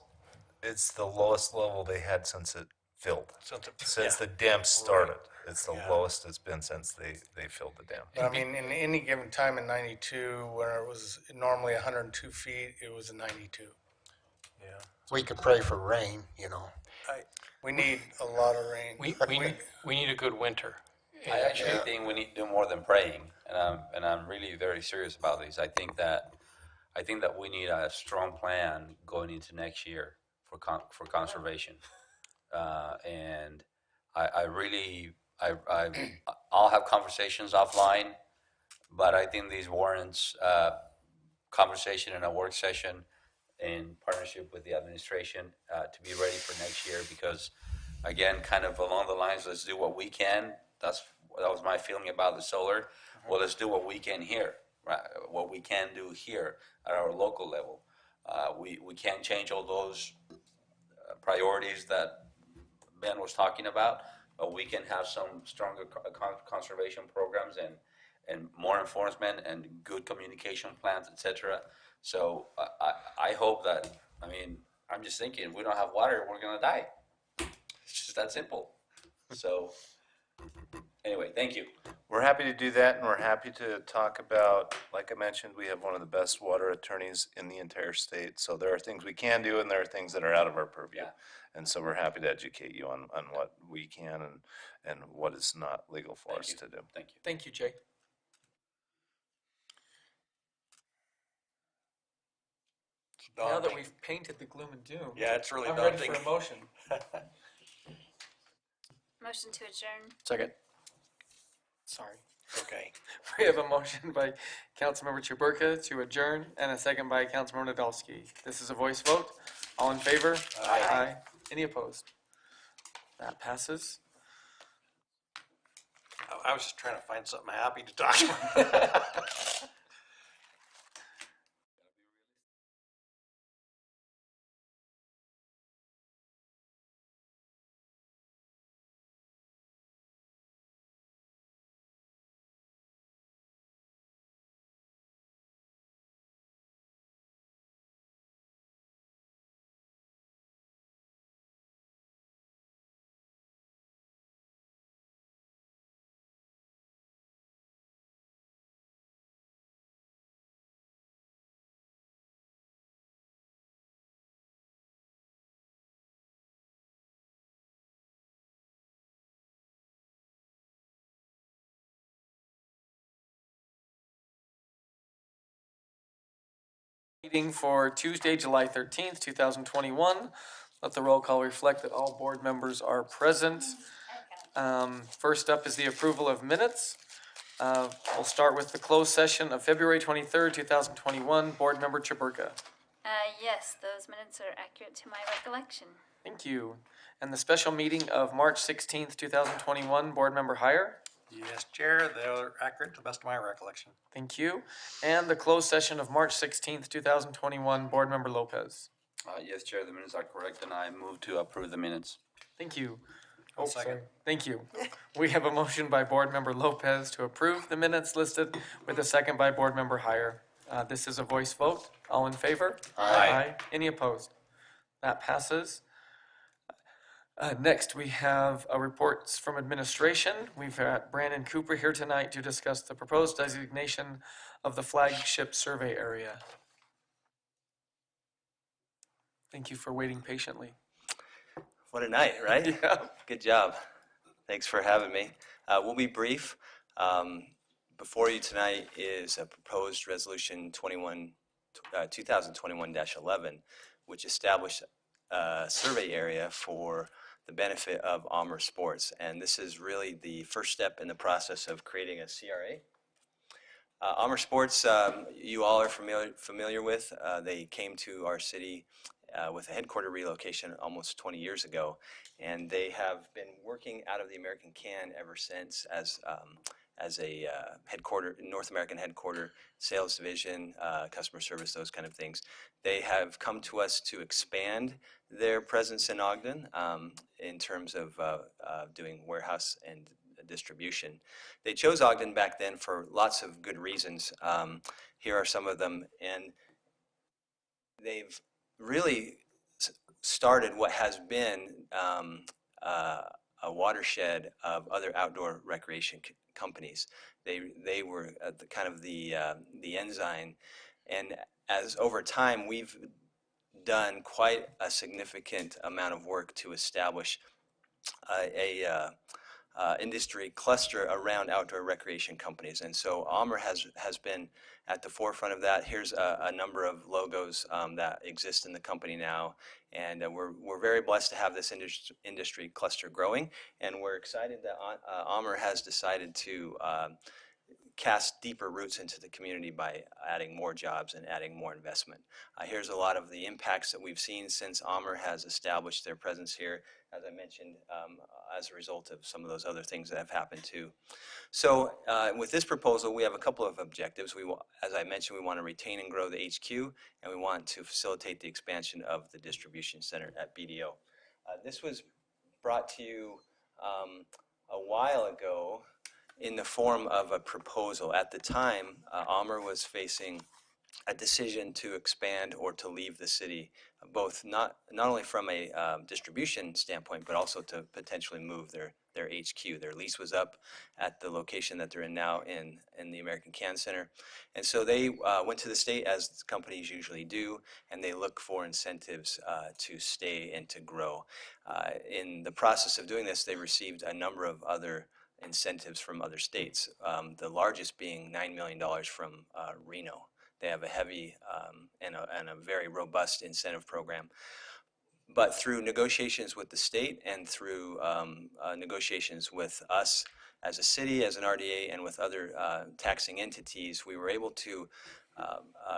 it's the lowest level they had since it filled. Since the dam started. It's the lowest it's been since they filled the dam. But I mean, in any given time in 92, where it was normally 102 feet, it was a 92. Yeah. We could pray for rain, We need a lot of rain. We need a good winter. I actually think we need to do more than praying, and I'm really very serious about this. I think that we need a strong plan going into next year for conservation, and I'll have conversations offline, but I think these warrants conversation in a work session in partnership with the administration to be ready for next year, because again, kind of along the lines, let's do what we can. That was my feeling about the solar. Well, let's do what we can here, right? What we can do here at our local level. We can't change all those priorities that Ben was talking about, but we can have some stronger conservation programs and more enforcement and good communication plans, etc. So I hope that, I'm just thinking, if we don't have water, we're gonna die. It's just that simple. So Anyway, thank you. We're happy to do that, and we're happy to talk about, like I mentioned, we have one of the best water attorneys in the entire state. So there are things we can do, and there are things that are out of our purview. Yeah. And so we're happy to educate you on what we can and what is not legal for us to do. Thank you. Thank you, Jay. Now that we've painted the gloom and doom, Yeah, it's really I'm daunting. ready for a motion. Motion to adjourn. Second. Sorry. Okay. We have a motion by Councilmember Chaburka to adjourn and a second by Councilmember Nadolski. This is a voice vote. All in favor? Aye. Any opposed? That passes. I was just trying to find something happy to talk about. Meeting for Tuesday, July 13th, 2021. Let the roll call reflect that all board members are present. First up is the approval of minutes. We'll start with the closed session of February 23rd, 2021. Board Member Chaburka. Yes, those minutes are accurate to my recollection. Thank you. And the special meeting of March 16th, 2021. Board Member Heyer. Yes, Chair, they're accurate to the best of my recollection. Thank you. And the closed session of March 16th, 2021. Board Member Lopez. Yes, Chair, the minutes are correct, and I move to approve the minutes. Thank you. I'll second. Sorry. Thank you. We have a motion by Board Member Lopez to approve the minutes listed with a second by Board Member Heyer. This is a voice vote. All in favor? Aye. Any opposed? That passes. Next, we have reports from administration. We've got Brandon Cooper here tonight to discuss the proposed designation of the flagship survey area. Thank you for waiting patiently. What a night, right? Yeah. Good job. Thanks for having me. We'll be brief. Before you tonight is a proposed resolution 2021-11, which established a survey area for the benefit of Amer Sports. And this is really the first step in the process of creating a CRA. Amer Sports, you all are familiar with. They came to our city with a headquarter relocation almost 20 years ago, and they have been working out of the American Can ever since as a North American headquarter, sales division, customer service, those kind of things. They have come to us to expand their presence in Ogden in terms of doing warehouse and distribution. They chose Ogden back then for lots of good reasons. Here are some of them, and they've really started what has been a watershed of other outdoor recreation companies. They were at the ensign, and as over time we've done quite a significant amount of work to establish a industry cluster around outdoor recreation companies, and so Amer has been at the forefront of that. Here's a number of logos that exist in the company now, and we're very blessed to have this industry cluster growing, and we're excited that Amer has decided to cast deeper roots into the community by adding more jobs and adding more investment. Here's a lot of the impacts that we've seen since Amer has established their presence here, as I mentioned, as a result of some of those other things that have happened too. So with this proposal, we have a couple of objectives. As I mentioned, we want to retain and grow the HQ, and we want to facilitate the expansion of the distribution center at BDO. This was brought to you a while ago in the form of a proposal. At the time, Amer was facing a decision to expand or to leave the city, both not only from a distribution standpoint, but also to potentially move their HQ. Their lease was up at the location that they're in now in the American Can Center. And so they went to the state, as companies usually do, and they look for incentives to stay and to grow. In the process of doing this, they received a number of other incentives from other states, the largest being $9 million from Reno. They have a heavy and a very robust incentive program. But through negotiations with the state and through negotiations with us as a city, as an RDA, and with other taxing entities, we were able to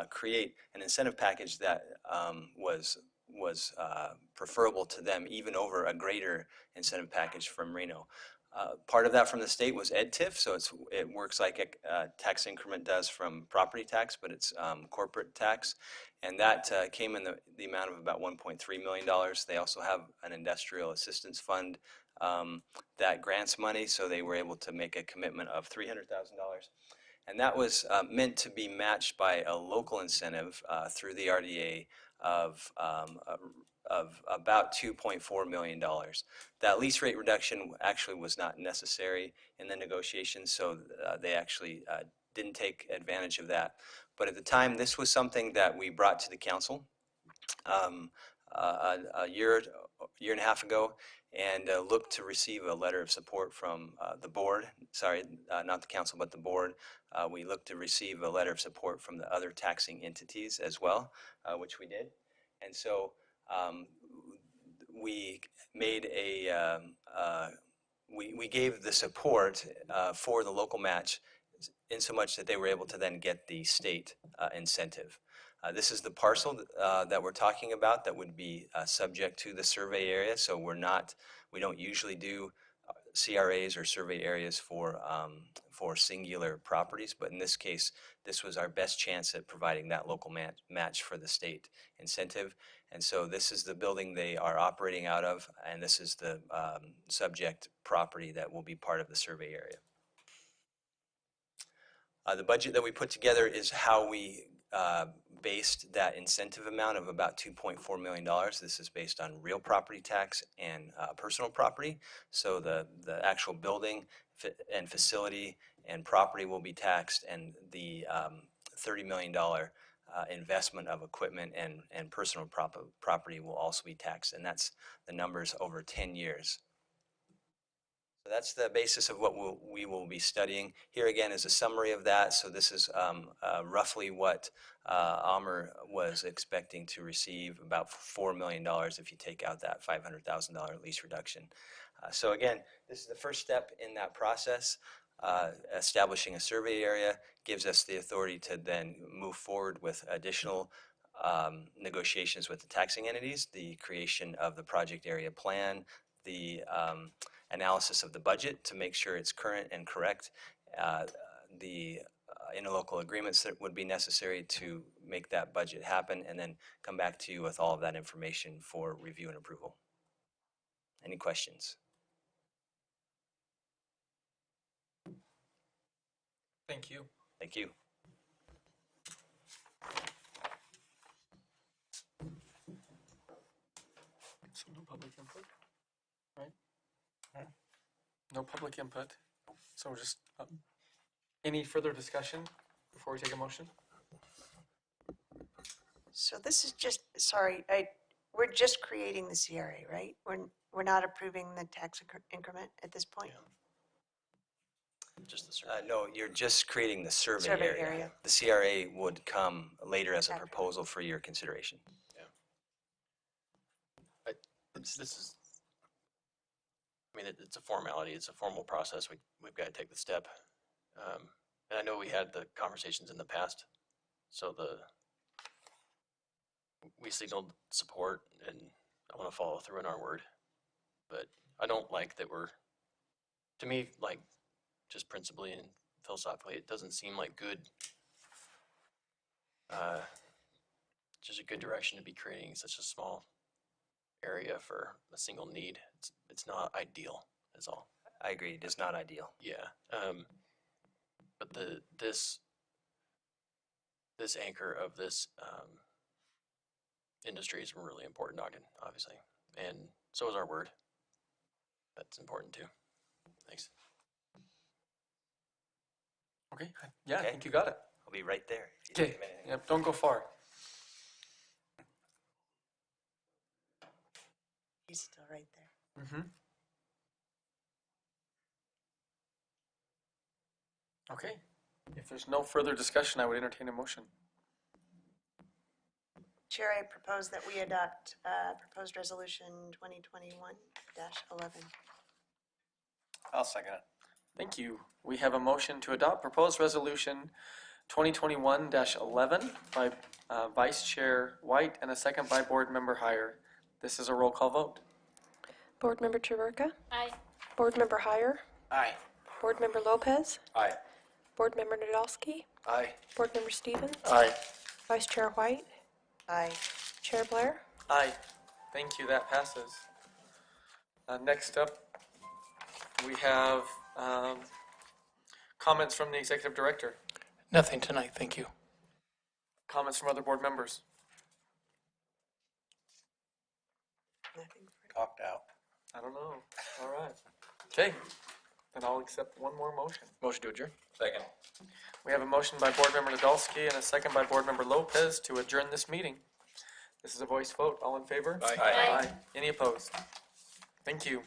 create an incentive package that was preferable to them, even over a greater incentive package from Reno. Part of that from the state was EdTIF, so it works like a tax increment does from property tax, but it's corporate tax. And that came in the amount of about $1.3 million. They also have an industrial assistance fund that grants money, so they were able to make a commitment of $300,000. And that was meant to be matched by a local incentive through the RDA of about $2.4 million. That lease rate reduction actually was not necessary in the negotiations, so they actually didn't take advantage of that. But at the time, this was something that we brought to the council a year and a half ago, and looked to receive a letter of support from the board. Sorry, not the council, but the board. We looked to receive a letter of support from the other taxing entities as well, which we did. And so we made we gave the support for the local match in so much that they were able to then get the state incentive. This is the parcel that we're talking about that would be subject to the survey area. So we don't usually do CRAs or survey areas for singular properties, but in this case, this was our best chance at providing that local match for the state incentive. And so this is the building they are operating out of, and this is the subject property that will be part of the survey area. The budget that we put together is how we based that incentive amount of about $2.4 million. This is based on real property tax and personal property. So the actual building and facility and property will be taxed, and the $30 million investment of equipment and personal property will also be taxed, and that's the numbers over 10 years. So that's the basis of what we will be studying. Here again is a summary of that. So this is roughly what AMR was expecting to receive, about $4 million if you take out that $500,000 lease reduction. So again, this is the first step in that process. Establishing a survey area gives us the authority to then move forward with additional negotiations with the taxing entities, the creation of the project area plan, the analysis of the budget to make sure it's current and correct, the interlocal agreements that would be necessary to make that budget happen, and then come back to you with all of that information for review and approval. Any questions? Thank you. Thank you. So no public input, right? No public input. So we're just, any further discussion before we take a motion? So this is just, sorry, we're just creating the CRA, right? We're not approving the tax increment at this point? Just the survey. No, you're just creating the survey Survey area. area. The CRA would come later as a proposal for your consideration. It's a formality. It's a formal process. We've got to take the step. And I know we had the conversations in the past, so we signaled support, and I want to follow through on our word. But I don't like that to me, like, just principally and philosophically, it doesn't seem like just a good direction to be creating such a small area for a single need. It's not ideal, is all. I agree, it is not ideal. Yeah, but this anchor of this industry is really important, Ogden, obviously, and so is our word. That's important too. Thanks. Okay, yeah, I Okay. think you got it. I'll be right there. if you Okay, think of anything. yep, don't go far. He's still right there. Mm-hmm. Okay, if there's no further discussion, I would entertain a motion. Chair, I propose that we adopt proposed resolution 2021-11. I'll second it. Thank you. We have a motion to adopt proposed resolution 2021-11 by Vice Chair White and a second by Board Member Heyer. This is a roll call vote. Board Member Traverka? Aye. Board Member Heyer? Aye. Board Member Lopez? Aye. Board Member Nadolski? Aye. Board Member Stevens? Aye. Vice Chair White? Aye. Chair Blair? Aye. Thank you, that passes. Next up, we have comments from the Executive Director. Nothing tonight, thank you. Comments from other board members. Nothing. Talked out. I don't know. All right. Okay, then I'll accept one more motion. Motion to adjourn. Second. We have a motion by Board Member Nadolski and a second by Board Member Lopez to adjourn this meeting. This is a voice vote. All in favor? Aye. Aye. Any opposed? Thank you.